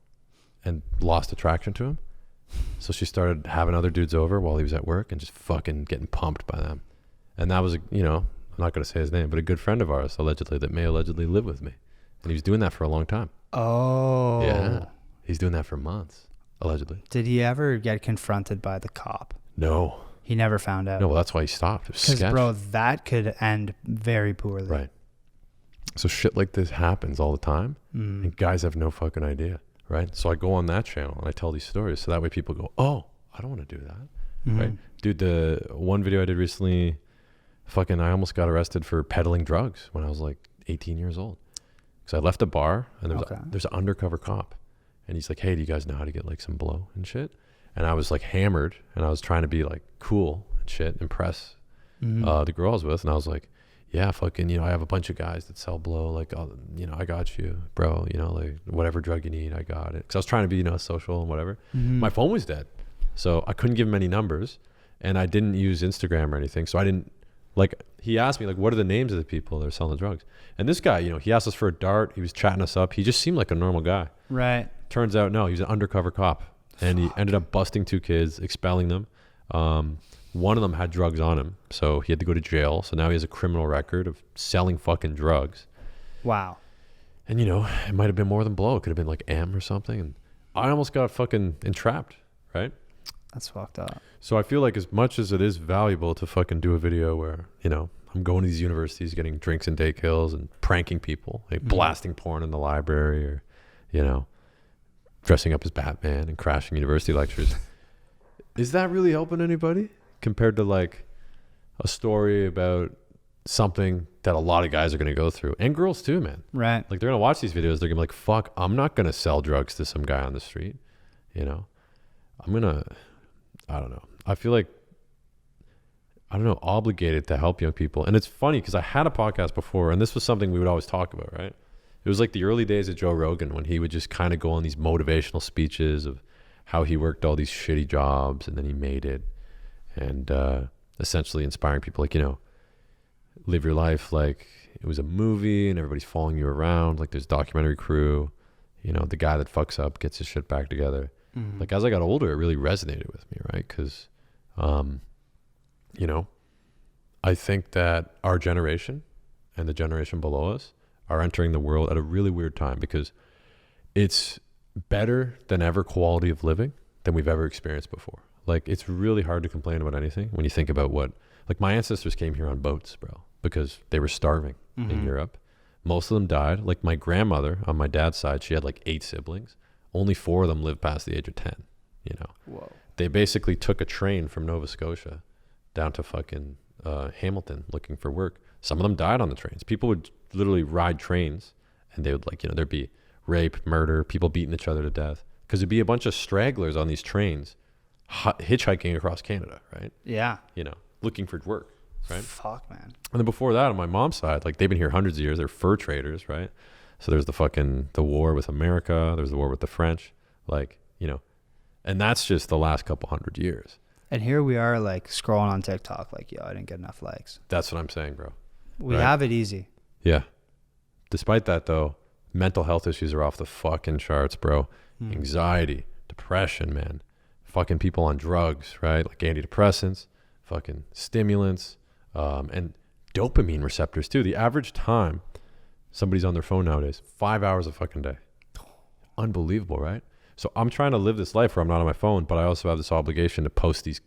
and lost attraction to him. So she started having other dudes over while he was at work and just fucking getting pumped by them. And that was, you know, I'm not going to say his name, but a good friend of ours, allegedly, that may allegedly live with me. And he was doing that for a long time. Oh. Yeah. He's doing that for months, allegedly. Did he ever get confronted by the cop? No. He never found out. No, well, that's why he stopped. It was Because, sketch. bro, that could end very poorly. Right. So shit like this happens all the time, and guys have no fucking idea, right? So I go on that channel and I tell these stories, so that way people go, oh, I don't want to do that, right? Dude, the one video I did recently, fucking, I almost got arrested for peddling drugs when I was like 18 years old. Because I left a bar, and there's an undercover cop, and he's like, hey, do you guys know how to get like some blow and shit? And I was like hammered, and I was trying to be like cool and shit, impress the girl I was with, and I was like, yeah, fucking, you know, I have a bunch of guys that sell blow, like, you know, I got you, bro, you know, like whatever drug you need, I got it. Because I was trying to be, you know, social and whatever. My phone was dead, so I couldn't give him any numbers, and I didn't use Instagram or anything, so I didn't, like, he asked me, like, what are the names of the people that are selling the drugs? And this guy, you know, he asked us for a dart, he was chatting us up, he just seemed like a normal guy. Right. Turns out, no, he was an undercover cop, and he ended up busting 2 kids, expelling them. One of them had drugs on him, so he had to go to jail. So now he has a criminal record of selling fucking drugs. Wow. And, you know, it might have been more than blow. It could have been like M or something. And I almost got fucking entrapped, right? That's fucked up. So I feel like as much as it is valuable to fucking do a video where, you know, I'm going to these universities, getting drinks and day kills and pranking people, like blasting porn in the library, or, you know, dressing up as Batman and crashing university lectures. Is that really helping anybody compared to like a story about something that a lot of guys are going to go through, and girls too, man? Right. Like they're going to watch these videos. They're going to be like, fuck, I'm not going to sell drugs to some guy on the street. You know, I don't know. I feel like, I don't know, obligated to help young people. And it's funny because I had a podcast before, and this was something we would always talk about, right? It was like the early days of Joe Rogan when he would just kind of go on these motivational speeches of how he worked all these shitty jobs and then he made it, and essentially inspiring people, like, you know, live your life like it was a movie and everybody's following you around. Like there's documentary crew, you know, the guy that fucks up gets his shit back together. Like as I got older, it really resonated with me, right? Because, you know, I think that our generation and the generation below us are entering the world at a really weird time, because it's better than ever quality of living than we've ever experienced before. Like it's really hard to complain about anything when you think about what, like my ancestors came here on boats, bro, because they were starving in Europe. Most of them died. Like my grandmother on my dad's side, she had like 8 siblings. Only 4 of them lived past the age of 10, you know. Whoa. They basically took a train from Nova Scotia down to fucking Hamilton looking for work. Some of them died on the trains. People would literally ride trains and they would, like, you know, there'd be rape, murder, people beating each other to death, because it'd be a bunch of stragglers on these trains hitchhiking across Canada, right? Yeah. You know, looking for work, right? Fuck, man. And then before that, on my mom's side, like they've been here hundreds of years. They're fur traders, right? So there's the war with America. There's the war with the French, like, you know, and that's just the last couple hundred years. And here we are, like, scrolling on TikTok, like, yo, I didn't get enough likes. That's what I'm saying, bro. We Right. have it easy. Yeah. Despite that, though, mental health issues are off the fucking charts, bro. Anxiety, depression, man. Fucking people on drugs, right? Like antidepressants, fucking stimulants, and dopamine receptors, too. The average time somebody's on their phone nowadays, 5 hours a fucking day. Unbelievable, right? So I'm trying to live this life where I'm not on my phone, but I also have this obligation to post these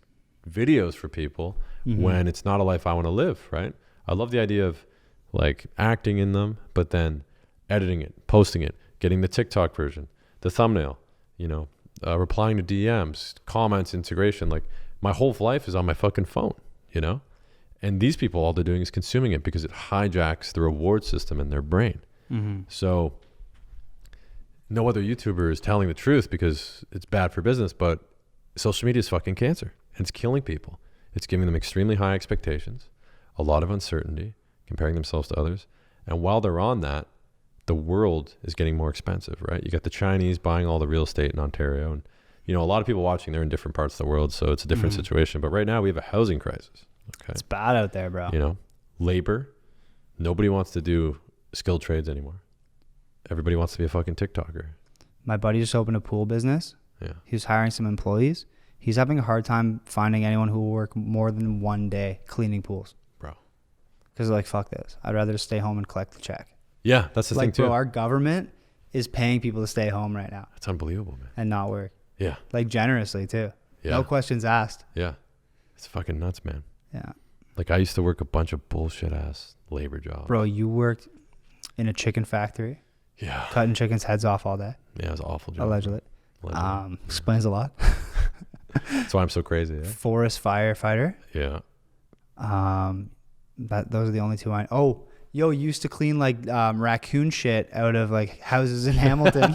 videos for people when it's not a life I want to live, right? I love the idea of like acting in them, but then editing it, posting it, getting the TikTok version, the thumbnail, you know, replying to DMs, comments, integration. Like my whole life is on my fucking phone, you know? And these people, all they're doing is consuming it because it hijacks the reward system in their brain. So no other YouTuber is telling the truth because it's bad for business, but social media is fucking cancer and it's killing people. It's giving them extremely high expectations, a lot of uncertainty, comparing themselves to others. And while they're on that, the world is getting more expensive, right? You got the Chinese buying all the real estate in Ontario, and, you know, a lot of people watching, they're in different parts of the world. So it's a different situation. But right now we have a housing crisis. Okay. It's bad out there, bro. You know, labor, nobody wants to do skilled trades anymore. Everybody wants to be a fucking TikToker. My buddy just opened a pool business. Yeah. He was hiring some employees. He's having a hard time finding anyone who will work more than one day cleaning pools. Bro. Because they're like, fuck this. I'd rather just stay home and collect the check. Yeah, that's the thing Like, too. bro, our government is paying people to stay home right now That's unbelievable, man. and not work. Yeah. Like, generously, too. Yeah. No questions asked. Yeah. It's fucking nuts, man. Yeah. Like I used to work a bunch of bullshit ass labor jobs. Bro, you worked in a chicken factory, Yeah. cutting chickens' heads off all day, Yeah, it was an awful job. allegedly. Explains a lot. That's why I'm so crazy. Yeah. Forest firefighter. Yeah. Those are the only two I. Oh, yo, you used to clean like raccoon shit out of like houses in Hamilton.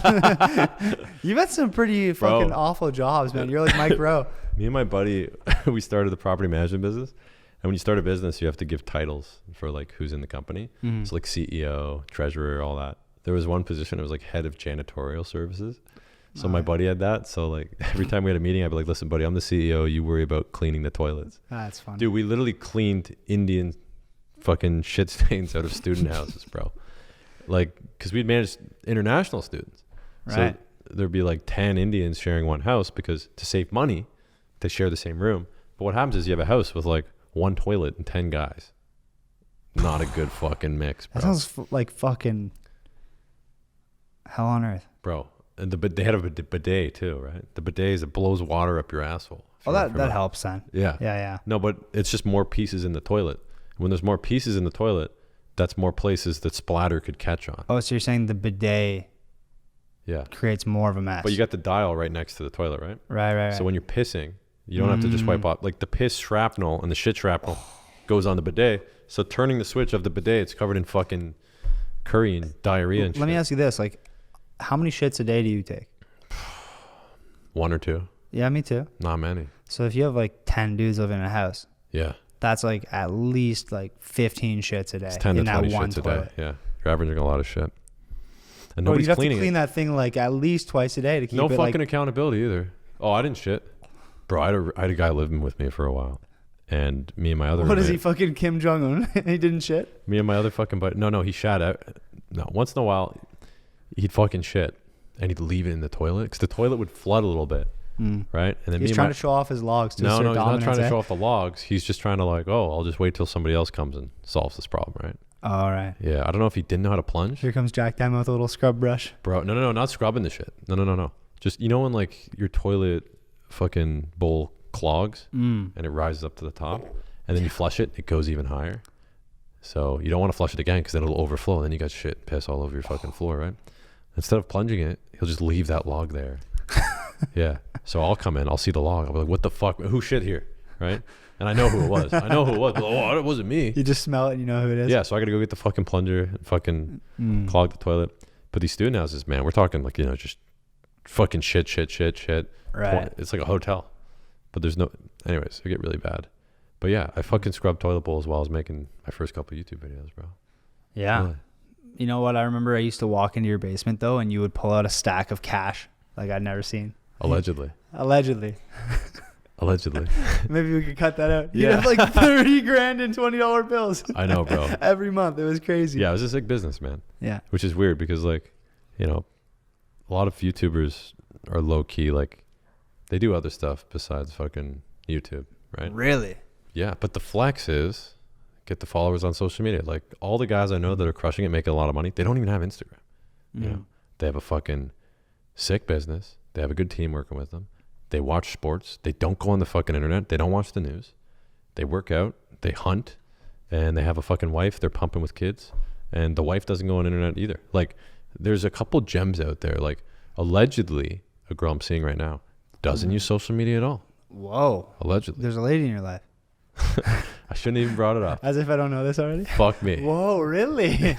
You've had some pretty fucking awful jobs, man. You're like Mike Rowe. Me and my buddy, we started the property management business. And when you start a business, you have to give titles for like who's in the company. So like CEO, treasurer, all that. There was one position, it was like head of janitorial services. So my buddy had that. So like every time we had a meeting, I'd be like, listen, buddy, I'm the CEO. You worry about cleaning the toilets. That's funny. Dude, we literally cleaned Indian fucking shit stains out of student houses, bro. Like, because we'd managed international students. Right. So there'd be like 10 Indians sharing one house because to save money, they share the same room. But what happens is you have a house with like one toilet and 10 guys. Not a good fucking mix, bro. That sounds like fucking hell on earth. Bro. And they had a bidet too, right? The bidet is it blows water up your asshole. Oh, that helps then. Yeah. Yeah. No, but it's just more pieces in the toilet. When there's more pieces in the toilet, that's more places that splatter could catch on. Oh, so you're saying the bidet Yeah. creates more of a mess. But you got the dial right next to the toilet, right? Right. So when you're pissing, you don't have to just wipe off. Like the piss shrapnel and the shit shrapnel goes on the bidet. So turning the switch of the bidet, it's covered in fucking curry and diarrhea and shit. Let me ask you this: like, how many shits a day do you take? 1 or 2. Yeah, me too. Not many. So if you have like 10 dudes living in a house, Yeah. that's like at least like 15 shits a day. It's 10 to in 20 that one shits a toilet. day. Yeah. You're averaging a lot of shit. And Bro, nobody's you'd have to cleaning clean it. that thing like at least twice a day to keep No it fucking like. accountability either. Oh, I didn't shit. Bro, I had a guy living with me for a while. And me and my other What is he, roommate- fucking Kim Jong Un? He didn't shit. Me and my other fucking buddy. No, he shat out. No, once in a while, he'd fucking shit. And he'd leave it in the toilet. Because the toilet would flood a little bit. Right? And then He's trying to show off his logs to No, assert he's not dominance, trying to eh? show off the logs. He's just trying to like, oh, I'll just wait till somebody else comes and solves this problem, right? All right. Yeah, I don't know if he didn't know how to plunge. Here comes Jack Denmo with a little scrub brush. Bro, no, not scrubbing the shit. No. Just, you know when like your toilet fucking bowl clogs and it rises up to the top and then you flush it, it goes even higher. So you don't want to flush it again because then it'll overflow and then you got shit and piss all over your fucking floor, right? Instead of plunging it, he'll just leave that log there. Yeah. So I'll come in, I'll see the log. I'll be like, what the fuck? Who shit here? Right? And I know who it was. But, oh, it wasn't me. You just smell it and you know who it is. Yeah, so I got to go get the fucking plunger and fucking clog the toilet. But these student houses, man, we're talking like, you know, just fucking shit. Right. It's like a hotel. But there's no, anyways, it get really bad. But yeah, I fucking scrubbed toilet bowls while I was making my first couple YouTube videos, bro. Yeah. Really. You know what? I remember I used to walk into your basement though, and you would pull out a stack of cash like I'd never seen. Allegedly. Allegedly. Maybe we could cut that out. Yeah. You'd have like 30 grand in $20 bills. I know, bro. Every month. It was crazy. Yeah, it was a sick business, man. Yeah. Which is weird because like, you know, a lot of YouTubers are low key, like they do other stuff besides fucking YouTube, right? Really? Yeah, but the flex is get the followers on social media. Like all the guys I know that are crushing it, making a lot of money, they don't even have Instagram. You know, they have a fucking sick business. They have a good team working with them. They watch sports. They don't go on the fucking internet. They don't watch the news. They work out. They hunt, and they have a fucking wife. They're pumping with kids, and the wife doesn't go on internet either. Like there's a couple gems out there. Like allegedly, a girl I'm seeing right now doesn't use social media at all. Whoa. Allegedly. There's a lady in your life. I shouldn't even brought it up. As if I don't know this already. Fuck me. Whoa, really?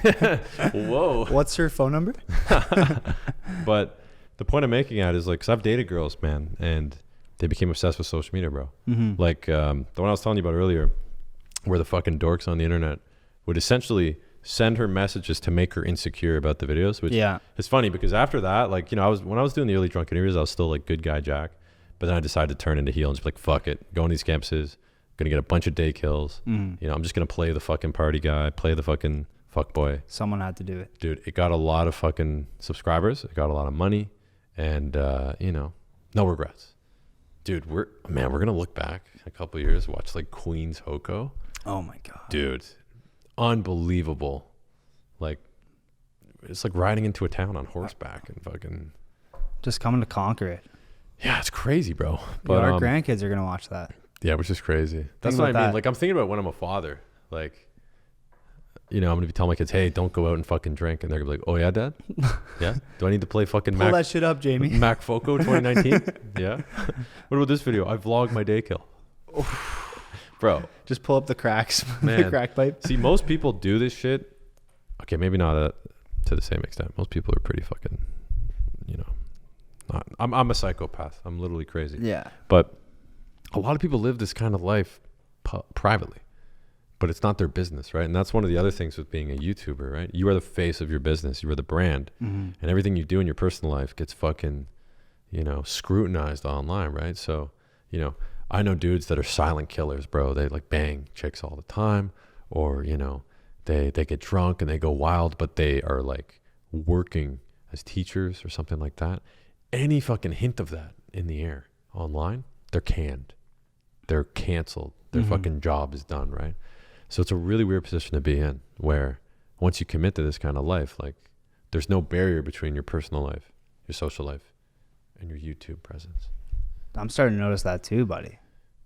Whoa. What's her phone number? But the point I'm making at is like, cause I've dated girls, man, and they became obsessed with social media, bro. Like the one I was telling you about earlier, where the fucking dorks on the internet would essentially send her messages to make her insecure about the videos, which is funny because after that, like, you know, when I was doing the early drunken interviews, I was still like good guy Jack, but then I decided to turn into heel and just be like, fuck it, go on these campuses, gonna get a bunch of day kills. You know, I'm just gonna play the fucking party guy, play the fucking fuck boy. Someone had to do it. Dude, it got a lot of fucking subscribers. It got a lot of money. And, you know, no regrets. Dude, we're going to look back a couple of years, watch like Queen's Hoko. Oh my God. Dude, unbelievable. Like, it's like riding into a town on horseback and fucking. Just coming to conquer it. Yeah, it's crazy, bro. But our grandkids are going to watch that. Yeah, which is crazy. That's Think what I about mean. that. Like, I'm thinking about when I'm a father. Like, you know, I'm going to be telling my kids, hey, don't go out and fucking drink. And they're going to be like, oh, yeah, Dad? Yeah? Do I need to play fucking Pull that shit up, Jamie. Mac Foco 2019? Yeah? What about this video? I vlogged my day kill. Bro. Just pull up the cracks. Man. The crack pipe. See, most people do this shit. Okay, maybe not to the same extent. Most people are pretty fucking, you know, I'm a psychopath. I'm literally crazy. Yeah. But a lot of people live this kind of life privately. But it's not their business, right? And that's one of the other things with being a YouTuber, right? You are the face of your business. You are the brand. And everything you do in your personal life gets fucking, you know, scrutinized online, right? So, you know, I know dudes that are silent killers, bro. They like bang chicks all the time. Or, you know, they get drunk and they go wild, but they are like working as teachers or something like that. Any fucking hint of that in the air online, they're canned. They're canceled. Their fucking job is done, right? So it's a really weird position to be in where once you commit to this kind of life, like there's no barrier between your personal life, your social life, and your YouTube presence. I'm starting to notice that too, buddy.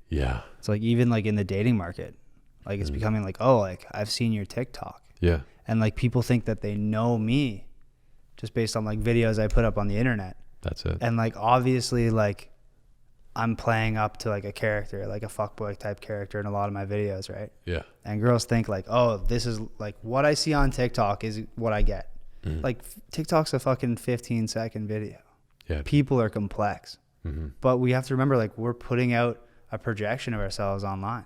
Yeah. It's like even like in the dating market, like it's becoming like, oh, like I've seen your TikTok. Yeah. And like people think that they know me just based on like videos I put up on the internet. That's it. And like obviously like I'm playing up to like a character, like a fuckboy type character in a lot of my videos, right? Yeah. And girls think like, oh, this is like what I see on TikTok is what I get. Like TikTok's a fucking 15-second video. Yeah. People are complex. But we have to remember like we're putting out a projection of ourselves online.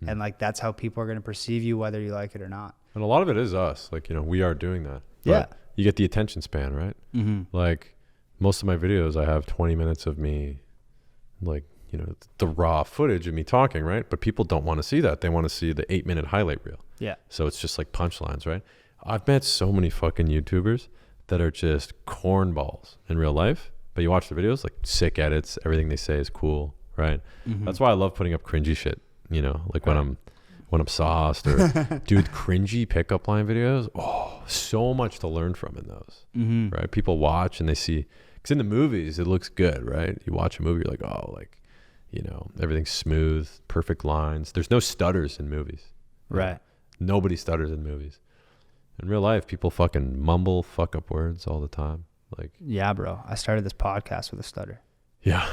And like that's how people are going to perceive you whether you like it or not. And a lot of it is us. Like, you know, we are doing that. Yeah. But you get the attention span, right? Like most of my videos, I have 20 minutes of me, like, you know, the raw footage of me talking, right? But people don't want to see that. They want to see the 8-minute highlight reel. Yeah. So it's just like punchlines, right? I've met so many fucking YouTubers that are just cornballs in real life, but you watch the videos, like sick edits, everything they say is cool, right? That's why I love putting up cringy shit, you know, like when I'm sauced or dude, cringy pickup line videos. Oh, so much to learn from in those, right? People watch and they see, because in the movies, it looks good, right? You watch a movie, you're like, oh, like, you know, everything's smooth, perfect lines. There's no stutters in movies. Right. Nobody stutters in movies. In real life, people fucking mumble, fuck up words all the time. Like, Yeah, bro. I started this podcast with a stutter. yeah,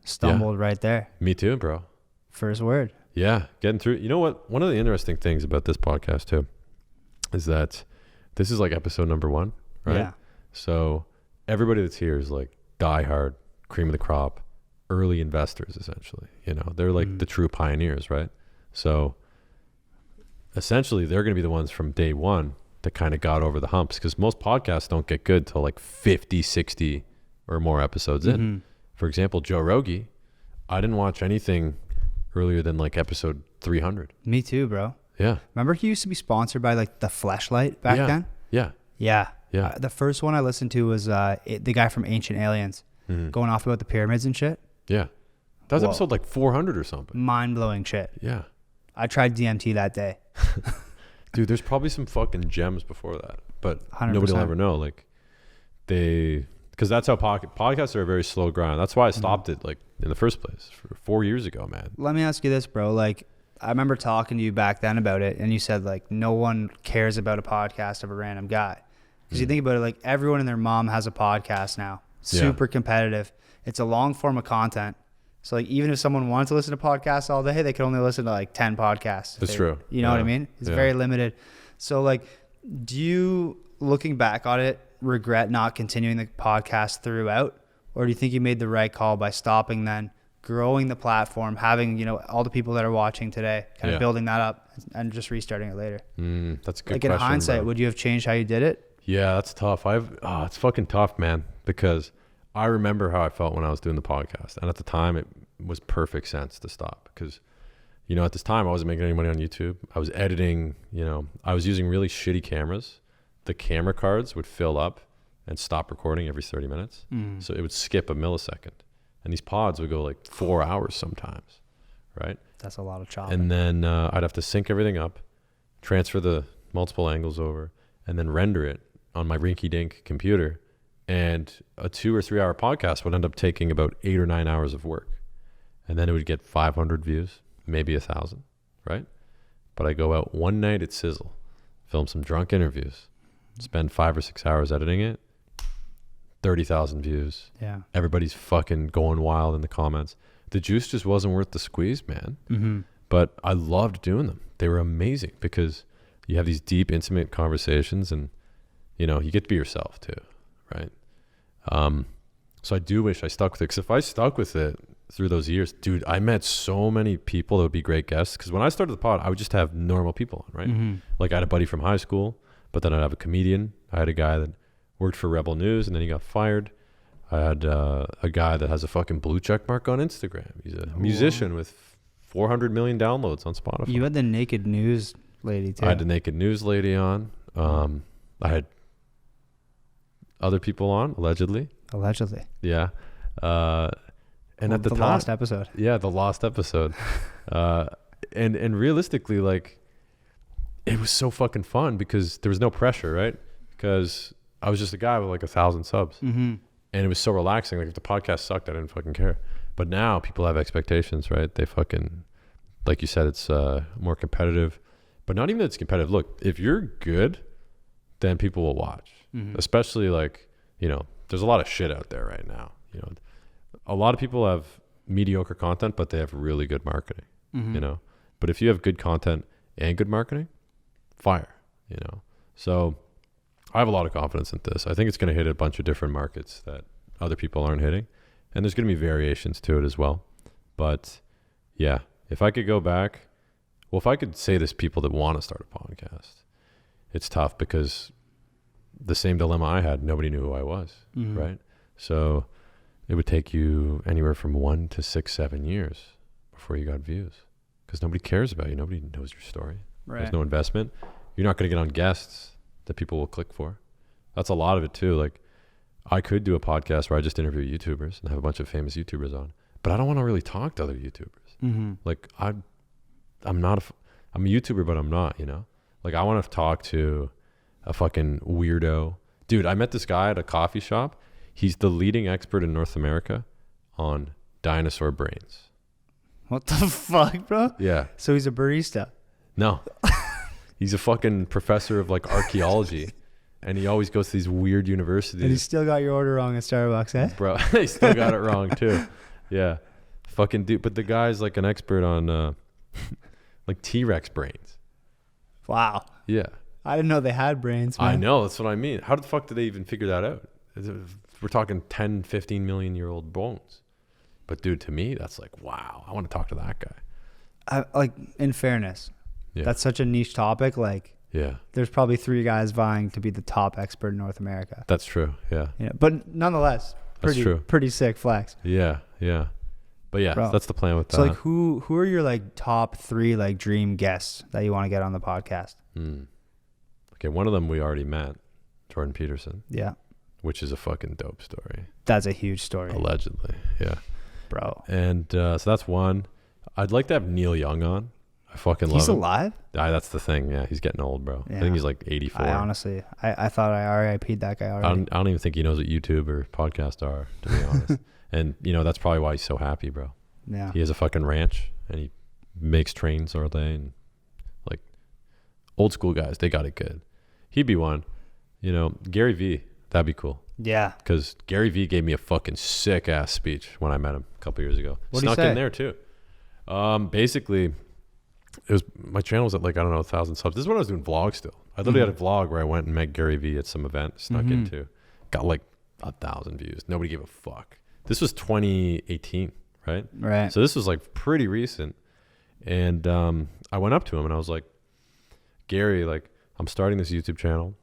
Stumbled right there. me too, bro. First word. Yeah, getting through. You know what? One of the interesting things about this podcast too is that this is like episode number 1, right? Yeah. So everybody that's here is like diehard, cream of the crop, early investors, essentially. You know, they're like the true pioneers, right? So essentially, they're going to be the ones from day one that kind of got over the humps, because most podcasts don't get good till like 50, 60 or more episodes in. For example, Joe Rogan, I didn't watch anything earlier than like episode 300. Me too, bro. Yeah. Remember he used to be sponsored by like the Fleshlight back then? Yeah. Yeah. Yeah. The first one I listened to was the guy from Ancient Aliens going off about the pyramids and shit. Yeah. That was Whoa. episode like 400 or something. Mind-blowing shit. Yeah. I tried DMT that day. Dude, there's probably some fucking gems before that, but 100%. nobody will ever know. Like because that's how podcasts are a very slow grind. That's why I stopped it like in the first place 4 years ago, man. Let me ask you this, bro. Like, I remember talking to you back then about it, and you said like no one cares about a podcast of a random guy. Because you think about it, like everyone and their mom has a podcast now. Super competitive. It's a long form of content. So like even if someone wanted to listen to podcasts all day, they could only listen to like 10 podcasts. That's true. You know what I mean? It's very limited. So like, do you, looking back on it, regret not continuing the podcast throughout? Or do you think you made the right call by stopping then, growing the platform, having, you know, all the people that are watching today, kind of building that up and just restarting it later? That's a good Like question, in hindsight, bro. would you have changed how you did it? Yeah, that's tough. It's fucking tough, man, because I remember how I felt when I was doing the podcast. And at the time, it was perfect sense to stop because, you know, at this time, I wasn't making any money on YouTube. I was editing, you know, I was using really shitty cameras. The camera cards would fill up and stop recording every 30 minutes. So it would skip a millisecond. And these pods would go like 4 hours sometimes, right? That's a lot of chopping. And then I'd have to sync everything up, transfer the multiple angles over, and then render it on my rinky-dink computer. And a 2 or 3 hour podcast would end up taking about 8 or 9 hours of work. And then it would get 500 views, maybe 1,000, right? But I go out one night at Sizzle, film some drunk interviews, spend 5 or 6 hours editing it, 30,000 views. Yeah. Everybody's fucking going wild in the comments. The juice just wasn't worth the squeeze, man. But I loved doing them. They were amazing because you have these deep, intimate conversations and, you know, you get to be yourself too, right? So I do wish I stuck with it, because if I stuck with it through those years, dude, I met so many people that would be great guests. Because when I started the pod, I would just have normal people on, right? Like I had a buddy from high school, but then I'd have a comedian. I had a guy that worked for Rebel News and then he got fired. I had a guy that has a fucking blue check mark on Instagram. He's a musician with 400 million downloads on Spotify. You had the naked news lady too. I had the naked news lady on. I had other people on, allegedly. Allegedly. Yeah. And at the time, last episode. Yeah, the lost episode. And realistically, like, it was so fucking fun because there was no pressure, right? Because I was just a guy with like 1,000 subs. And it was so relaxing. Like if the podcast sucked, I didn't fucking care. But now people have expectations, right? They fucking, like you said, it's more competitive. But not even that it's competitive. Look, if you're good, then people will watch. especially like, there's a lot of shit out there right now. A lot of people have mediocre content, but they have really good marketing, but if you have good content and good marketing, fire, so I have a lot of confidence in this. I think it's going to hit a bunch of different markets that other people aren't hitting, and there's going to be variations to it as well. But yeah, if I could go back, if I could say this, people that want to start a podcast, it's tough because the same dilemma I had, nobody knew who I was, right? So it would take you anywhere from 1 to 6, 7 years before you got views because nobody cares about you. Nobody knows your story. Right. There's no investment. You're not going to get on guests that people will click for. That's a lot of it too. Like I could do a podcast where I just interview YouTubers and have a bunch of famous YouTubers on, but I don't want to really talk to other YouTubers. Like I'm a YouTuber, but I'm not, like I want to talk to a fucking weirdo. Dude, I met this guy at a coffee shop. He's the leading expert in North America on dinosaur brains. What the fuck, bro? Yeah. So he's a barista. No. He's a fucking professor of like archaeology. And he always goes to these weird universities. And he still got your order wrong at Starbucks, eh? Bro, he still got it wrong too. Yeah. Fucking dude. But the guy's like an expert on like T-Rex brains. Wow. Yeah. I didn't know they had brains, man. I know. That's what I mean. How the fuck did they even figure that out? We're talking 10, 15 million year old bones. But dude, to me, that's like, wow, I want to talk to that guy. Like, in fairness, that's such a niche topic. Like, there's probably 3 guys vying to be the top expert in North America. That's true. Yeah. But nonetheless, pretty sick flex. Yeah. But yeah, Bro, that's the plan with that. So like, who are your like top 3 like dream guests that you want to get on the podcast? Okay, one of them we already met, Jordan Peterson. Yeah. Which is a fucking dope story. That's a huge story. Allegedly, yeah. Bro. And so that's one. I'd like to have Neil Young on. I fucking love him. He's alive? That's the thing. Yeah, he's getting old, bro. Yeah. I think he's like 84. I honestly thought I RIP'd that guy already. I don't even think he knows what YouTube or podcast are, to be honest. And, that's probably why he's so happy, bro. Yeah. He has a fucking ranch, and he makes trains all day. And, like, old school guys, they got it good. He'd be one. Gary Vee, that'd be cool. Yeah. Because Gary Vee gave me a fucking sick-ass speech when I met him a couple years ago. What did he Snuck say? in there, too. Basically, my channel was at like, I don't know, 1,000 subs. This is when I was doing vlogs still. I literally had a vlog where I went and met Gary Vee at some event, snuck into. Got like 1,000 views. Nobody gave a fuck. This was 2018, right? Right. So this was like pretty recent. And I went up to him and I was like, Gary, like, I'm starting this YouTube channel.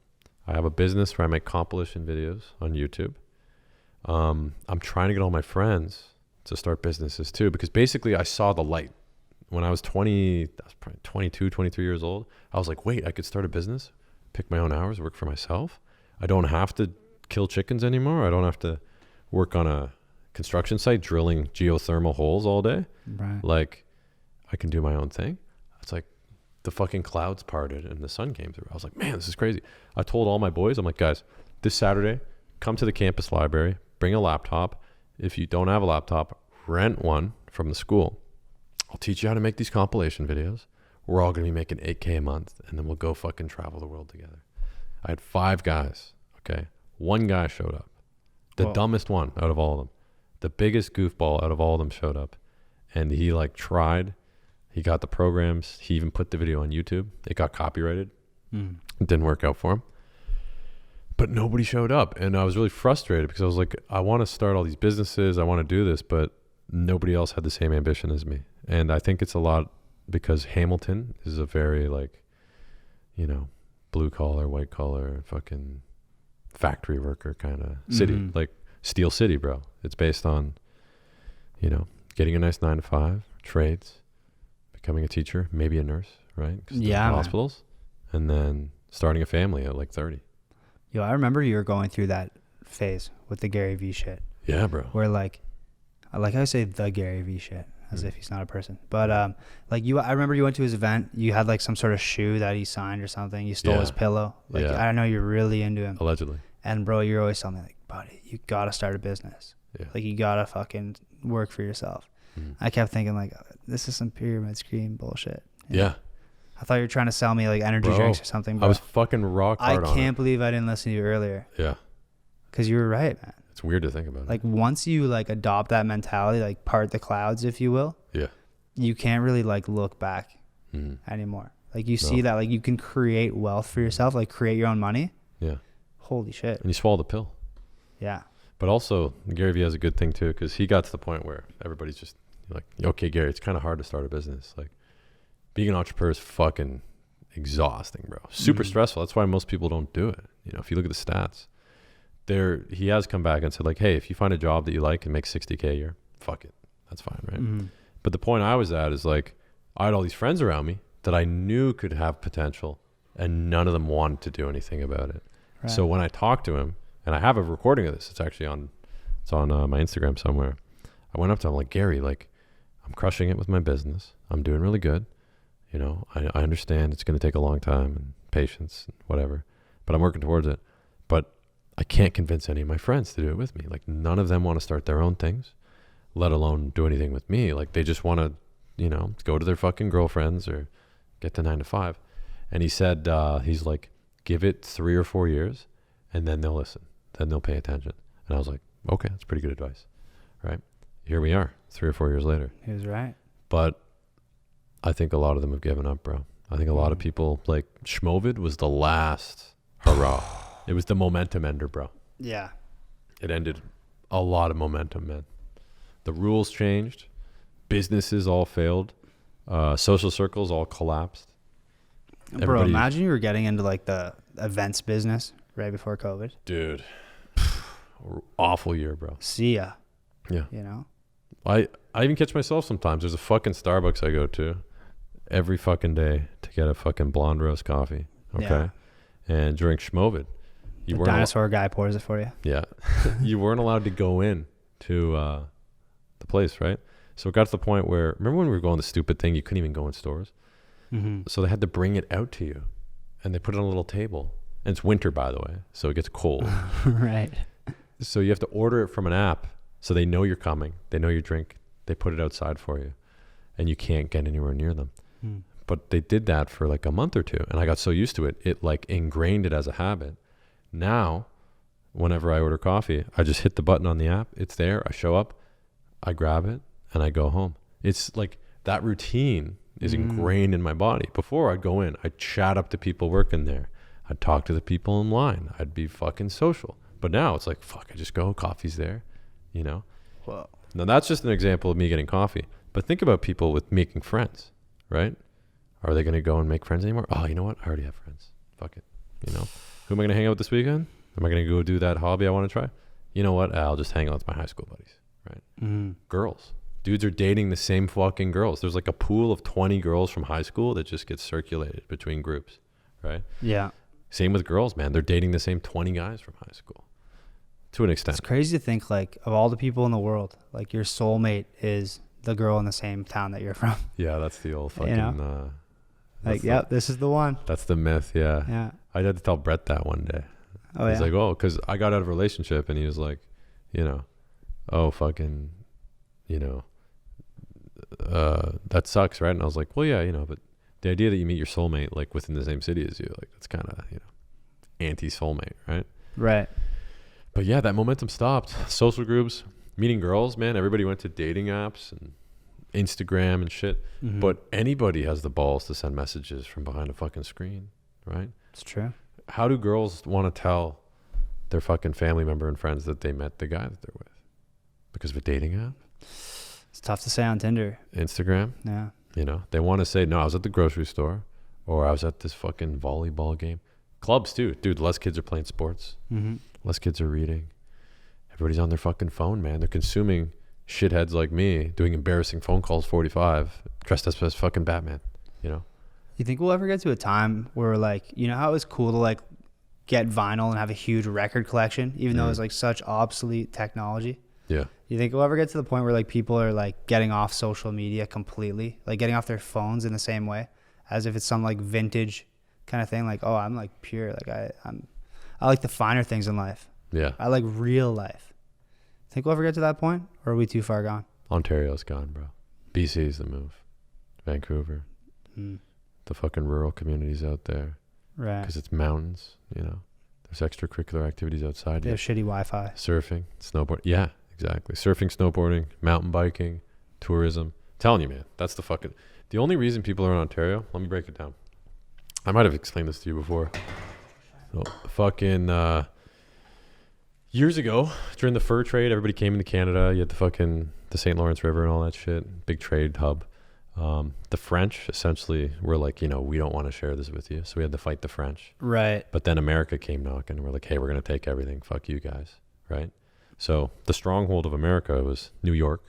I have a business where I make compilation videos on YouTube. I'm trying to get all my friends to start businesses too, because basically I saw the light when I was 20, I was probably 22, 23 years old. I was like, wait, I could start a business, pick my own hours, work for myself. I don't have to kill chickens anymore. I don't have to work on a construction site drilling geothermal holes all day. Right. Like, I can do my own thing. It's like the fucking clouds parted and the sun came through. I was like, man, this is crazy. I told all my boys, I'm like, guys, this Saturday, come to the campus library, bring a laptop. If you don't have a laptop, rent one from the school. I'll teach you how to make these compilation videos. We're all going to be making $8K a month, and then we'll go fucking travel the world together. I had 5 guys, okay? 1 guy showed up. The dumbest one out of all of them. The biggest goofball out of all of them showed up. And he like tried. He got the programs. He even put the video on YouTube. It got copyrighted. It didn't work out for him. But nobody showed up. And I was really frustrated because I was like, I want to start all these businesses. I want to do this, but nobody else had the same ambition as me. And I think it's a lot because Hamilton is a very like, blue collar, white collar, fucking factory worker kind of city. Like Steel City, bro. It's based on, getting a nice 9 to 5, trades, becoming a teacher, maybe a nurse, right? Yeah, hospitals, and then starting a family at like 30. Yo, I remember you were going through that phase with the Gary Vee shit. Yeah, bro. Where like I say the Gary Vee shit as if he's not a person. But I remember you went to his event. You had like some sort of shoe that he signed or something. You stole his pillow. Like I know you're really into him. Allegedly. And bro, you're always telling me like, buddy, you gotta start a business. Yeah. Like you gotta fucking work for yourself. I kept thinking like, this is some pyramid scheme bullshit. Yeah. I thought you were trying to sell me like energy Bro, drinks or something, bro. I was fucking rock I hard on can't believe I didn't listen to you earlier. Yeah. Because you were right, man. It's weird to think about. Like once you like adopt that mentality, like part the clouds, if you will, Yeah. you can't really like look back anymore. Like you see that like you can create wealth for yourself, like create your own money. Yeah. Holy shit. And you swallow the pill. Yeah. But also, Gary Vee has a good thing too, because he got to the point where everybody's just like, okay, Gary, it's kind of hard to start a business. Like, being an entrepreneur is fucking exhausting, bro. Super stressful. That's why most people don't do it. You know, if you look at the stats, he has come back and said like, hey, if you find a job that you like and make $60K a year, fuck it. That's fine, right? But the point I was at is like, I had all these friends around me that I knew could have potential, and none of them wanted to do anything about it. Right. So when I talked to him, and I have a recording of this, it's actually on my Instagram somewhere. I went up to him like, Gary, like, I'm crushing it with my business. I'm doing really good. You know, I understand it's going to take a long time and patience and whatever, but I'm working towards it. But I can't convince any of my friends to do it with me. Like, none of them want to start their own things, let alone do anything with me. Like, they just want to, you know, go to their fucking girlfriends or get to 9 to 5. And he said, he's like, give it 3 or 4 years and then they'll listen. Then they'll pay attention. And I was like, okay, that's pretty good advice. Right? Here we are 3 or 4 years later. He was right. But I think a lot of them have given up, bro. I think a lot of people, like, Schmovid was the last hurrah. It was the momentum ender, bro. Yeah. It ended a lot of momentum, man. The rules changed. Businesses all failed. Social circles all collapsed. Bro, imagine you were getting into like the events business right before COVID. Dude. Awful year, bro. See ya. Yeah. You know? I even catch myself sometimes. There's a fucking Starbucks I go to every fucking day to get a fucking blonde roast coffee. Okay. Yeah. And during Schmovid, the dinosaur guy pours it for you. Yeah. You weren't allowed to go in to the place, right? So it got to the point where, remember when we were going the stupid thing, you couldn't even go in stores? Mm-hmm. So they had to bring it out to you and they put it on a little table. And it's winter, by the way, so it gets cold. Right. So you have to order it from an app so they know you're coming. They know your drink. They put it outside for you and you can't get anywhere near them. But they did that for like a month or two. And I got so used to it, it like ingrained it as a habit. Now, whenever I order coffee, I just hit the button on the app. It's there. I show up, I grab it, and I go home. It's like that routine is ingrained in my body. Before I'd go in, I'd chat up to people working there. I'd talk to the people in line. I'd be fucking social. But now it's like, fuck, I just go, coffee's there, you know? Whoa. Now that's just an example of me getting coffee. But think about people with making friends, right? Are they going to go and make friends anymore? Oh, you know what? I already have friends. Fuck it. You know? Who am I going to hang out with this weekend? Am I going to go do that hobby I want to try? You know what? I'll just hang out with my high school buddies, right? Girls. Dudes are dating the same fucking girls. There's like a pool of 20 girls from high school that just gets circulated between groups, right? Yeah. Same with girls, man. They're dating the same 20 guys from high school to an extent. It's crazy to think like of all the people in the world, like your soulmate is the girl in the same town that you're from. Yeah, that's the old fucking... You know? Like, yep, this is the one. That's the myth, yeah. Yeah. I had to tell Brett that one day. Oh, He's yeah. like, oh, because I got out of a relationship and he was like, you know, oh, fucking, you know, that sucks, right? And I was like, well, yeah, you know, but the idea that you meet your soulmate like within the same city as you, like that's kind of, you know, anti-soulmate, right? Right. But yeah, that momentum stopped. Social groups, meeting girls, man. Everybody went to dating apps and Instagram and shit. But anybody has the balls to send messages from behind a fucking screen, right? It's true. How do girls want to tell their fucking family member and friends that they met the guy that they're with? Because of a dating app? It's tough to say on Tinder. Instagram? Yeah. You know, they want to say, no, I was at the grocery store or I was at this fucking volleyball game. Clubs too. Dude, less kids are playing sports. Less kids are reading. Everybody's on their fucking phone, man. They're consuming shitheads like me doing embarrassing phone calls 45 dressed up as fucking Batman, you know? You think we'll ever get to a time where like, you know how it was cool to like get vinyl and have a huge record collection, even though it was like such obsolete technology? Yeah. You think we'll ever get to the point where like people are like getting off social media completely, like getting off their phones in the same way as if it's some like vintage kind of thing? Like, oh, I'm like pure. Like I like the finer things in life. Yeah. I like real life. Think we'll ever get to that point, or are we too far gone? Ontario's gone, bro. BC's the move. Vancouver. the fucking rural communities out there Right. because it's mountains. You know, there's extracurricular activities outside. They have shitty Wi-Fi. Surfing, snowboard. Yeah, exactly. Surfing, snowboarding, mountain biking, tourism. Telling you, man, that's the only reason people are in Ontario. Let me break it down. I might have explained this to you before. So, years ago, during the fur trade, everybody came into Canada. You had the St. Lawrence River and all that shit. Big trade hub. The French essentially were like, we don't want to share this with you. So we had to fight the French. Right. But then America came knocking. We're like, hey, we're going to take everything. Fuck you guys. Right? So the stronghold of America was New York,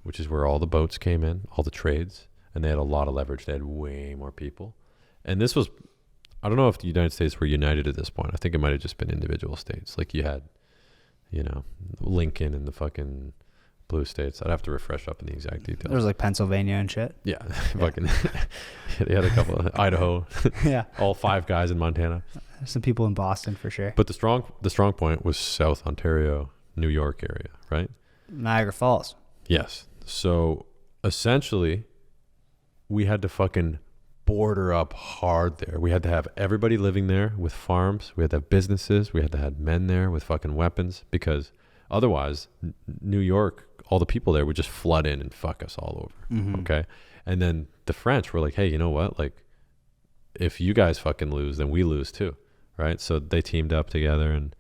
which is where all the boats came in, all the trades. And they had a lot of leverage. They had way more people. And this was, I don't know if the United States were united at this point. I think it might have just been individual states. Like you had, Lincoln and the fucking blue states. I'd have to refresh up in the exact details. There was like Pennsylvania and shit. Yeah. Fucking, they had a couple of Idaho. Yeah. All 5 guys in Montana. There's some people in Boston for sure. But the strong point was South Ontario, New York area, right? Niagara Falls. Yes. So essentially, we had to fucking border up hard there. We had to have everybody living there with farms. We had to have businesses. We had to have men there with fucking weapons because otherwise, New York, all the people there would just flood in and fuck us all over. Mm-hmm. Okay. And then the French were like, hey, you know what? Like, if you guys fucking lose, then we lose too. Right. So they teamed up together and,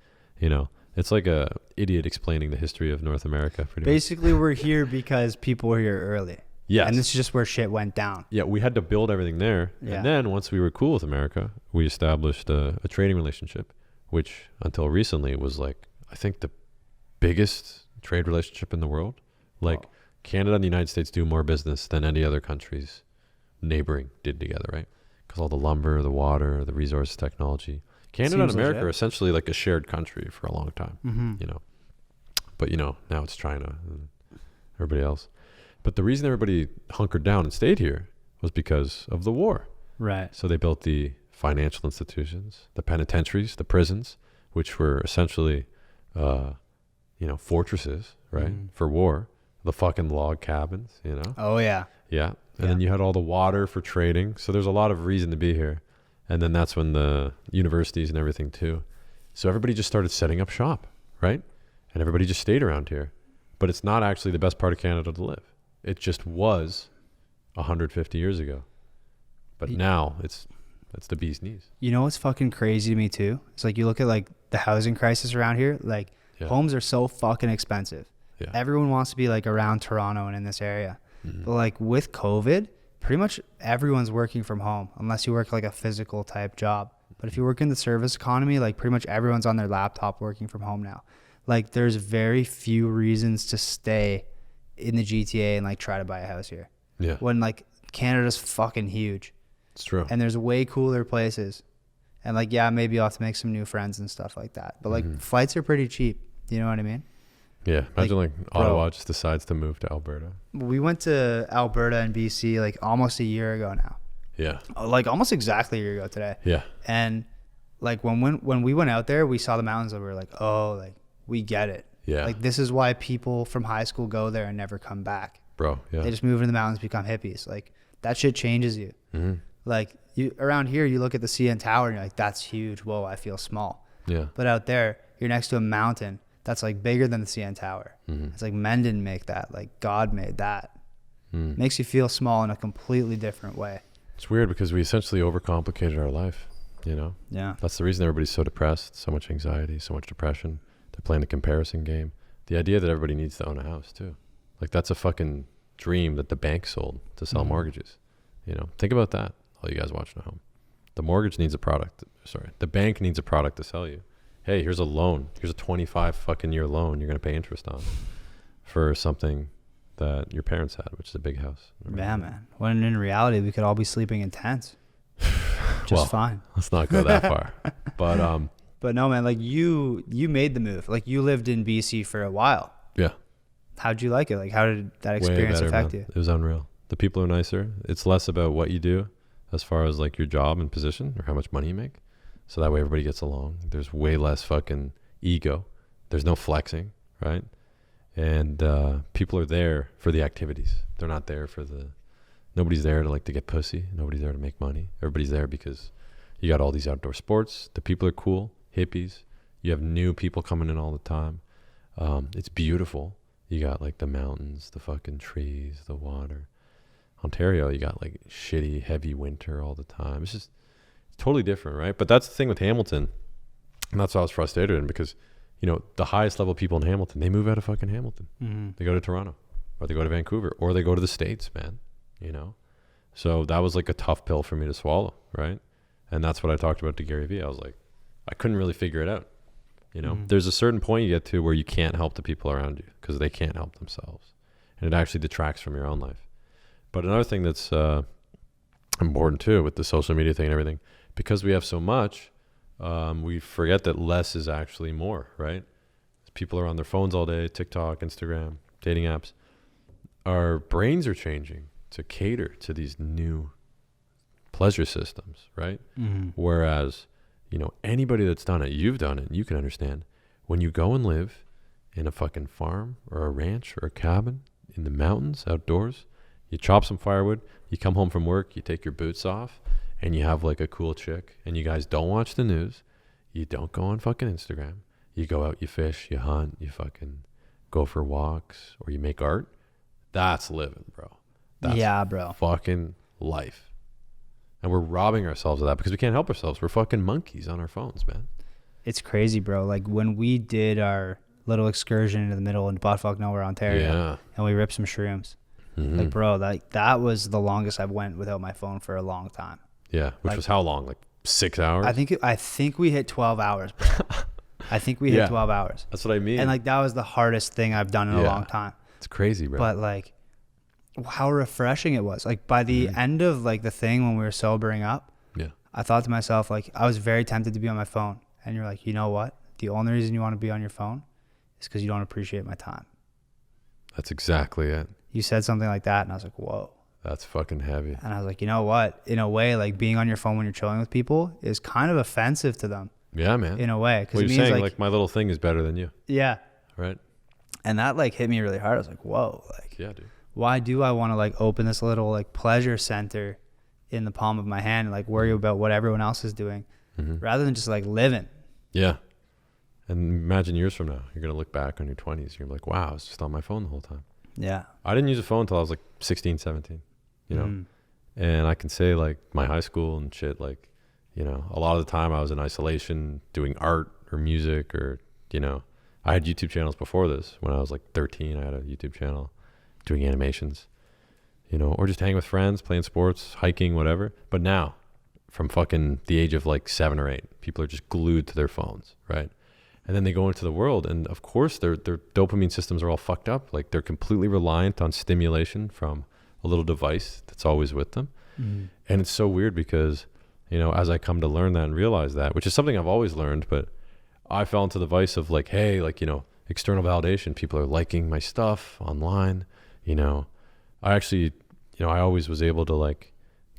it's like a idiot explaining the history of North America. Basically, we're here because people were here early. Yes. And this is just where shit went down. Yeah, we had to build everything there. Yeah. And then once we were cool with America, we established a trading relationship, which until recently was like, I think the biggest trade relationship in the world. Like Canada and the United States do more business than any other countries neighboring did together, right? Because all the lumber, the water, the resources, technology. Canada and America are essentially like a shared country for a long time, But, now it's China and everybody else. But the reason everybody hunkered down and stayed here was because of the war. Right. So they built the financial institutions, the penitentiaries, the prisons, which were essentially, fortresses, right, for war. The fucking log cabins, Oh, yeah. Yeah. And then you had all the water for trading. So there's a lot of reason to be here. And then that's when the universities and everything too. So everybody just started setting up shop, right? And everybody just stayed around here. But it's not actually the best part of Canada to live. It just was 150 years ago. But now it's the bee's knees. You know what's fucking crazy to me too? It's like you look at like the housing crisis around here, like homes are so fucking expensive. Yeah. Everyone wants to be like around Toronto and in this area. Mm-hmm. But like with COVID, pretty much everyone's working from home unless you work like a physical type job. But if you work in the service economy, like pretty much everyone's on their laptop working from home now. Like there's very few reasons to stay in the GTA and like try to buy a house here. Yeah. When like Canada's fucking huge. It's true. And there's way cooler places. And like, yeah, maybe you'll have to make some new friends and stuff like that. But like flights are pretty cheap. You know what I mean? Yeah. Imagine like Ottawa just decides to move to Alberta. We went to Alberta and BC like almost a year ago now. Yeah. Like almost exactly a year ago today. Yeah. And like when we went out there, we saw the mountains and we were like, oh, like we get it. Yeah. Like this is why people from high school go there and never come back. Bro, yeah. They just move into the mountains, become hippies. Like that shit changes you. Mm-hmm. Like you around here, you look at the CN Tower and you're like, that's huge. Whoa, I feel small. Yeah. But out there, you're next to a mountain that's like bigger than the CN Tower. Mm-hmm. It's like men didn't make that. Like God made that. Makes you feel small in a completely different way. It's weird because we essentially overcomplicated our life, Yeah. That's the reason everybody's so depressed, so much anxiety, so much depression. They're playing the comparison game. The idea that everybody needs to own a house too. Like that's a fucking dream that the bank sold to sell mortgages. Think about that. All you guys watching at home. The mortgage needs a product. Sorry. The bank needs a product to sell you. Hey, here's a loan. Here's a 25 fucking year loan you're going to pay interest on for something that your parents had, which is a big house. Yeah, man. When in reality, we could all be sleeping in tents. Just fine. Let's not go that far. But no, man, like you made the move. Like you lived in BC for a while. Yeah. How'd you like it? Like how did that Way experience better, affect man. you? It was unreal. The people are nicer. It's less about what you do as far as like your job and position or how much money you make. So that way everybody gets along. There's way less fucking ego. There's no flexing, right? And people are there for the activities. They're not there for the, Nobody's there to like to get pussy. Nobody's there to make money. Everybody's there because you got all these outdoor sports. The people are cool, hippies. You have new people coming in all the time. It's beautiful. You got like the mountains, the fucking trees, the water. Ontario, you got like shitty, heavy winter all the time. It's totally different, right? But that's the thing with Hamilton. And that's what I was frustrated in because, you know, the highest level people in Hamilton, they move out of fucking Hamilton. Mm-hmm. They go to Toronto or they go to Vancouver or they go to the States, man, you know? So that was like a tough pill for me to swallow, right? And that's what I talked about to Gary Vee. I was like, I couldn't really figure it out. You know, there's a certain point you get to where you can't help the people around you because they can't help themselves. And it actually detracts from your own life. But another thing that's important too with the social media thing and everything, because we have so much, we forget that less is actually more, right? People are on their phones all day, TikTok, Instagram, dating apps. Our brains are changing to cater to these new pleasure systems, right? Mm-hmm. Whereas, you know, anybody that's done it, you've done it, you can understand. When you go and live in a fucking farm or a ranch or a cabin in the mountains, outdoors, you chop some firewood, you come home from work, you take your boots off, and you have like a cool chick, and you guys don't watch the news, you don't go on fucking Instagram, you go out, you fish, you hunt, you fucking go for walks, or you make art. That's living, bro. That's bro. Fucking life. And we're robbing ourselves of that because we can't help ourselves. We're fucking monkeys on our phones, man. It's crazy, bro. Like when we did our little excursion into the middle in Buttfuck nowhere, Ontario, and we ripped some shrooms. Mm-hmm. Like, bro, that was the longest I've went without my phone for a long time. Yeah, which was how long? Like 6 hours? I think we hit 12 hours, bro. I think we hit 12 hours. That's what I mean. And like that was the hardest thing I've done in a long time. It's crazy, bro. But like how refreshing it was. Like by the end of like the thing when we were sobering up, I thought to myself, like I was very tempted to be on my phone. And you're like, you know what? The only reason you want to be on your phone is because you don't appreciate my time. That's exactly it. You said something like that and I was like, whoa. That's fucking heavy. And I was like, you know what? In a way, like being on your phone when you're chilling with people is kind of offensive to them. Yeah, man. In a way. Well, you're saying like my little thing is better than you. Yeah. Right. And that like hit me really hard. I was like, whoa. Like, yeah, dude. Why do I want to like open this little like pleasure center in the palm of my hand and like worry about what everyone else is doing rather than just like living? Yeah. And imagine years from now, you're going to look back on your 20s. You're like, wow, I was just on my phone the whole time. Yeah. I didn't use a phone until I was like 16, 17, you know? And I can say like my high school and shit, like, you know, a lot of the time I was in isolation doing art or music or, you know, I had YouTube channels before this. When I was like 13, I had a YouTube channel doing animations, you know, or just hanging with friends, playing sports, hiking, whatever. But now, from fucking the age of like 7 or 8, people are just glued to their phones, right? And then they go into the world, and of course their dopamine systems are all fucked up. Like they're completely reliant on stimulation from a little device that's always with them. And it's so weird because, you know, as I come to learn that and realize that, which is something I've always learned, but I fell into the vice of like, hey, like, you know, external validation. People are liking my stuff online. You know, I actually, you know, I always was able to like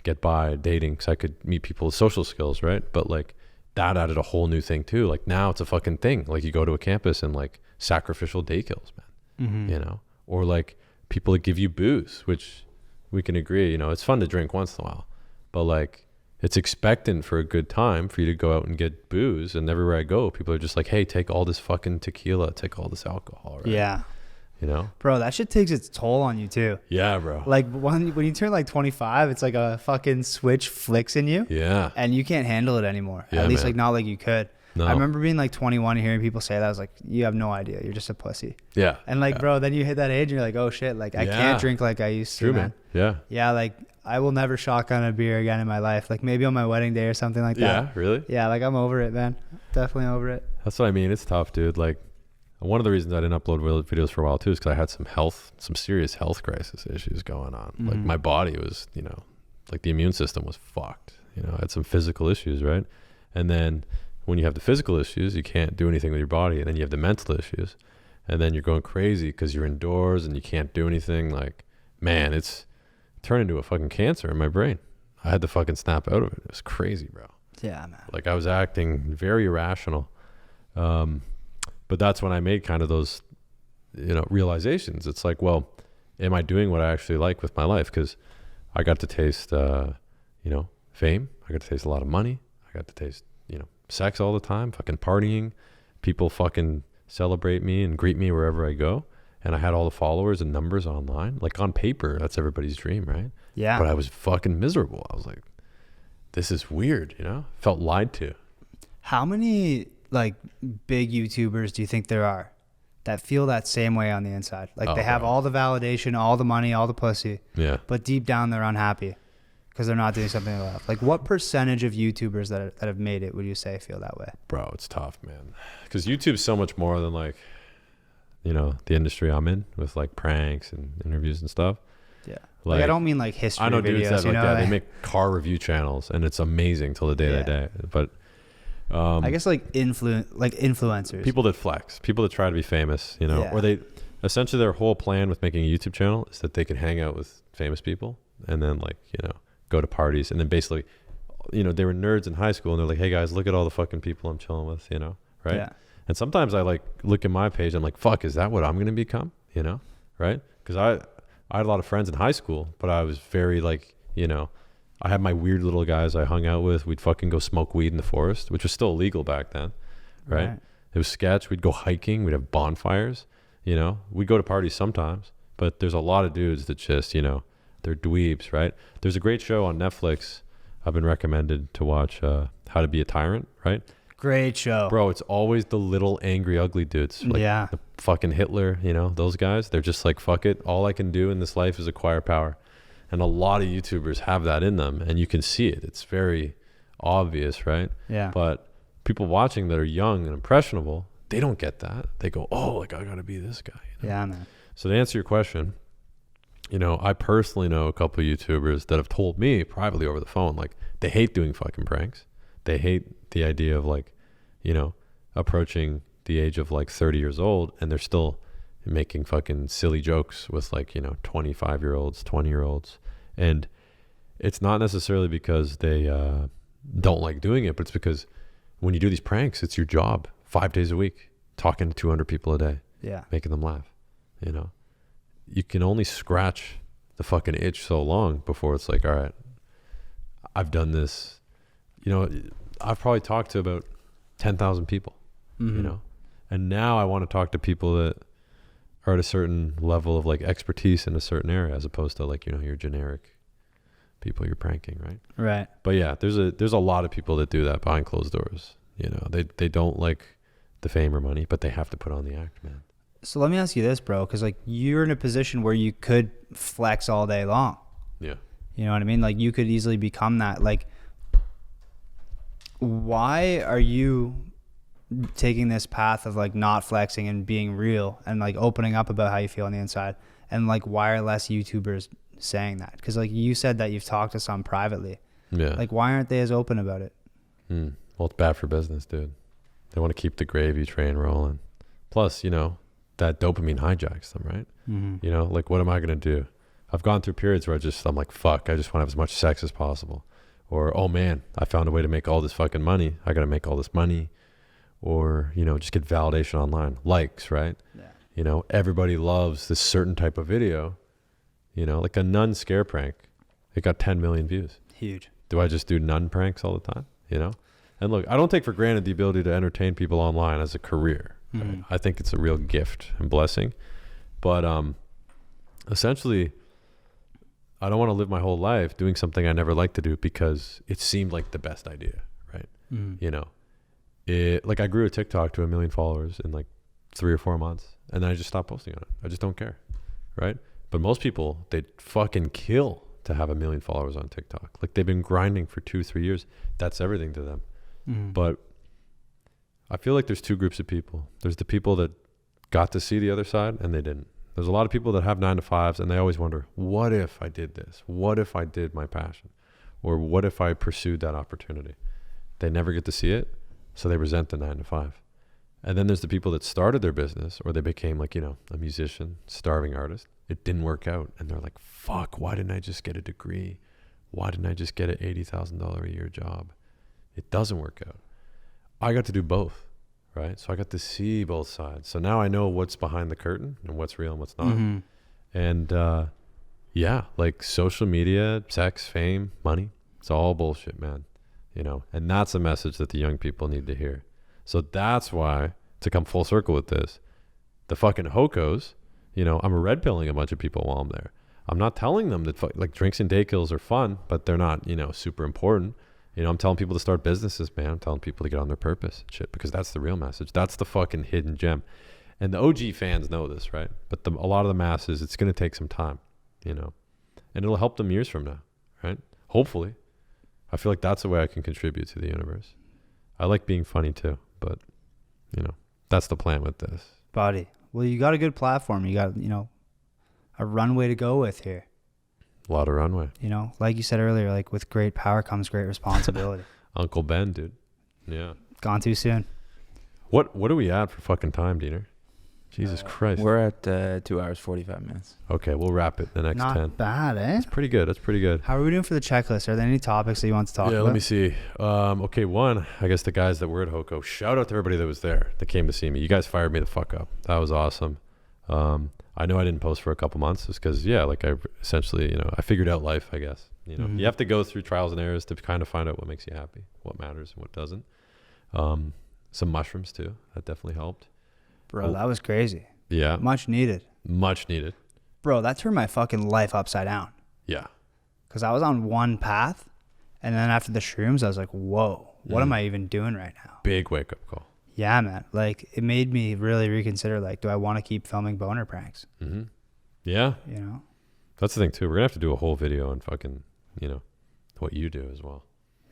get by dating because I could meet people with social skills, right? But like that added a whole new thing too. Like now it's a fucking thing. Like you go to a campus and like sacrificial day kills, man, you know, or like people that give you booze, which we can agree, you know, it's fun to drink once in a while, but like it's expectant for a good time for you to go out and get booze. And everywhere I go, people are just like, hey, take all this fucking tequila, take all this alcohol, right? Yeah. You know, bro, that shit takes its toll on you too. Yeah, bro. Like when you turn like 25, it's like a fucking switch flicks in you. Yeah. And you can't handle it anymore. Yeah, At least man. like not like you could. No. I remember being like 21 and hearing people say that. I was like, you have no idea. You're just a pussy. Yeah. And like, bro, then you hit that age and you're like, oh shit, like I can't drink like I used to, True, man. Yeah. Yeah, like I will never shotgun a beer again in my life. Like maybe on my wedding day or something like that. Yeah, really? Yeah, like I'm over it, man. Definitely over it. That's what I mean. It's tough, dude. Like one of the reasons I didn't upload videos for a while too is because I had some serious health crisis issues going on. Like my body was, you know, like the immune system was fucked. You know, I had some physical issues, right? And then when you have the physical issues, you can't do anything with your body. And then you have the mental issues. And then you're going crazy because you're indoors and you can't do anything. Like, man, it's turned into a fucking cancer in my brain. I had to fucking snap out of it. It was crazy, bro. Yeah, man. Like I was acting very irrational. But that's when I made kind of those, you know, realizations. It's like, well, am I doing what I actually like with my life? Because I got to taste, fame. I got to taste a lot of money. I got to taste, sex all the time, fucking partying. People fucking celebrate me and greet me wherever I go. And I had all the followers and numbers online. Like on paper, that's everybody's dream, right? Yeah. But I was fucking miserable. I was like, this is weird, Felt lied to. How many like big YouTubers do you think there are that feel that same way on the inside? Like they have all the validation, all the money, all the pussy. Yeah. But deep down they're unhappy because they're not doing something they love. Like what percentage of YouTubers that have made it would you say feel that way? Bro, it's tough, man. Because YouTube's so much more than like, the industry I'm in with like pranks and interviews and stuff. Yeah. Like I don't mean like history videos. Dudes that like that. They make car review channels and it's amazing till the day they die. But I guess like influencers. People that flex, people that try to be famous, or they essentially their whole plan with making a YouTube channel is that they can hang out with famous people and then like, go to parties and then basically, they were nerds in high school and they're like, hey guys, look at all the fucking people I'm chilling with, right? Yeah. And sometimes I like look at my page, I'm like, fuck, is that what I'm going to become? Right? Because I had a lot of friends in high school, but I was very like, I had my weird little guys I hung out with. We'd fucking go smoke weed in the forest, which was still illegal back then, right? It was sketch. We'd go hiking. We'd have bonfires, We'd go to parties sometimes, but there's a lot of dudes that just, they're dweebs, right? There's a great show on Netflix I've been recommended to watch, How to Be a Tyrant, right? Great show. Bro, it's always the little angry, ugly dudes. Like the fucking Hitler, those guys. They're just like, fuck it. All I can do in this life is acquire power. And a lot of YouTubers have that in them. And you can see it. It's very obvious, right? Yeah. But people watching that are young and impressionable, they don't get that. They go, oh, like I got to be this guy. Yeah, man. So to answer your question, I personally know a couple of YouTubers that have told me privately over the phone, like they hate doing fucking pranks. They hate the idea of like, approaching the age of like 30 years old and they're still making fucking silly jokes with like, 25-year-olds, 20-year-olds. And it's not necessarily because they don't like doing it, but it's because when you do these pranks, it's your job 5 days a week, talking to 200 people a day, making them laugh. You can only scratch the fucking itch so long before it's like, all right, I've done this. I've probably talked to about 10,000 people, and now I want to talk to people that are at a certain level of like expertise in a certain area, as opposed to like, your generic people you're pranking, right? Right. But yeah, there's a lot of people that do that behind closed doors. They don't like the fame or money, but they have to put on the act, man. So let me ask you this, bro, because like you're in a position where you could flex all day long. Yeah. You know what I mean? Like you could easily become that. Like, why are you taking this path of like not flexing and being real and like opening up about how you feel on the inside? And like, why are less YouTubers saying that? Because like you said that you've talked to some privately. Yeah. Like, why aren't they as open about it? Well, it's bad for business, dude. They want to keep the gravy train rolling. Plus, that dopamine hijacks them, right? Mm-hmm. Like, what am I going to do? I've gone through periods where I'm like, fuck, I just want to have as much sex as possible. Or, oh man, I found a way to make all this fucking money. I got to make all this money. Or, just get validation online. Likes, right? Yeah. Everybody loves this certain type of video. Like a nun scare prank. It got 10 million views. Huge. Do I just do nun pranks all the time? And look, I don't take for granted the ability to entertain people online as a career. Right? I think it's a real gift and blessing. But essentially, I don't want to live my whole life doing something I never liked to do because it seemed like the best idea, right? Like I grew a TikTok to 1 million followers in like 3 or 4 months, and then I just stopped posting on it. I just don't care, right? But most people, they'd fucking kill to have 1 million followers on TikTok. Like they've been grinding for 2-3 years. That's everything to them. But I feel like there's two groups of people. There's the people that got to see the other side and they didn't. There's a lot of people that have 9-to-5s and they always wonder, what if I did this? What if I did my passion? Or what if I pursued that opportunity? They never get to see it, so they resent the 9-to-5. And then there's the people that started their business or they became like, a musician, starving artist. It didn't work out. And they're like, fuck, why didn't I just get a degree? Why didn't I just get an $80,000 a year job? It doesn't work out. I got to do both, right? So I got to see both sides. So now I know what's behind the curtain and what's real and what's not. And Yeah, like social media, sex, fame, money. It's all bullshit, man. You know, and that's a message that the young people need to hear. So that's why, to come full circle with this, the fucking hokos, you know, I'm red pilling a bunch of people while I'm there. I'm not telling them that like drinks and day kills are fun, but they're not, you know, super important. You know, I'm telling people to start businesses, man. I'm telling people to get on their purpose and shit, because that's the real message. That's the fucking hidden gem. And the OG fans know this, right? But a lot of the masses, it's going to take some time, you know, and it'll help them years from now, right? Hopefully. I feel like that's the way I can contribute to the universe. I like being funny too, but, you know, that's the plan with this. Buddy. Well, you got a good platform. You got, you know, a runway to go with here. A lot of runway. You know, like you said earlier, like with great power comes great responsibility. Uncle Ben, dude. Yeah. Gone too soon. What are we at for fucking time, Diener? Jesus Christ. We're at 2 hours 45 minutes. Okay, we'll wrap it in the next Not 10. bad, eh? That's pretty good. That's pretty good. How are we doing for the checklist? Are there any topics that you want to talk about? Yeah, let me see. Okay, one, I guess the guys that were at Hoko, shout out to everybody that was there, that came to see me. You guys fired me the fuck up. That was awesome. I know I didn't post for a couple months just because, yeah, like I essentially, you know, I figured out life, I guess. You know, you have to go through trials and errors to kind of find out what makes you happy, what matters and what doesn't. Some mushrooms too. That definitely helped. Bro, that was crazy. Yeah. Much needed. Much needed. Bro, that turned my fucking life upside down. Yeah. Because I was on one path, and then after the shrooms, I was like, whoa, what am I even doing right now? Big wake up call. Yeah, man. Like, it made me really reconsider, like, do I want to keep filming boner pranks? Mm-hmm. Yeah. You know? That's the thing too. We're going to have to do a whole video on fucking, you know, what you do as well.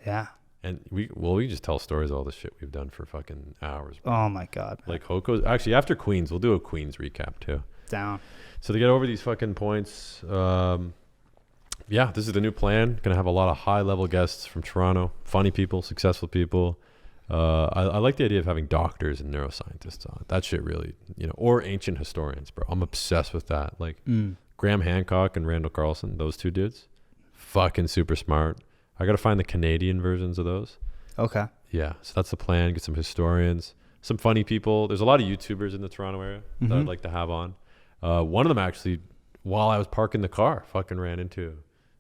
Yeah. And we just tell stories of all the shit we've done for fucking hours. Bro. Oh, my God. Man. Like Hoko's. Actually, after Queens, we'll do a Queens recap too. Down. So to get over these fucking points, yeah, this is the new plan. Going to have a lot of high-level guests from Toronto, funny people, successful people. I like the idea of having doctors and neuroscientists on. That shit really, you know, or ancient historians, bro. I'm obsessed with that. Like Graham Hancock and Randall Carlson, those two dudes, fucking super smart. I got to find the Canadian versions of those. Okay. Yeah, so that's the plan. Get some historians, some funny people. There's a lot of YouTubers in the Toronto area that I'd like to have on. One of them actually, while I was parking the car, fucking ran into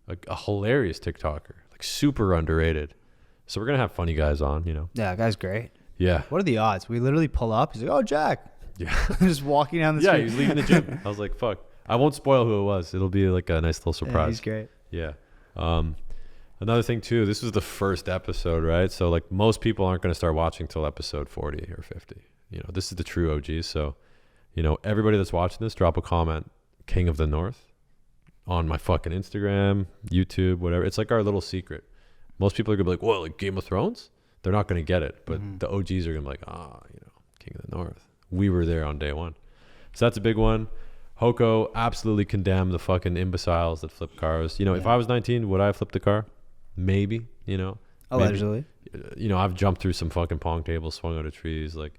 a hilarious TikToker, like super underrated. So we're going to have funny guys on, you know. Yeah, that guy's great. Yeah. What are the odds? We literally pull up. He's like, oh, Jack. Yeah. Just walking down the Yeah, street. he was leaving the gym. I was like, fuck. I won't spoil who it was. It'll be like a nice little Yeah, surprise. he's great. Yeah. Another thing too, this was the first episode, right? So like most people aren't going to start watching till episode 40 or 50. You know, this is the true OGs. So, you know, everybody that's watching this, drop a comment, King of the North, on my fucking Instagram, YouTube, whatever. It's like our little secret. Most people are going to be like, whoa, like Game of Thrones? They're not going to get it. But the OGs are going to be like, you know, King of the North. We were there on day one. So that's a big one. Hoko absolutely condemned the fucking imbeciles that flip cars. You know, if I was 19, would I have flipped a car? Maybe, you know. Allegedly. Maybe. You know, I've jumped through some fucking pong tables, swung out of trees. Like,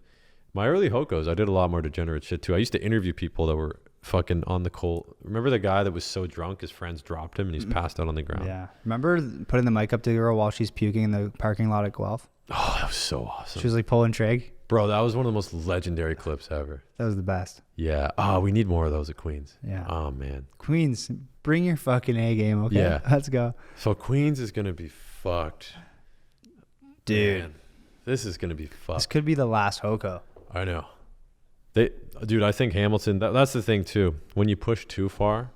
my early Hokos, I did a lot more degenerate shit too. I used to interview people that were fucking on the cold. Remember the guy that was so drunk his friends dropped him and he's passed out on the ground? Yeah. Remember putting the mic up to the girl while she's puking in the parking lot at Guelph? Oh, that was so awesome. She was like pulling trig. Bro, that was one of the most legendary clips ever. That was the best. Yeah. Oh, we need more of those at Queens. Yeah. Oh, man. Queens, bring your fucking A game, okay? Yeah. Let's go. So Queens is going to be fucked. Dude. Man, this is going to be fucked. This could be the last Hoko. I know. Dude, I think Hamilton, that's the thing too. When you push too far,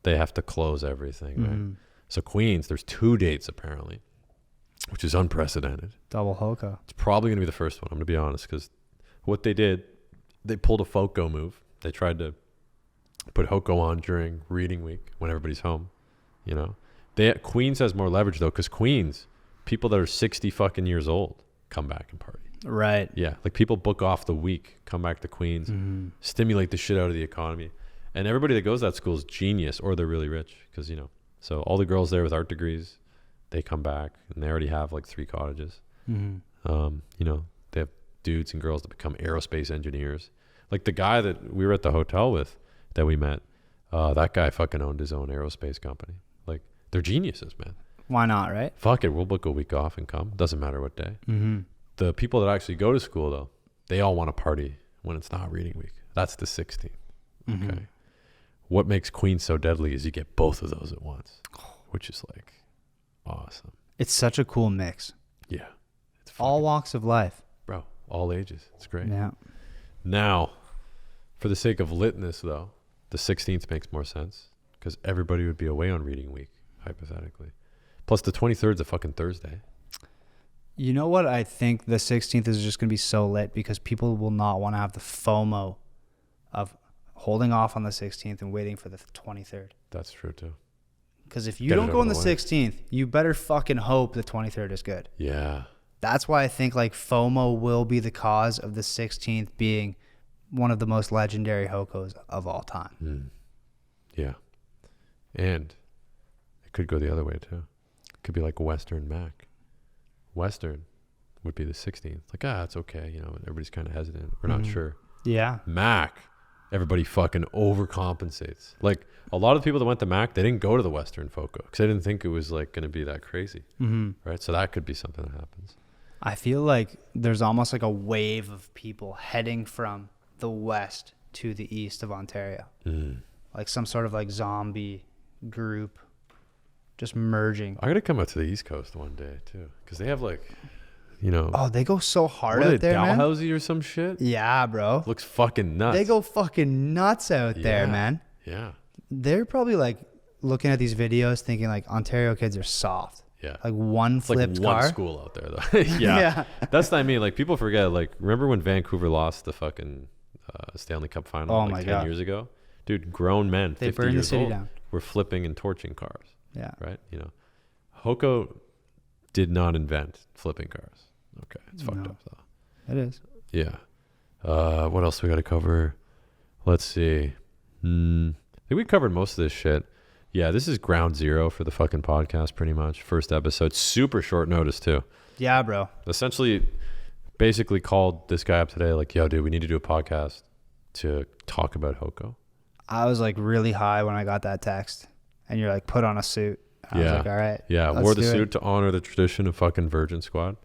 they have to close everything, right? So Queens, there's 2 dates apparently, which is unprecedented. Double Hoko. It's probably going to be the first one, I'm going to be honest, because what they did, they pulled a FOCO move. They tried to put Hoko on during reading week when everybody's home, you know. Queens has more leverage though, because Queens, people that are 60 fucking years old come back and party. Right. Yeah, like people book off the week, come back to Queens, stimulate the shit out of the economy. And everybody that goes to that school is genius, or they're really rich because, you know, so all the girls there with art degrees, they come back and they already have like 3 cottages. You know, they have dudes and girls that become aerospace engineers. Like the guy that we were at the hotel with that we met, that guy fucking owned his own aerospace company. Like they're geniuses, man. Why not, right? Fuck it, we'll book a week off and come. Doesn't matter what day. The people that actually go to school though, they all want to party when it's not reading week. That's the 16th. Okay. what makes Queen so deadly is you get both of those at once, which is like awesome. It's such a cool mix. Yeah. It's All walks of life. bro, all ages. It's great. Yeah. Now, for the sake of litness, though, the 16th makes more sense because everybody would be away on reading week, hypothetically. Plus, the 23rd is a fucking Thursday. You know what? I think the 16th is just going to be so lit because people will not want to have the FOMO of holding off on the 16th and waiting for the 23rd. That's true, too. Because if you Get it don't go over on the the way. 16th, you better fucking hope the 23rd is good. Yeah. That's why I think like FOMO will be the cause of the 16th being one of the most legendary Hokos of all time. Yeah. And it could go the other way, too. It could be like Western Mac. Western would be the 16th. Like, it's okay. You know, everybody's kind of hesitant. We're not sure. Yeah. Mac, everybody fucking overcompensates. Like, a lot of the people that went to Mac, they didn't go to the Western Foco because they didn't think it was like going to be that crazy. Right? So that could be something that happens. I feel like there's almost like a wave of people heading from the west to the east of Ontario. Like some sort of like zombie group just merging. I got to come out to the East Coast one day, too. Because they have like, you know. Oh, they go so hard what are out they, there, man. Dalhousie or some shit? Yeah, bro. Looks fucking nuts. They go fucking nuts out there, Yeah. man. Yeah. They're probably like looking at these videos thinking like Ontario kids are soft. Yeah. Like one It's like flipped one car. school out there, though. Yeah. Yeah. That's what I mean. Like, people forget, like, remember when Vancouver lost the fucking Stanley Cup final Oh like my 10 God. years ago? Dude, grown men, They 50 burned the years city old, down. were flipping and torching cars, Yeah. right? You know, Hoko did not invent flipping cars. Okay. It's fucked No. up, though. It is. Yeah. What else we got to cover? Let's see. I think we covered most of this shit. Yeah, this is ground zero for the fucking podcast, pretty much. First episode. Super short notice, too. Yeah, bro. Essentially, basically called this guy up today, like, yo, dude, we need to do a podcast to talk about Hoko. I was like really high when I got that text, and you're like, put on a suit. I was like, all right. Yeah, let's wore the do it. suit to honor the tradition of fucking Virgin Squad.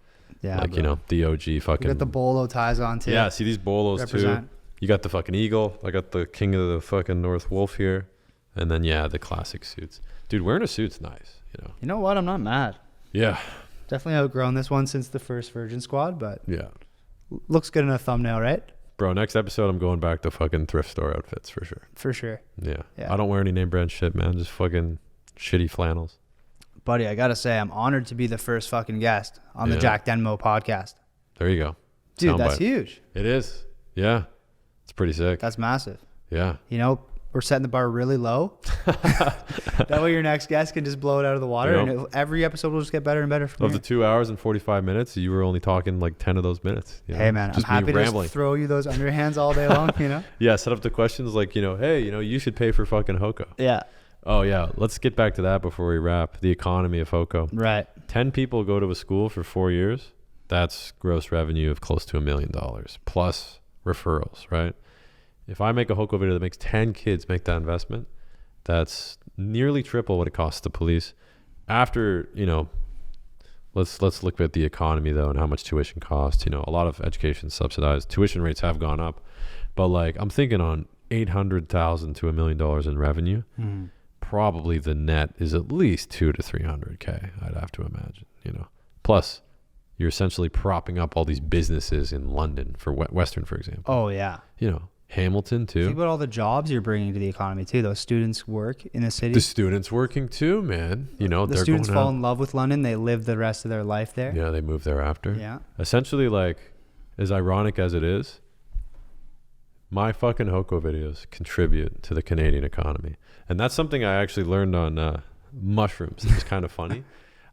Yeah, like, bro. you know, the OG You fucking. got the bolo ties on too. Yeah, see these bolos Represent. too. You got the fucking eagle. I got the king of the fucking North Wolf here. And then, yeah, the classic suits. Dude, wearing a suit's nice, you know? You know what? I'm not mad. Yeah. Definitely outgrown this one since the first Virgin Squad, but Yeah. looks good in a thumbnail, right? Bro, next episode, I'm going back to fucking thrift store outfits for sure. For sure. Yeah. Yeah. I don't wear any name brand shit, man. Just fucking shitty flannels. Buddy, I got to say, I'm honored to be the first fucking guest on the Yeah. Jack Denmo podcast. There you go. Dude, that's Soundbite. huge. It is. Yeah. It's pretty sick. That's massive. Yeah. You know, we're setting the bar really low. That way your next guest can just blow it out of the water. Yeah. And every episode will just get better and better from Of the here. 2 hours and 45 minutes, you were only talking like 10 of those minutes. you know? Hey, man, Just I'm happy me to rambling. just throw you those underhands all day long, you know? Yeah, set up the questions like, you know, hey, you know, you should pay for fucking Hoko. Yeah. Oh, yeah. Let's get back to that before we wrap. The economy of Hoko. Right. 10 people go to a school for 4 years. That's gross revenue of close to $1 million plus referrals, right? If I make a Hoko video that makes 10 kids make that investment, that's nearly triple what it costs the police. After, you know, let's look at the economy though and how much tuition costs. You know, a lot of education subsidized. Tuition rates have gone up, but like I'm thinking on $800,000 to $1 million in revenue. Probably the net is at least 200 to 300K. I'd have to imagine. You know, plus you're essentially propping up all these businesses in London for Western, for example. Oh, yeah. You know, Hamilton too. Think about all the jobs you're bringing to the economy, too. Those students work in the city. The students working too, man. You know, The they're students going fall out. in love with London. They live the rest of their life there. Yeah, they move thereafter. Yeah. Essentially, like, as ironic as it is, my fucking Hoko videos contribute to the Canadian economy. And that's something I actually learned on mushrooms. It was kind of funny.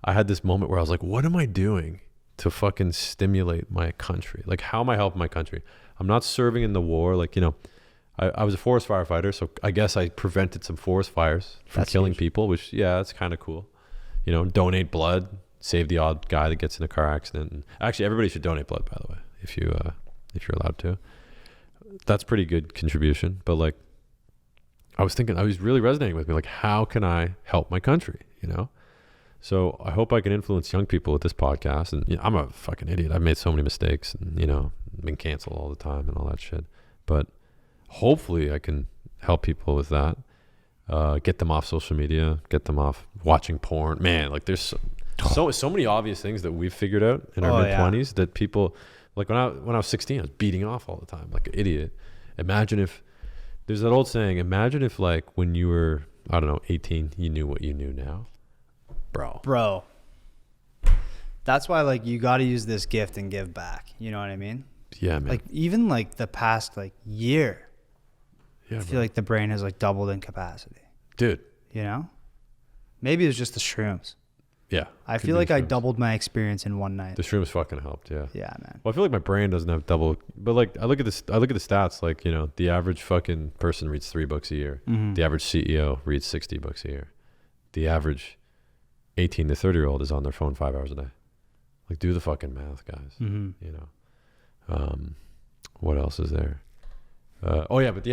I had this moment where I was like, what am I doing to fucking stimulate my country? Like, how am I helping my country? I'm not serving in the war. Like, you know, I was a forest firefighter, so I guess I prevented some forest fires from That's killing huge. people, which, yeah, that's kind of cool. You know, donate blood, save the odd guy that gets in a car accident. And actually, everybody should donate blood, by the way, if you're allowed to. That's pretty good contribution. But like, I was thinking, I was really resonating with me. Like, how can I help my country? You know? So I hope I can influence young people with this podcast. And you know, I'm a fucking idiot. I've made so many mistakes and, you know, been canceled all the time and all that shit. But hopefully I can help people with that. Get them off social media. Get them off watching porn. Man, like there's so many obvious things that we've figured out in our mid-20s that people, like when I was 16, I was beating off all the time like an idiot. Imagine if, there's that old saying, imagine if like when you were, I don't know, 18, you knew what you knew now. Bro. That's why like you got to use this gift and give back. You know what I mean? Yeah, man. Like even like the past like year, Yeah, I feel like the brain has like doubled in capacity. Dude. You know? Maybe it was just the shrooms. Yeah. I feel like I doubled my experience in one night. The shrooms fucking helped, yeah. Yeah, man. Well, I feel like my brain doesn't have double, but like I look at the stats, like, you know, the average fucking person reads 3 books a year. Mm-hmm. The average CEO reads 60 books a year. The average 18 to 30-year-old is on their phone 5 hours a day. Like, do the fucking math, guys. Mm-hmm. You know. What else is there?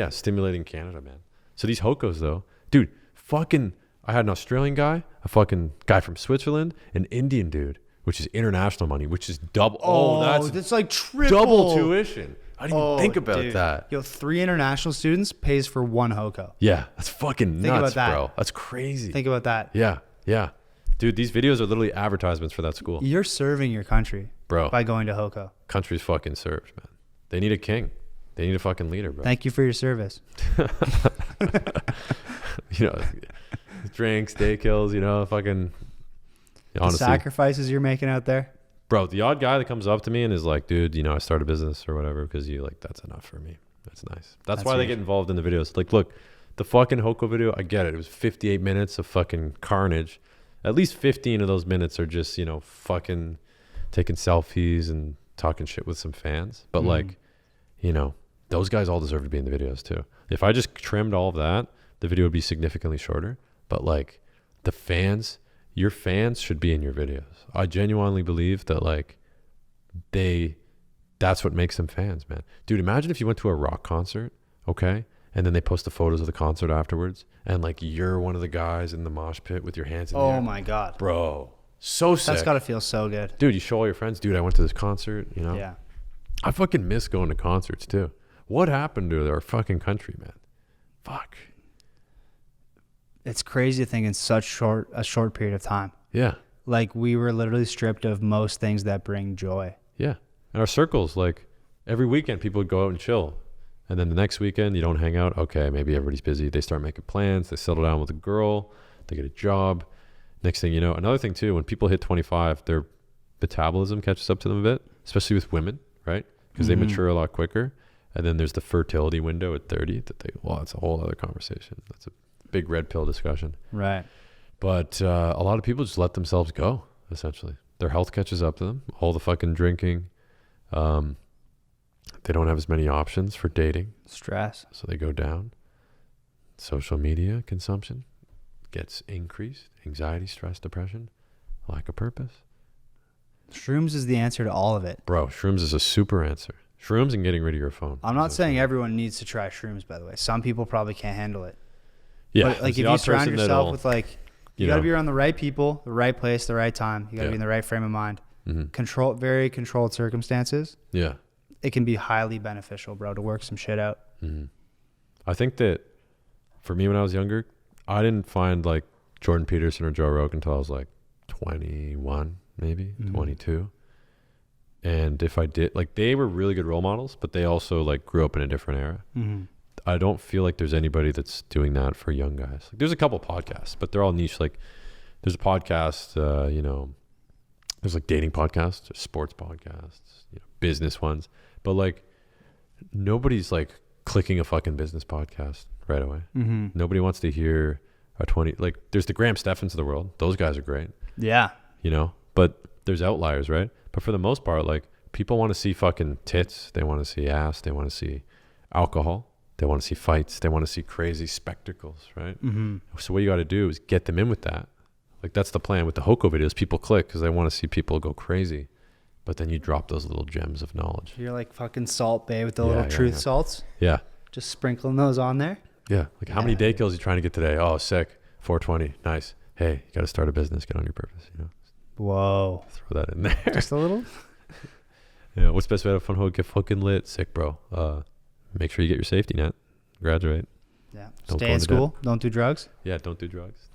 Stimulating Canada, man. So these hokos, though, dude, fucking, I had an Australian guy, a fucking guy from Switzerland, an Indian dude, which is international money, which is double. Oh, that's like triple. Double tuition. I didn't even think about that. Yo, 3 international students pays for 1 hoko. Yeah, that's fucking Think nuts, about that. bro. That's crazy. Think about that. Yeah. Dude, these videos are literally advertisements for that school. You're serving your country, bro, by going to hoko. Country's fucking served, man. They need a king. They need a fucking leader, bro. Thank you for your service. You know, drinks, day kills, you know, fucking. The honestly, sacrifices you're making out there. bro, the odd guy that comes up to me and is like, dude, you know, I started a business or whatever because you like, that's enough for me. That's nice. That's why they get involved in the videos. Like, look, the fucking Hoko video, I get it. It was 58 minutes of fucking carnage. At least 15 of those minutes are just, you know, fucking taking selfies and talking shit with some fans. But like, you know, those guys all deserve to be in the videos too. If I just trimmed all of that, the video would be significantly shorter. But like the fans, your fans should be in your videos. I genuinely believe that like that's what makes them fans, man. Dude, imagine if you went to a rock concert, okay? And then they post the photos of the concert afterwards. And like you're one of the guys in the mosh pit with your hands in the air. Oh my God. Bro, so sick. That's got to feel so good. Dude, you show all your friends, dude, I went to this concert, you know? Yeah. I fucking miss going to concerts too. What happened to our fucking country, man? Fuck. It's crazy to think in a short period of time. Yeah. Like we were literally stripped of most things that bring joy. Yeah. And our circles, like every weekend people would go out and chill. And then the next weekend you don't hang out. Okay, maybe everybody's busy. They start making plans. They settle down with a girl. They get a job. Next thing you know, another thing too, when people hit 25, their metabolism catches up to them a bit, especially with women, right? Because they mature a lot quicker. And then there's the fertility window at 30 that it's a whole other conversation. That's a big red pill discussion. Right. But a lot of people just let themselves go, essentially. Their health catches up to them. All the fucking drinking. They don't have as many options for dating. Stress. So they go down. Social media consumption gets increased. Anxiety, stress, depression, lack of purpose. Shrooms is the answer to all of it. Bro, shrooms is a super answer. Shrooms and getting rid of your phone. I'm not saying everyone needs to try shrooms, by the way. Some people probably can't handle it. Yeah. But like if you surround yourself with like, you got to be around the right people, the right place, the right time. You got to be in the right frame of mind. Mm-hmm. Very controlled circumstances. Yeah. It can be highly beneficial, bro, to work some shit out. Mm-hmm. I think that for me when I was younger, I didn't find like Jordan Peterson or Joe Rogan until I was like 21, maybe 22. And if I did, like they were really good role models, but they also like grew up in a different era. Mm-hmm. I don't feel like there's anybody that's doing that for young guys. Like, there's a couple podcasts, but they're all niche. Like there's a podcast, you know, there's like dating podcasts, there's sports podcasts, you know, business ones, but like nobody's like clicking a fucking business podcast right away. Mm-hmm. Nobody wants to hear a 20, like there's the Graham Steffens of the world. Those guys are great. Yeah. You know, but there's outliers, right? But for the most part, like people want to see fucking tits. They want to see ass. They want to see alcohol. They want to see fights. They want to see crazy spectacles, right? Mm-hmm. So what you got to do is get them in with that. Like that's the plan with the Hoko videos. People click because they want to see people go crazy. But then you drop those little gems of knowledge. You're like fucking Salt Bae with the little truth salts. Yeah. Just sprinkling those on there. Yeah. Like how many day kills are you trying to get today? Oh, sick. 420. Nice. Hey, you got to start a business. Get on your purpose, you know? Whoa. Throw that in there. Just a little? Yeah. What's best way to have fun? Get fucking lit. Sick, bro. Make sure you get your safety net. Graduate. Yeah. Don't Stay go in into school. Don't do drugs. Yeah, don't do drugs.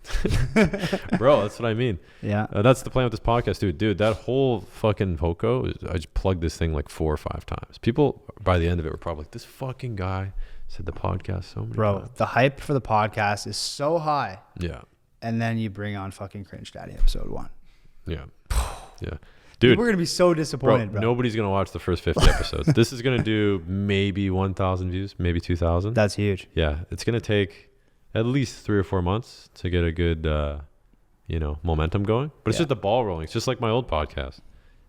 Bro, that's what I mean. Yeah. That's the plan with this podcast, dude. Dude, that whole fucking Hoko, I just plugged this thing like 4 or 5 times. People, by the end of it, were probably like, this fucking guy said the podcast so many Bro, times. the hype for the podcast is so high. Yeah. And then you bring on fucking Cringe Daddy episode 1. Yeah. Yeah. Dude, We're going to be so disappointed, bro. nobody's going to watch the first 50 episodes. This is going to do maybe 1,000 views, maybe 2,000. That's huge. Yeah. It's going to take at least 3 or 4 months to get a good, momentum going. But it's just the ball rolling. It's just like my old podcast.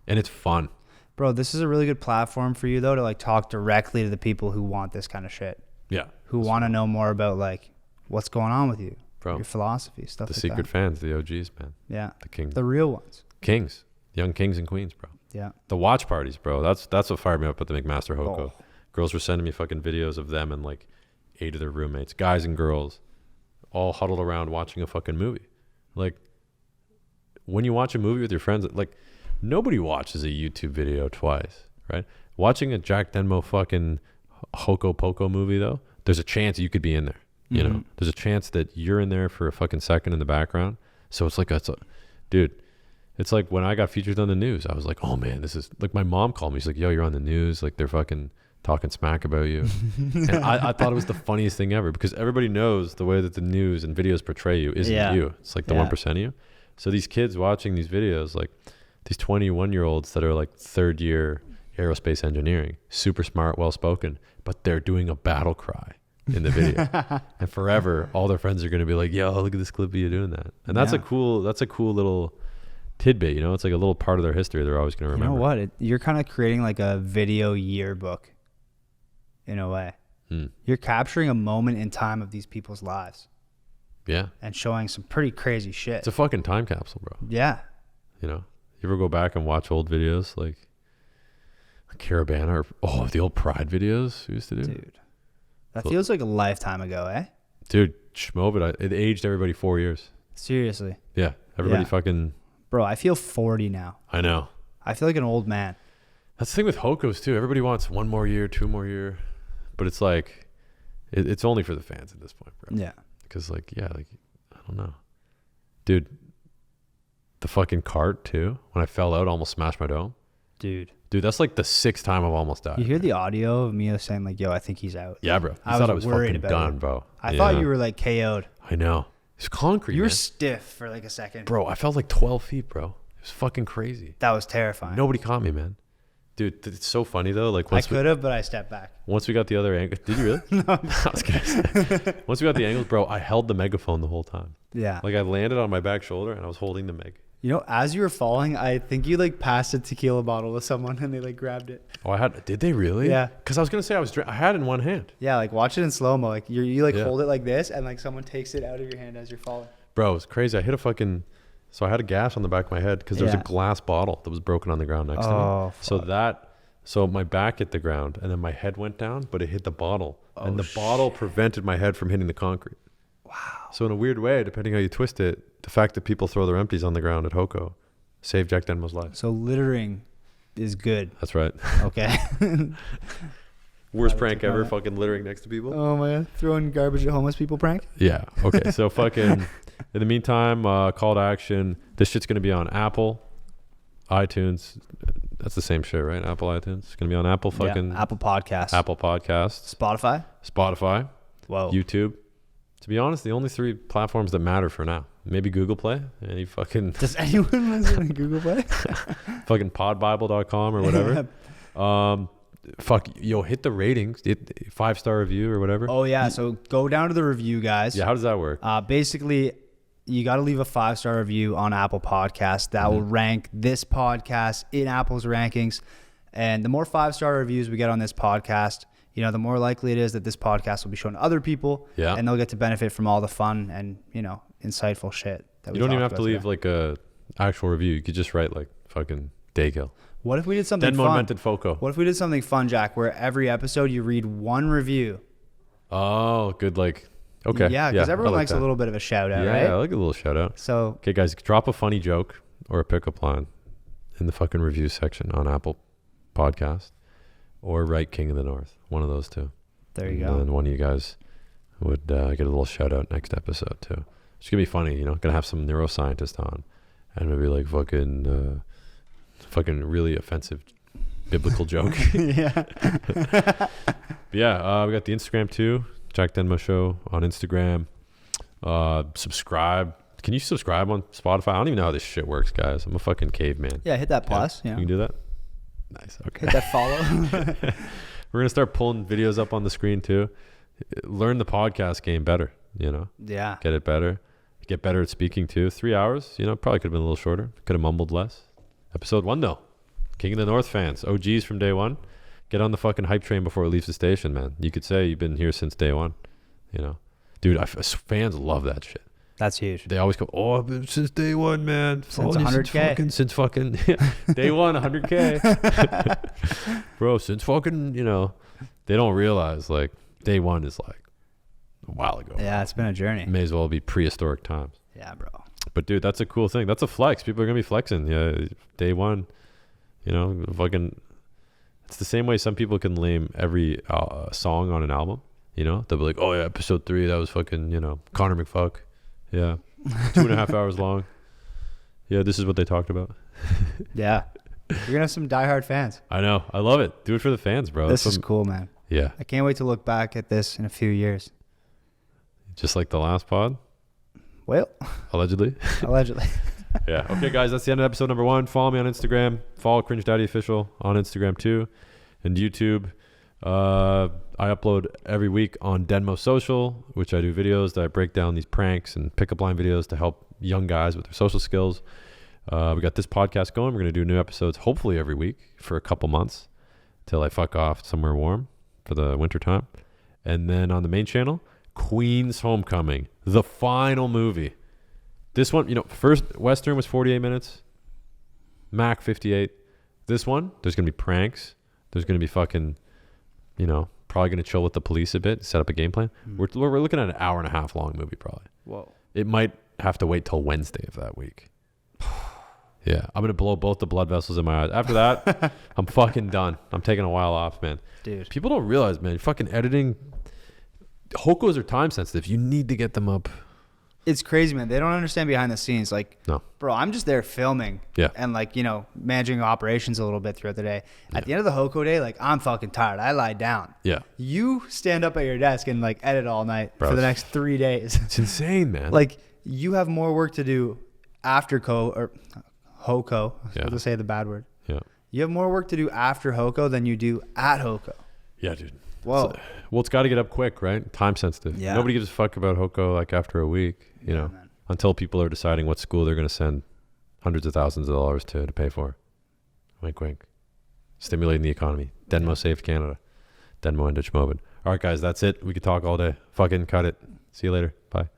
And it's fun. Bro, this is a really good platform for you, though, to like talk directly to the people who want this kind of shit. Yeah. Who want to know more about like what's going on with you, Bro, your philosophy, stuff the like secret that. fans, the OGs, man. Yeah. The kings. The real ones. Kings. Young kings and queens, bro. Yeah. The watch parties, bro. That's what fired me up at the McMaster Hoko. Oh. Girls were sending me fucking videos of them and like 8 of their roommates, guys and girls, all huddled around watching a fucking movie. Like, when you watch a movie with your friends, like, nobody watches a YouTube video twice, right? Watching a Jack Denmo fucking Hoko Poco movie, though, there's a chance you could be in there. You know, there's a chance that you're in there for a fucking second in the background. So it's like, dude, it's like when I got featured on the news, I was like, oh man, this is like, my mom called me. She's like, yo, you're on the news. Like, they're fucking talking smack about you. And I thought it was the funniest thing ever, because everybody knows the way that the news and videos portray you isn't you. It's like the 1% of you. So these kids watching these videos, like these 21-year-olds that are like 3rd year aerospace engineering, super smart, well-spoken, but they're doing a battle cry in the video. And forever, all their friends are going to be like, yo, look at this clip of you doing that. And that's a cool little tidbit, you know? It's like a little part of their history they're always going to remember. You know what? You're kind of creating like a video yearbook in a way. You're capturing a moment in time of these people's lives. Yeah. And showing some pretty crazy shit. It's a fucking time capsule, bro. Yeah. You know? You ever go back and watch old videos like Caravana or the old Pride videos we used to do? Dude. That feels like a lifetime ago, eh? Dude, Schmovid, it aged everybody 4 years. Seriously. Yeah. Everybody fucking... Bro, I feel 40 now. I know. I feel like an old man. That's the thing with Hokos too. Everybody wants 1 more year, 2 more year. But it's like, it's only for the fans at this point, bro. Yeah. Because I don't know. Dude, the fucking cart too. When I fell out, almost smashed my dome. Dude, that's like the 6th time I've almost died. you hear the audio of me saying like, yo, I think he's out. Yeah, bro. You I thought was I was worried fucking about done, it. bro. I thought you were like KO'd. I know. It's concrete, You were man. stiff for like a second. Bro, I felt like 12 feet, bro. It was fucking crazy. That was terrifying. Nobody caught me, man. Dude, it's so funny though. Like I could have, but I stepped back. once we got the other angle, did you really? No. I was gonna say. Once we got the angles, bro, I held the megaphone the whole time. Yeah. Like I landed on my back shoulder and I was holding the meg. You know, as you were falling, I think you like passed a tequila bottle to someone and they like grabbed it. Oh, did they really? Yeah. Because I was gonna say I had it in one hand. Yeah, like watch it in slow mo. Like you like Yeah. hold it like this, and like someone takes it out of your hand as you're falling. Bro, it was crazy. I hit a fucking. So I had a gash on the back of my head because there was a Yeah. glass bottle that was broken on the ground next to Oh, me. So my back hit the ground and then my head went down, but it hit the bottle, and the bottle prevented my head from hitting the concrete. Wow. So in a weird way, depending how you twist it, the fact that people throw their empties on the ground at Hoko saved Jack Denmo's life. So littering is good. That's right. Okay. Worst prank ever, fucking littering next to people. Oh my god, throwing garbage at homeless people prank. Yeah. Okay. So fucking. In the meantime, call to action. This shit's gonna be on Apple, iTunes. That's the same shit, right? Apple, iTunes. It's gonna be on Apple, fucking Apple Podcasts, Apple Podcasts, Spotify, Whoa. YouTube. To be honest, the only 3 platforms that matter for now. Maybe Google Play. Any fucking Does anyone listen to Google Play? fucking podbible.com or whatever. Hit the ratings. 5-star review or whatever. Oh yeah, so go down to the review, guys. Yeah, how does that work? Basically, you got to leave a 5-star review on Apple Podcasts. That will rank this podcast in Apple's rankings. And the more 5-star reviews we get on this podcast, you know, the more likely it is that this podcast will be shown to other people. Yeah. And they'll get to benefit from all the fun and, you know, insightful shit that we You don't even talked have to about leave today. like a actual review. You could just write like fucking Daykill. What if we did something Denmo fun? invented Foco. What if we did something fun, Jack, where every episode you read one review? Oh, good. Like, okay. Yeah, because everyone I like likes a that. little bit of a shout out, Yeah, right? I like a little shout out. So Okay, guys, drop a funny joke or a pickup line in the fucking review section on Apple Podcast, or write King of the North. One of those two. there you And go. then one of you guys would get a little shout out next episode too. It's gonna be funny, you know. Gonna have some neuroscientist on, and maybe like fucking really offensive biblical joke. Yeah. But yeah, we got the Instagram too. Jack Denmo Show on Instagram. Subscribe. Can you subscribe on Spotify? I don't even know how this shit works, guys. I'm a fucking caveman. Yeah, hit that plus. You Yeah. can do that. Nice. Okay. Hit that follow. We're gonna start pulling videos up on the screen too. Learn the podcast game better. You know, Yeah. get it better. Get better at speaking too. 3 hours. You know, probably could have been a little shorter. Could have mumbled less. Episode 1 though. King of the North fans, OGs from day one. Get on the fucking hype train before it leaves the station, man. You could say you've been here since day one. You know, dude, fans love that shit. That's huge. They always go, "Oh, I've been since day one, man. Since Oh, 100K. Since fucking day one, 100K, bro. Since fucking, you know, they don't realize like day one is like a while ago. Yeah, it's been a journey. May as well be prehistoric times. Yeah, bro. But dude, that's a cool thing. That's a flex. People are gonna be flexing. Yeah, day one. You know, fucking. It's the same way some people can name every song on an album. You know, they'll be like, "Oh yeah, episode 3, that was fucking, you know, Connor McFuck." Yeah, 2.5 hours long. Yeah, this is what they talked about. Yeah. You're going to have some diehard fans. I know. I love it. Do it for the fans, bro. This is cool, man. Yeah. I can't wait to look back at this in a few years. Just like the last pod, Well, allegedly. allegedly. Yeah. Okay, guys, that's the end of episode number 1. Follow me on Instagram. Follow Cringe Daddy Official on Instagram too, and YouTube. I upload every week on Denmo Social, which I do videos that I break down these pranks and pickup line videos to help young guys with their social skills. We got this podcast going. We're going to do new episodes hopefully every week for a couple months till I fuck off somewhere warm for the winter time. And then on the main channel, Queen's Homecoming, the final movie. This one, you know, first Western was 48 minutes. Mac 58. This one, there's going to be pranks. There's going to be fucking, you know, probably going to chill with the police a bit, set up a game plan. We're looking at an hour and a half long movie probably. Whoa. It might have to wait till Wednesday of that week. Yeah, I'm going to blow both the blood vessels in my eyes. After that, I'm fucking done. I'm taking a while off, man. Dude. People don't realize, man, fucking editing. Hokos are time sensitive. You need to get them up. It's crazy, man. They don't understand behind the scenes. Like, No. bro, I'm just there filming. Yeah. And, like, you know, managing operations a little bit throughout the day. At the end of the Hoko day, like, I'm fucking tired. I lie down. Yeah. You stand up at your desk and, like, edit all night Bro, for the next 3 days. It's insane, man. Like, you have more work to do after Hoko. Yeah. I'll just say the bad word. Yeah. You have more work to do after Hoko than you do at Hoko. Yeah, dude. Whoa. Well, it's got to get up quick, right? Time sensitive. Yeah. Nobody gives a fuck about Hoko like after a week, you know, man. until people are deciding what school they're going to send hundreds of thousands of dollars to pay for. Wink, wink. Stimulating the economy. Denmo saved Canada. Denmo and Ditch Mobin. All right, guys, that's it. We could talk all day. Fucking cut it. See you later. Bye.